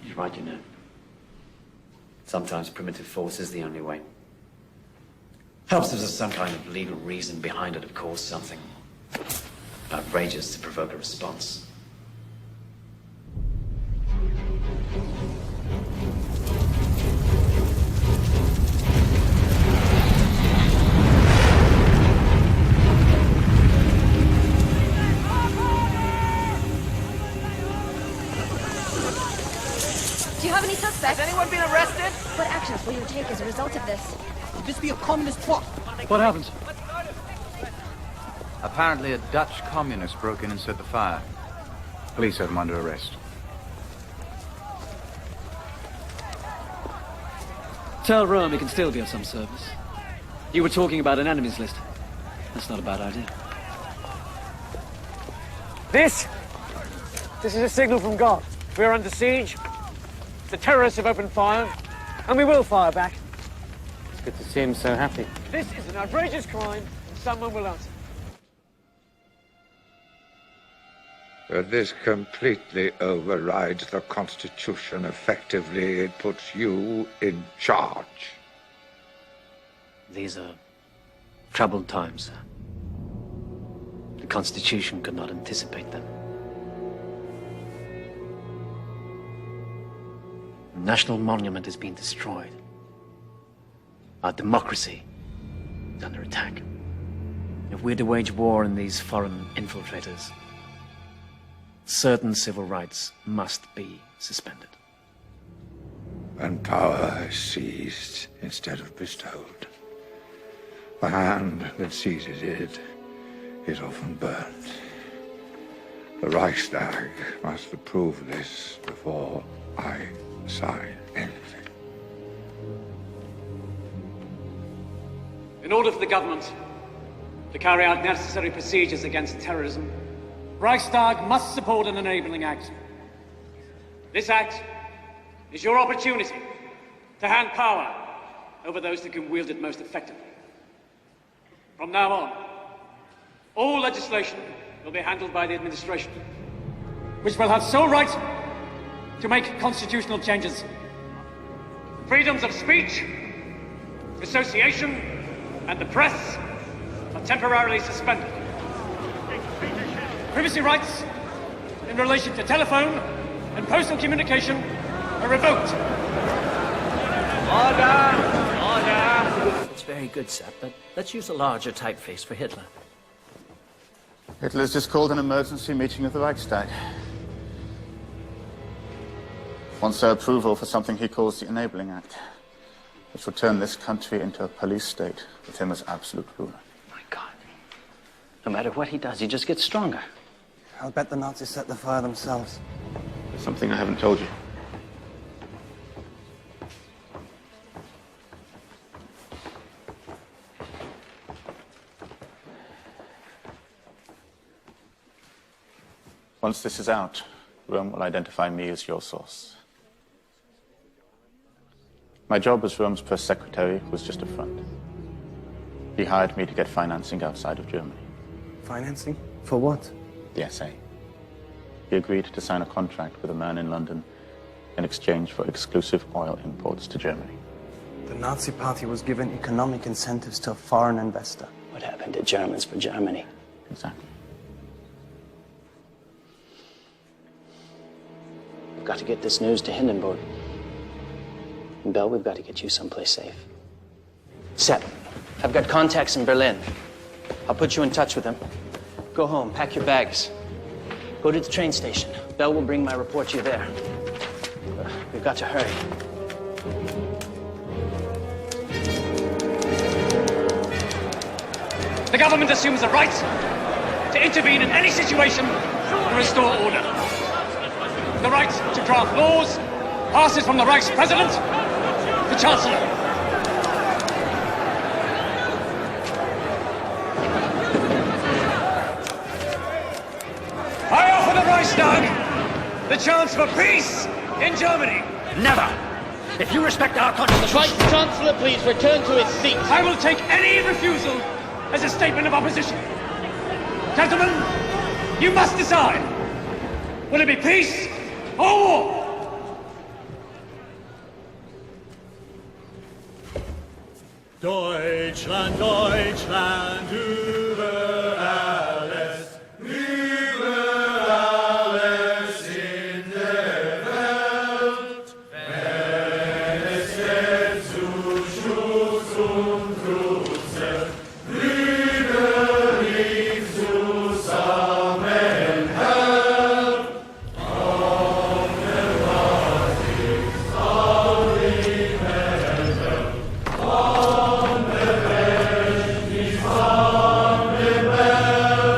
He's right, you know. Sometimes primitive force is the only way. Helps if there's some kind of legal reason behind it, of course, something outrageous to provoke a response. Do you have any suspects? Has anyone been arrested? What actions will you take as a result of this? Could this be a communist plot? What happened? Apparently a Dutch communist broke in and set the fire. Police have him under arrest. Tell Rome he can still be of some service. You were talking about an enemies list. That's not a bad idea. This is a signal from God. We're under siege. The terrorists have opened fire, and we will fire back. It's good to see him so happy. This is an outrageous crime, and someone will answer. This completely overrides the Constitution. Effectively, it puts you in charge. These are troubled times, sir. The Constitution could not anticipate them. The national monument has been destroyed. Our democracy is under attack. If we're to wage war on these foreign infiltrators, certain civil rights must be suspended. And power is seized instead of bestowed. The hand that seizes it is often burnt. The Reichstag must approve this before I sign anything. In order for the government to carry out necessary procedures against terrorism, Reichstag must support an enabling act. This act is your opportunity to hand power over those that can wield it most effectively. From now on, all legislation will be handled by the administration, which will have sole right to make constitutional changes. Freedoms of speech, association, and the press are temporarily suspended. Privacy rights in relation to telephone and postal communication are revoked. Order! Order! It's very good, sir, but let's use a larger typeface for Hitler. Hitler's just called an emergency meeting of the Reichstag. Wants their approval for something he calls the Enabling Act, which will turn this country into a police state with him as absolute ruler. My God. No matter what he does, he just gets stronger. I'll bet the Nazis set the fire themselves. There's something I haven't told you. Once this is out, Rome will identify me as your source. My job as Rome's press secretary was just a front. He hired me to get financing outside of Germany. Financing? For what? The SA. He agreed to sign a contract with a man in London in exchange for exclusive oil imports to Germany. The Nazi Party was given economic incentives to a foreign investor. What happened to Germans for Germany? Exactly. We've got to get this news to Hindenburg. And Bell, we've got to get you someplace safe. Seth, I've got contacts in Berlin. I'll put you in touch with them. Go home, pack your bags. Go to the train station. Bell will bring my report to you there. We've got to hurry. The government assumes the right to intervene in any situation to restore order. The right to draft laws passes from the Reich's president to Chancellor. I offer the Reichstag the chance for peace in Germany. Never! If you respect our constitution... Vice Chancellor, please return to his seat. I will take any refusal as a statement of opposition. Gentlemen, you must decide. Will it be peace or war? Deutschland, Deutschland, über alles, über alles in der Welt. Wenn es geht zu Schuss und Kruse, Brüder ihn zusammenhält. Ohne was ist all die Welt. Ohne Recht ist alle Welt.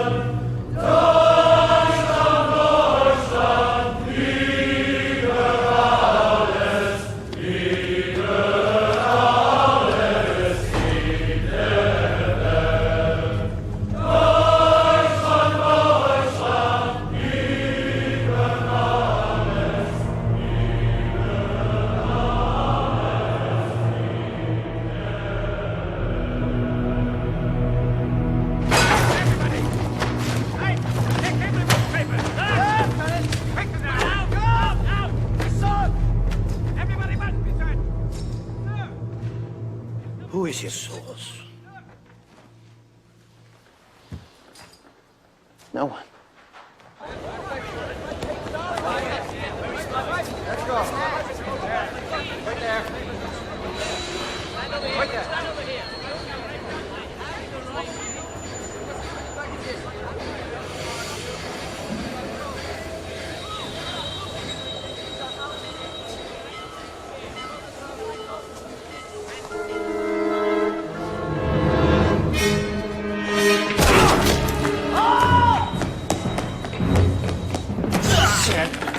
is your source? No one. Let's go. Right there. Right there.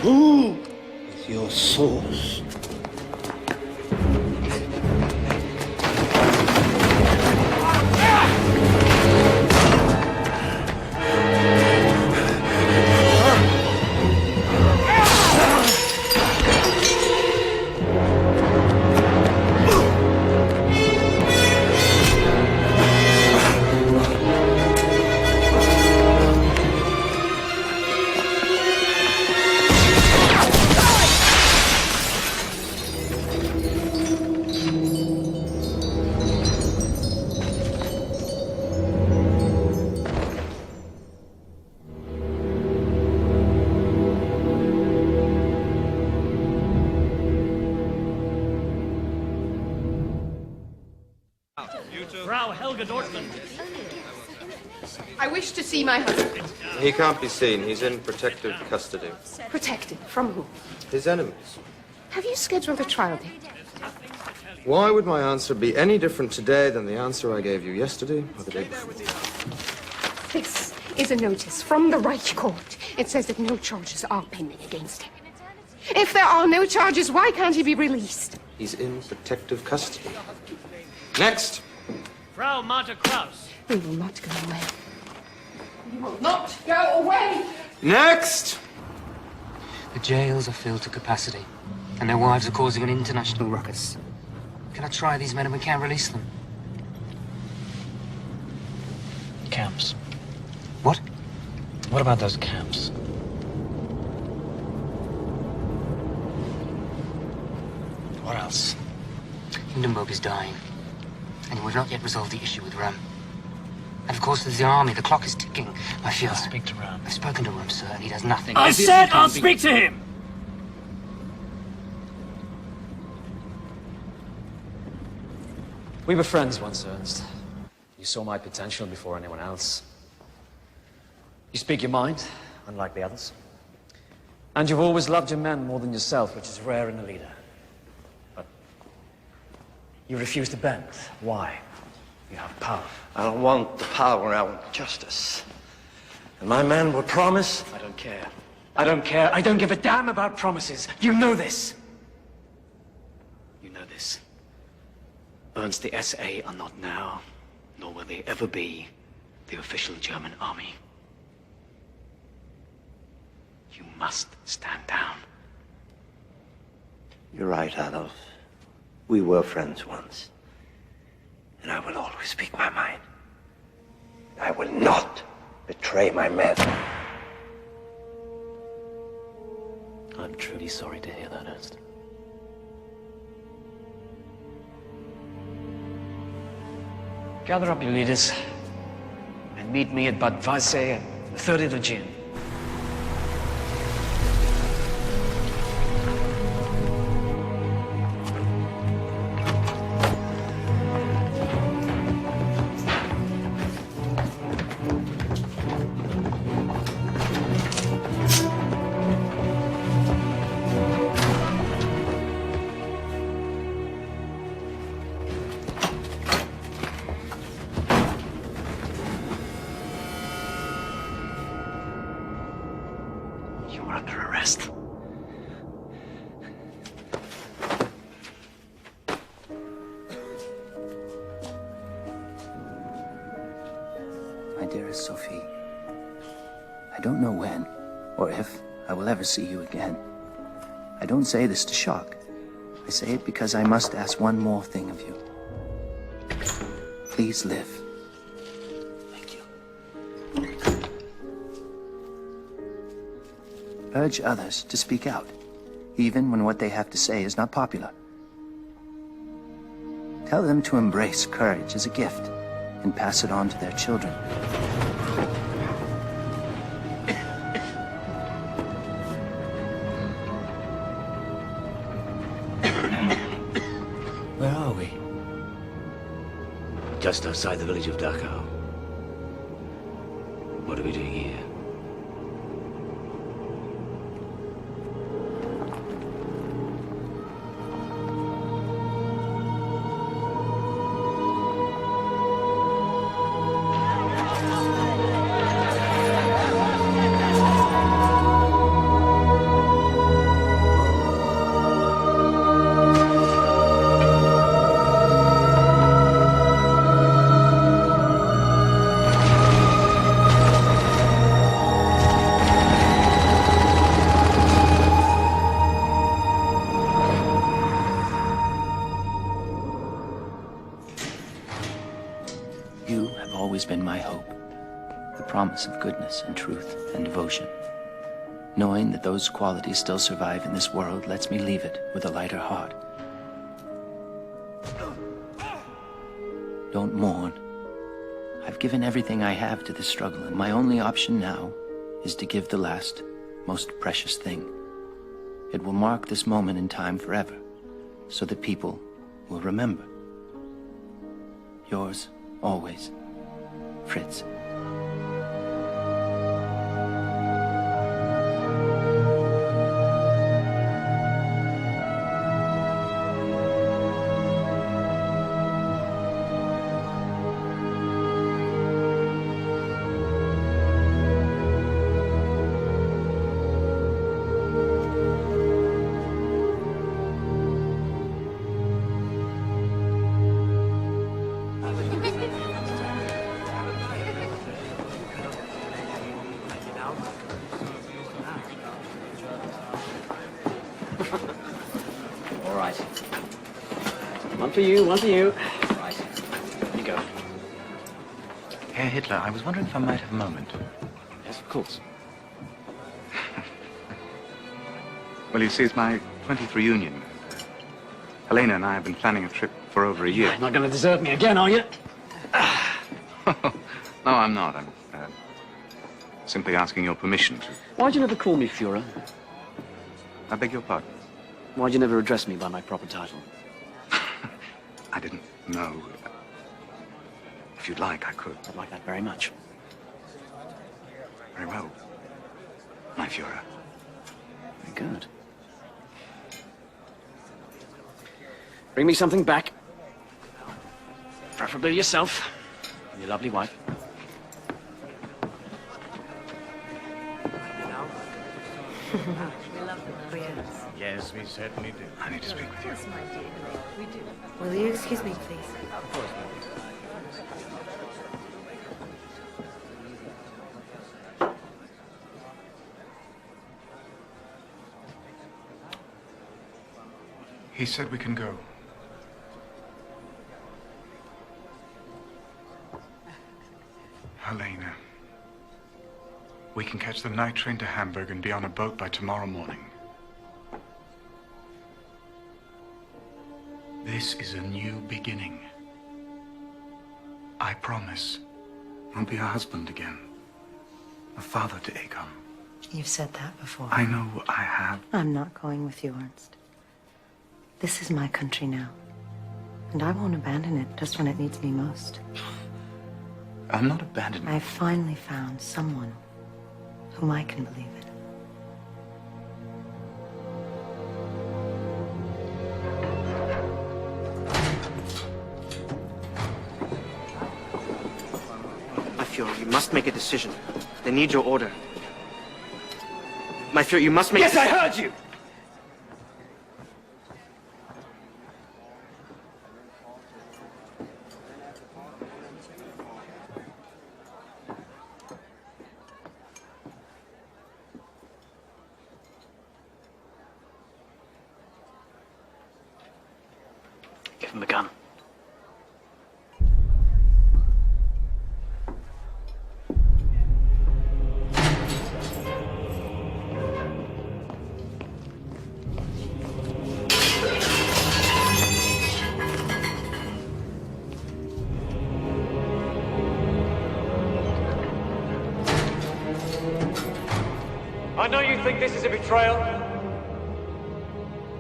Who is your source? Frau Helga Dortmund. I wish to see my husband. He can't be seen. He's in protective custody. Protected from who? His enemies. Have you scheduled a trial date? Why would my answer be any different today than the answer I gave you yesterday or the day before? This is a notice from the Reich Court. It says that no charges are pending against him. If there are no charges, why can't he be released? He's in protective custody. Next. Frau Marta Kraus. We will not go away. We will not go away! Next! The jails are filled to capacity, and their wives are causing an international ruckus. Can I try these men and we can't release them? Camps. What? What about those camps? What else? Hindenburg is dying, and we've not yet resolved the issue with Röhm. And of course there's the army. The clock is ticking. I feel... I'll speak to Röhm. I've spoken to Röhm, sir, and he does nothing. I said I'll speak to him! We were friends once, Ernst. You saw my potential before anyone else. You speak your mind, unlike the others. And you've always loved your men more than yourself, which is rare in a leader. But you refuse to bend. Why? You have power. I don't want the power, I want justice. And my men will promise. I don't care. I don't care. I don't give a damn about promises. You know this. You know this. Ernst, the SA are not now, nor will they ever be, the official German army. You must stand down. You're right, Adolf. We were friends once. And I will always speak my mind. I will not betray my men. I'm truly sorry to hear that, Ernst. Gather up your leaders and meet me at Bad Weisse on the 30th of June. You're under arrest. My dearest Sophie, I don't know when or if I will ever see you again. I don't say this to shock. I say it because I must ask one more thing of you. Please live. Thank you. Urge others to speak out, even when what they have to say is not popular. Tell them to embrace courage as a gift and pass it on to their children. Where are we? Just outside the village of Dachau. What are we doing here? You have always been my hope, the promise of goodness and truth and devotion. Knowing that those qualities still survive in this world lets me leave it with a lighter heart. Don't mourn. I've given everything I have to this struggle, and my only option now is to give the last, most precious thing. It will mark this moment in time forever, so that people will remember. Yours, always, Fritz. All right. One for you, one for you. Right. Here you go. Herr Hitler, I was wondering if I might have a moment. Yes, of course. Well, you see, it's my 20th reunion. Helena and I have been planning a trip for over a year. You're not going to desert me again, are you? No, I'm not. I'm simply asking your permission to... Why'd you never call me Führer? I beg your pardon? Why'd you never address me by my proper title? I didn't know. If you'd like, I could. I'd like that very much. Very well, my Führer. Very good. Bring me something back. Preferably yourself. And your lovely wife. Yes, we certainly do. I need to speak with you. Will you excuse me, please? Of course. He said we can go. Helena, we can catch the night train to Hamburg and be on a boat by tomorrow morning. This is a new beginning. I promise I'll be a husband again, a father to Akon. You've said that before. I know I have. I'm not going with you, Ernst. This is my country now, and I won't abandon it just when it needs me most. I'm not abandoning. I've finally found someone whom I can believe in. My Führer, you must make a decision. They need your order. My Führer, you must make... Yes, I heard you! Give him the gun. I know you think this is a betrayal,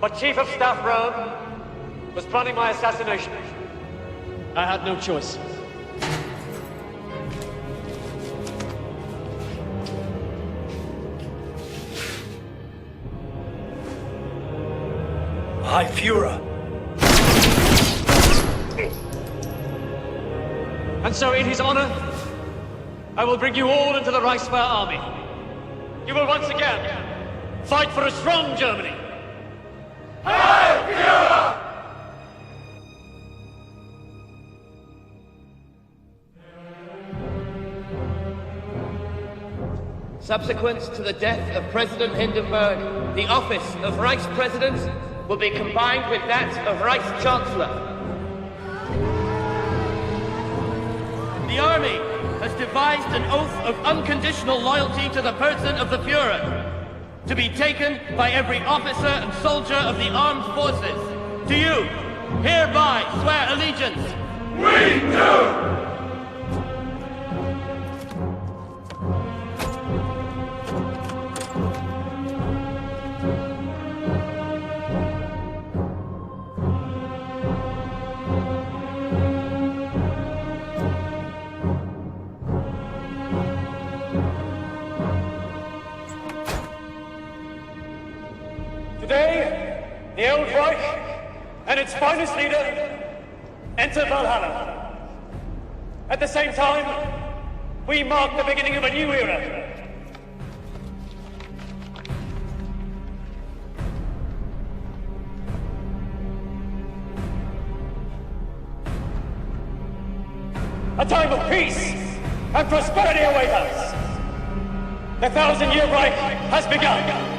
but Chief of Staff Rome was planning my assassination. I had no choice. High Führer. And so in his honor, I will bring you all into the Reichswehr army. You will once again fight for a strong Germany. Heil Führer! Subsequent to the death of President Hindenburg, the office of Reichspräsident will be combined with that of Reichschancellor. The army has devised an oath of unconditional loyalty to the person of the Führer, to be taken by every officer and soldier of the armed forces. Do you hereby swear allegiance? We do! Today, the old Reich and its finest leader enter Valhalla. At the same time, we mark the beginning of a new era. A time of peace and prosperity awaits us. The 1,000-year Reich has begun.